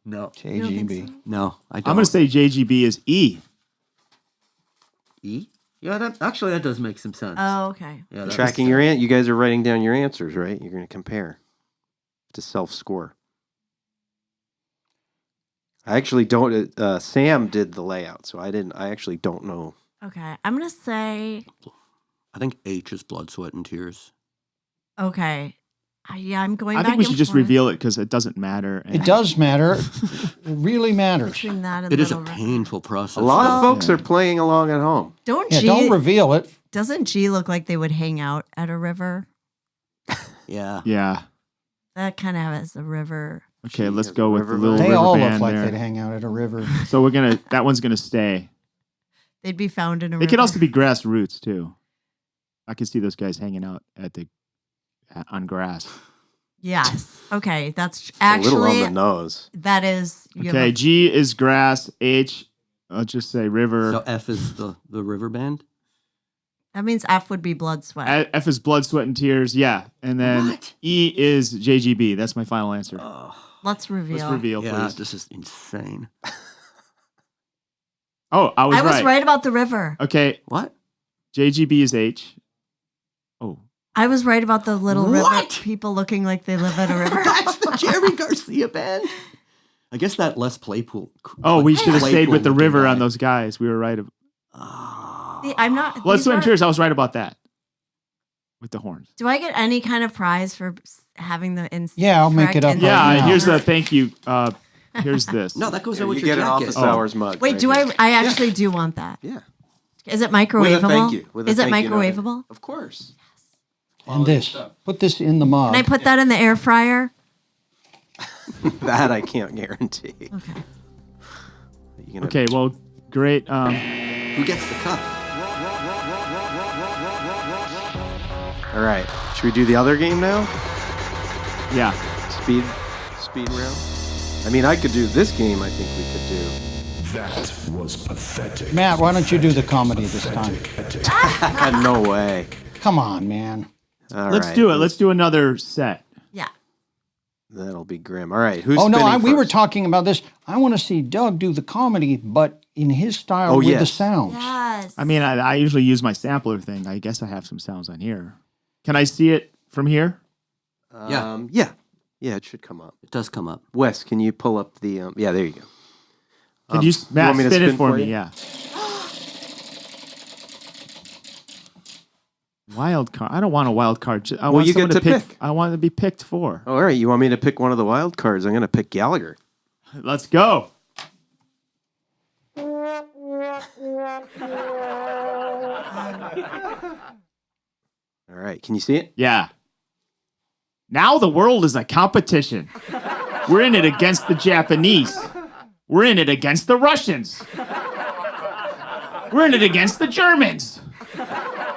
No.
JGB.
No, I don't.
I'm gonna say JGB is E.
E. Yeah, that does make some sense.
Oh, okay.
Yeah, that
Tracking your You guys are writing down your answers, right? You're going to compare to self score. I actually don't. Sam did the layout, so I didn't. I actually don't know.
Okay. I'm going to say,
I think H is Blood, Sweat, and Tears.
okay. Yeah, I'm going
I
back
think we should
and
just
forth
reveal it because it doesn't matter.
It does matter. It really matters.
between that and
It is a
Little River.
painful process.
A lot of
Well-
folks are playing along at home.
Don't
Yeah,
G,
don't reveal it.
doesn't G look like they would hang out at a river?
Yeah.
Yeah.
That kind of has a river.
Okay, let's
has
go
a
with
river
the Little
They
River
all
Band
look like
there.
they'd hang out at a river.
So that one's gonna stay.
They'd be found in a
It
river.
could also be Grassroots too. I could see those guys hanging out on grass.
Yes. Okay. That's
A little on
actually,
the nose.
that is. you
Okay,
have
G is grass. H, I'll just say river.
So F is the river band.
that means F would be Blood, Sweat.
F is Blood, Sweat, and Tears. Yeah, and then
What?
E is JGB. That's my final answer.
Let's reveal.
Let's reveal,
Yeah,
please.
this is insane.
Oh, I was
I was
right.
right about the river.
Okay,
What?
JGB is H. Oh,
I was right about the little river
What?
people looking like they live at a river.
That's the Jerry Garcia band. I guess that less Claypool.
oh, we should have
Claypool
stayed with the
looking
river
guy.
on those guys. We were right.
See, I'm not.
Blood,
these
Sweat, and
weren't-
Tears. I was right about that. With the horns.
Do I get any kind of prize for having the
Yeah, I'll make it up
correct
right
Yeah,
now.
here's the thank you. Here's this.
No, that goes
Yeah,
out with
you
your
get an
jacket.
office
Oh.
hours mug.
Wait,
right
do
here.
I actually do want that.
Yeah.
Is it microwavable?
With a thank you. With a
Is it
thank you note in it.
microwavable?
Of course.
And this. Put this in the mug.
Can I put that in the air fryer?
That I can't guarantee.
Okay.
You gonna-
Okay, well, great.
Who gets the cup?
All right. Should we do the other game now?
Yeah.
Speed round. I mean, I could do this game. I think we could do.
That was pathetic.
Matt, why don't you do the comedy this time?
No way.
Come on, man.
All
Let's
right.
do it. Let's do another set.
Yeah.
That'll be grim. All right. Who's
Oh, no,
spinning
we were
first?
talking about this. I want to see Doug do the comedy, but in his style
Oh,
with the
yes.
sounds.
Yes.
I mean, I usually use my sampler thing. I guess I have some sounds on here. Can I see it from here?
Yeah. Yeah, it should come up.
It does come up.
Wes, can you pull up the? Yeah, there you go.
Can you, Matt,
want me to
spin it
spin
for
for
me?
you?
Yeah. Wild card. I don't want a wild card. I want
you
someone
get to pick.
I want to be picked for.
All right. You want me to pick one of the wild cards? I'm going to pick Gallagher.
Let's go.
All right. Can you see it?
Yeah. Now the world is a competition. We're in it against the Japanese. We're in it against the Russians. We're in it against the Germans.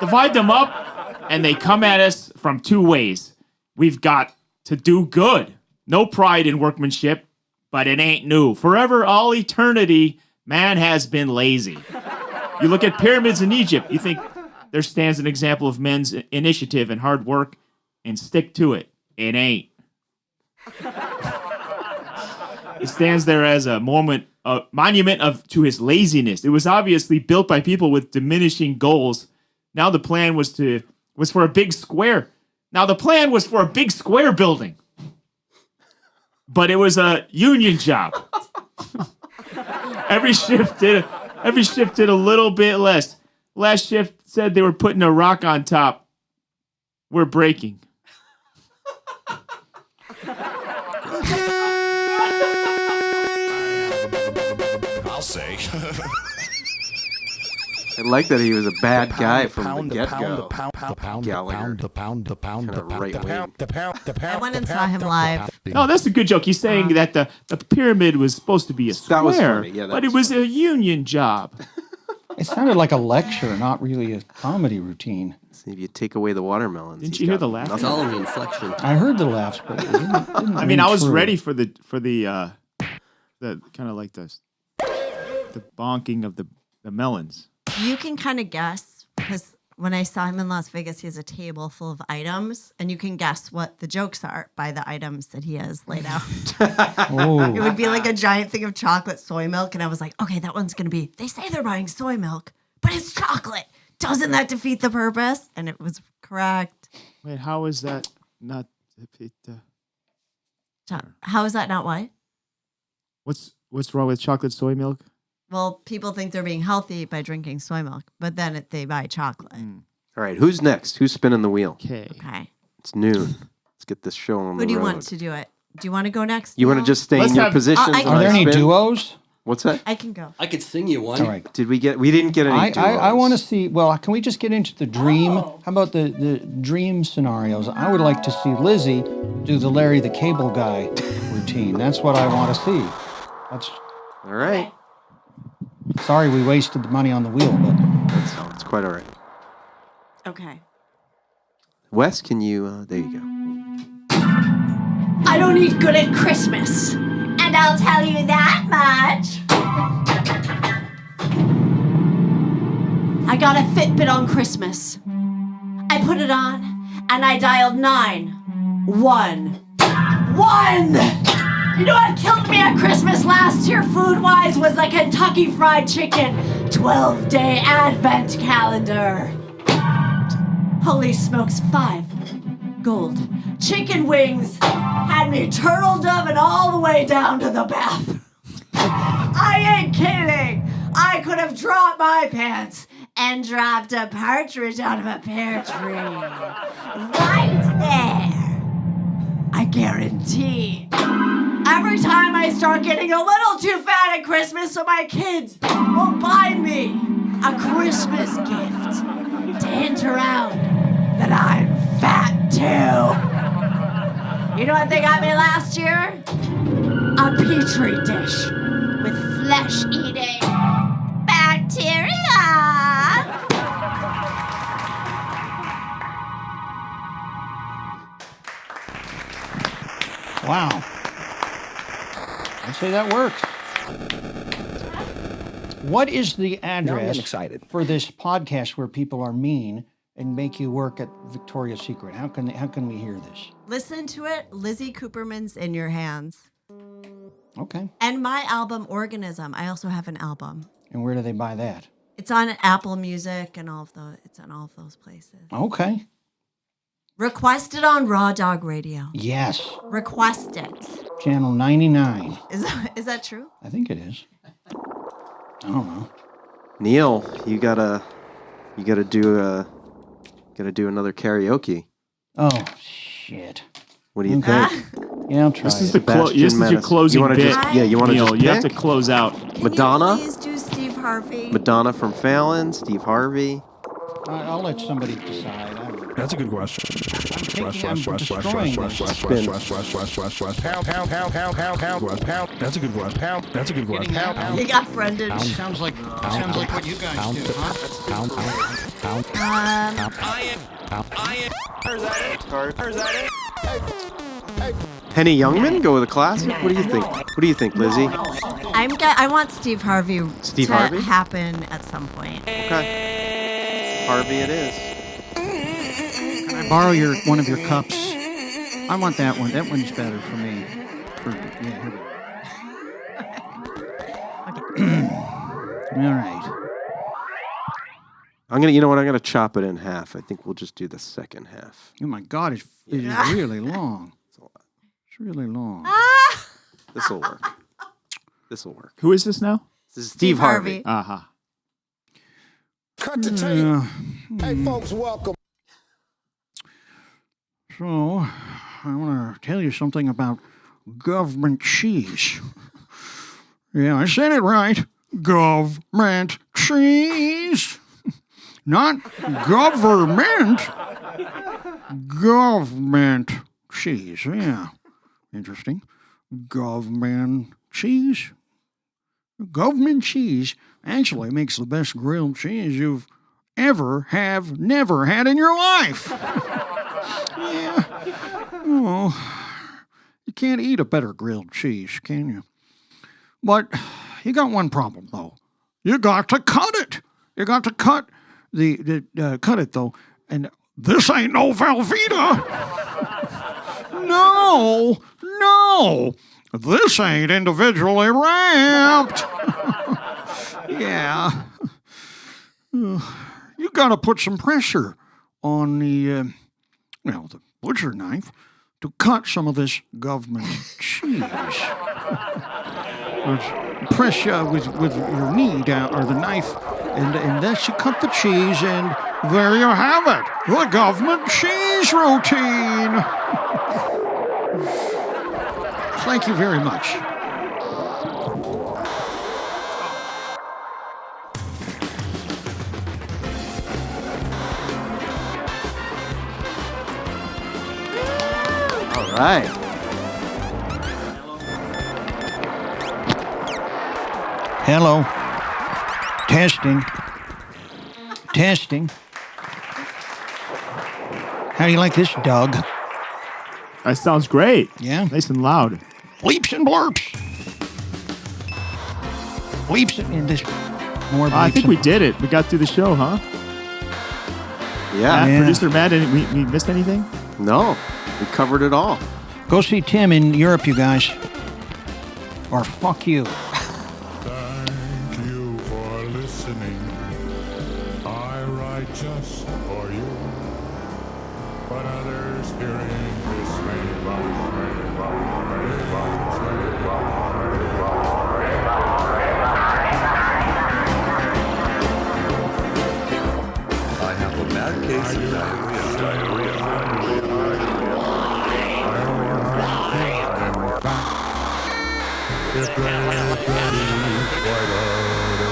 Divide them up, and they come at us from two ways. We've got to do good. No pride in workmanship, but it ain't new. Forever, all eternity, man has been lazy. You look at pyramids in Egypt, you think there stands an example of men's initiative and hard work, and stick to it. It ain't. It stands there as a monument to his laziness. It was obviously built by people with diminishing goals. Now the plan was for a big square. Now the plan was for a big square building. But it was a union job. Every shift did a little bit less. Last shift said they were putting a rock on top. We're breaking.
I like that he was a bad guy from the
The pound,
get-go.
the pound, the pound, the
Gallagher.
pound, the pound, the pound, the
Kinda
pound,
right
the
wing.
pound, the pound, the
I
pound.
went and
the
saw
pound,
him
the
live.
pound.
No, that's a good joke. He's saying that the pyramid was supposed to be a square,
That was funny. Yeah, that
but
was
it was a union job.
It sounded like a lecture, not really a comedy routine.
See, if you take away the watermelons.
Didn't
he's
you hear
got
the laugh?
nothing.
It's all an inflection.
I heard the laughs, but it didn't
I mean,
ring
I was
true.
ready for the kind of like the bonking of the melons.
You can kind of guess because when I saw him in Las Vegas, he has a table full of items, and you can guess what the jokes are by the items that he has laid out.
Oh.
It would be like a giant thing of chocolate soy milk, and I was like, okay, that one's gonna be. They say they're buying soy milk, but it's chocolate. Doesn't that defeat the purpose? And it was correct.
Wait, how is that not?
How is that not what?
What's wrong with chocolate soy milk?
Well, people think they're being healthy by drinking soy milk, but then they buy chocolate.
All right, who's next? Who's spinning the wheel?
Okay.
It's noon. Let's get this show on the
Who do you
road.
want to do it? Do you want to go next?
You want to
Neil?
just stay in your positions?
I can
Are there any
spin?
duos?
What's that?
I can go.
I could sing you one.
All right.
We didn't get any duos.
I want to see. Well, can we just get into the dream? How about the dream scenarios? I would like to see Lizzy do the Larry the Cable Guy routine. That's what I want to see. That's
all right.
Sorry, we wasted the money on the wheel, but
it's quite all right.
Okay.
Wes, can you? There you go.
I don't eat good at Christmas. And I'll tell you that much. I got a Fitbit on Christmas. I put it on and I dialed 911. You know what killed me at Christmas last year food-wise was the Kentucky Fried Chicken 12-day advent calendar. Holy smokes, 5 gold chicken wings had me turtle doving all the way down to the bathroom. I ain't kidding. I could have dropped my pants and dropped a partridge out of a pear tree. Right there. I guarantee. Every time I start getting a little too fat at Christmas so my kids will buy me a Christmas gift to hint around that I'm fat too. You know what they got me last year? A petri dish with flesh-eating bacteria.
wow. I'd say that works. What is the
Now I'm
address
getting excited.
for this podcast where people are mean and make you work at Victoria's Secret? How can we hear this?
Listen to it. Lizzy Cooperman's in your hands.
Okay.
And my album, Organism. I also have an album.
And where do they buy that?
It's on Apple Music and it's on all of those places.
Okay.
Request it on Raw Dog Radio.
Yes.
Request it.
Channel 99.
Is that true?
I think it is. I don't know.
Neil, you gotta do another karaoke.
Oh shit.
What do you
Okay.
think?
Yeah, I'll try.
This is
it.
this is your closing
You wanna
bit.
just- yeah, you wanna
Neil,
just
you have to
pick?
close out.
Madonna?
Please do Steve Harvey.
Madonna from Fallon, Steve Harvey.
I'll let somebody decide. I don't know.
That's a good question.
I'm destroying this.
That's a good one. That's a good one.
You got Brendan.
Sounds like what you guys do, huh?
Henny Youngman, go with a classic. What do you think? What do you think, Lizzy?
I want Steve Harvey
Steve
to
Harvey?
happen at some point.
Okay. Harvey it is.
Can I borrow one of your cups? I want that one. That one's better for me. Here we go. All right.
You know what? I'm gonna chop it in half. I think we'll just do the second half.
Oh my God, it is really long. It's really long.
This will work. This will work.
Who is this now?
This is Steve Harvey.
Aha.
Cut the tape. Hey, folks, welcome.
So, I want to tell you something about government cheese. Yeah, I said it right. Government cheese. Not government. Government cheese. Yeah. Interesting. Government cheese. Government cheese actually makes the best grilled cheese you've never had in your life. Yeah. Oh, you can't eat a better grilled cheese, can you? But you got one problem, though. You got to cut it. You got to cut cut it, though. And this ain't no Velveeta. No. This ain't individually wrapped. Yeah. You got to put some pressure on the butcher knife to cut some of this government cheese. Press with your knee down, or the knife, and thus you cut the cheese, and there you have it, the government cheese routine. Thank you very much.
All right.
Hello. Testing. How do you like this, Doug?
That sounds great.
Yeah?
Nice and loud.
Bleeps and blurps. Bleeps and this more bleeps.
I think we did it. We got through the show, huh?
Yeah.
Producer Matt, we missed anything?
No, we covered it all.
Go see Tim in Europe, you guys. Or fuck you.
Thank you for listening. I write just for you. But others hearing this
I have a bad case of diarrhea.
If they can eat quite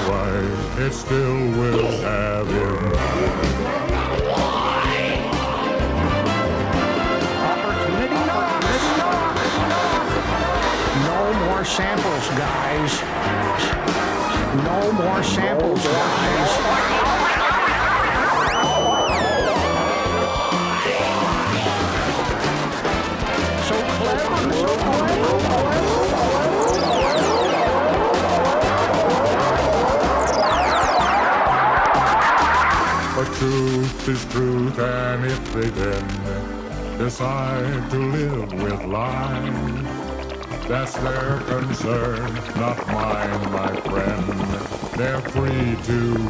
otherwise, it still will have him.
No more samples, guys. No more samples, guys.
But truth is truth, and if they then decide to live with lies, that's their concern, not mine, my friend. They're free to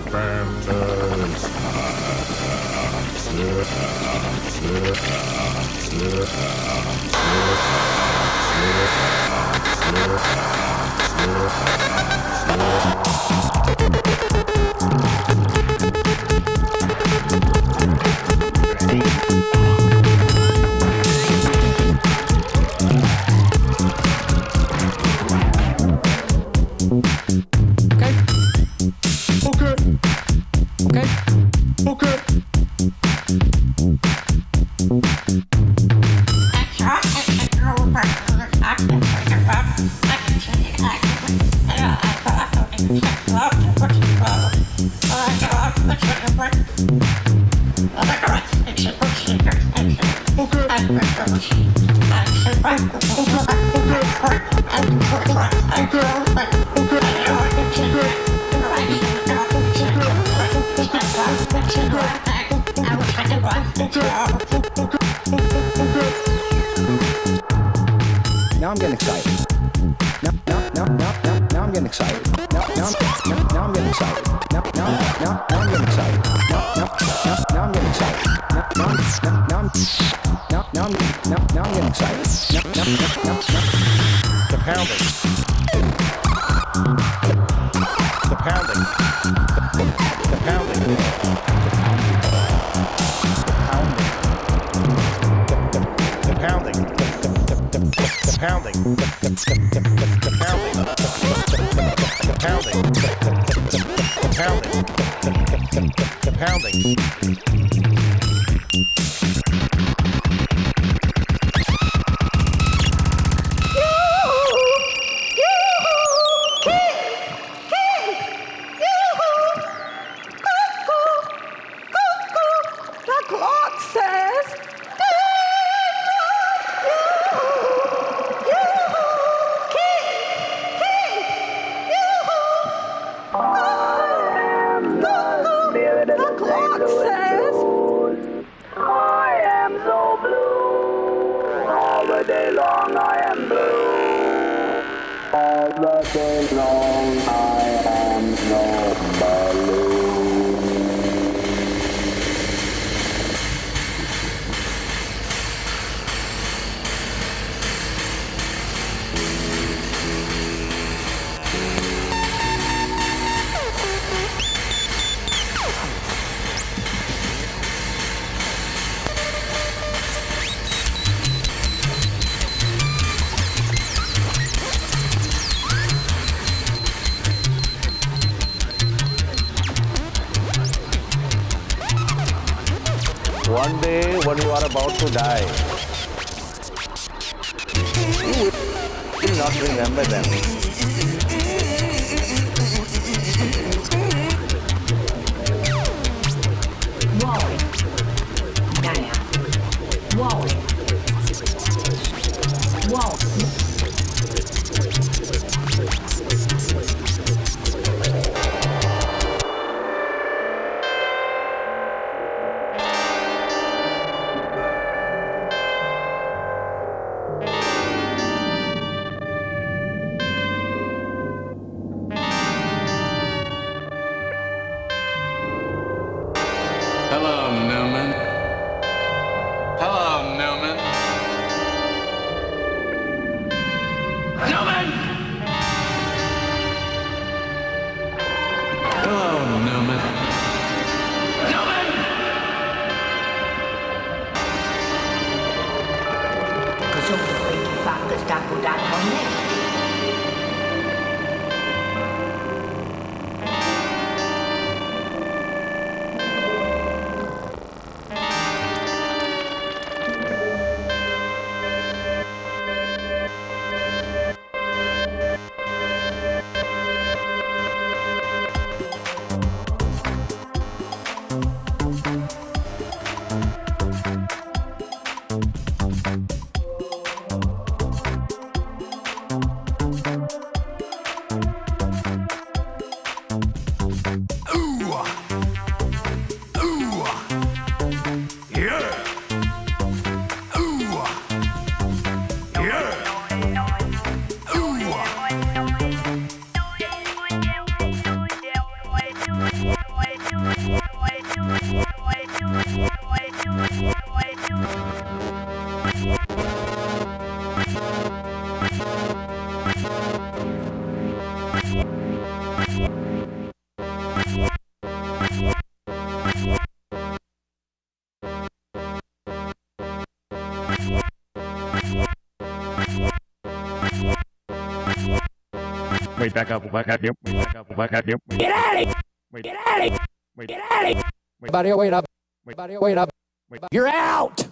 Now I'm getting excited. Now I'm getting excited. Now I'm getting excited. Now I'm getting excited. Now I'm getting excited. Now I'm getting excited. The pounding. The pounding. The pounding. The pounding. The pounding. The pounding.
pounding.
The clock says. The clock says. I am so blue. All the day long I am blue. All the day long I am so blue.
One day when you are about to die, you will not remember them.
Hello, Newman. Hello, Newman. Newman! Hello, Newman. Newman!
Cosa vuoi che fa questa coda con me?
Wait, back up, yep. Wait, back up, yep.
Get out of here!
Wait,
Get out of here!
wait,
Get out of here!
wait.
Everybody, wait up. Everybody, wait up. You're out!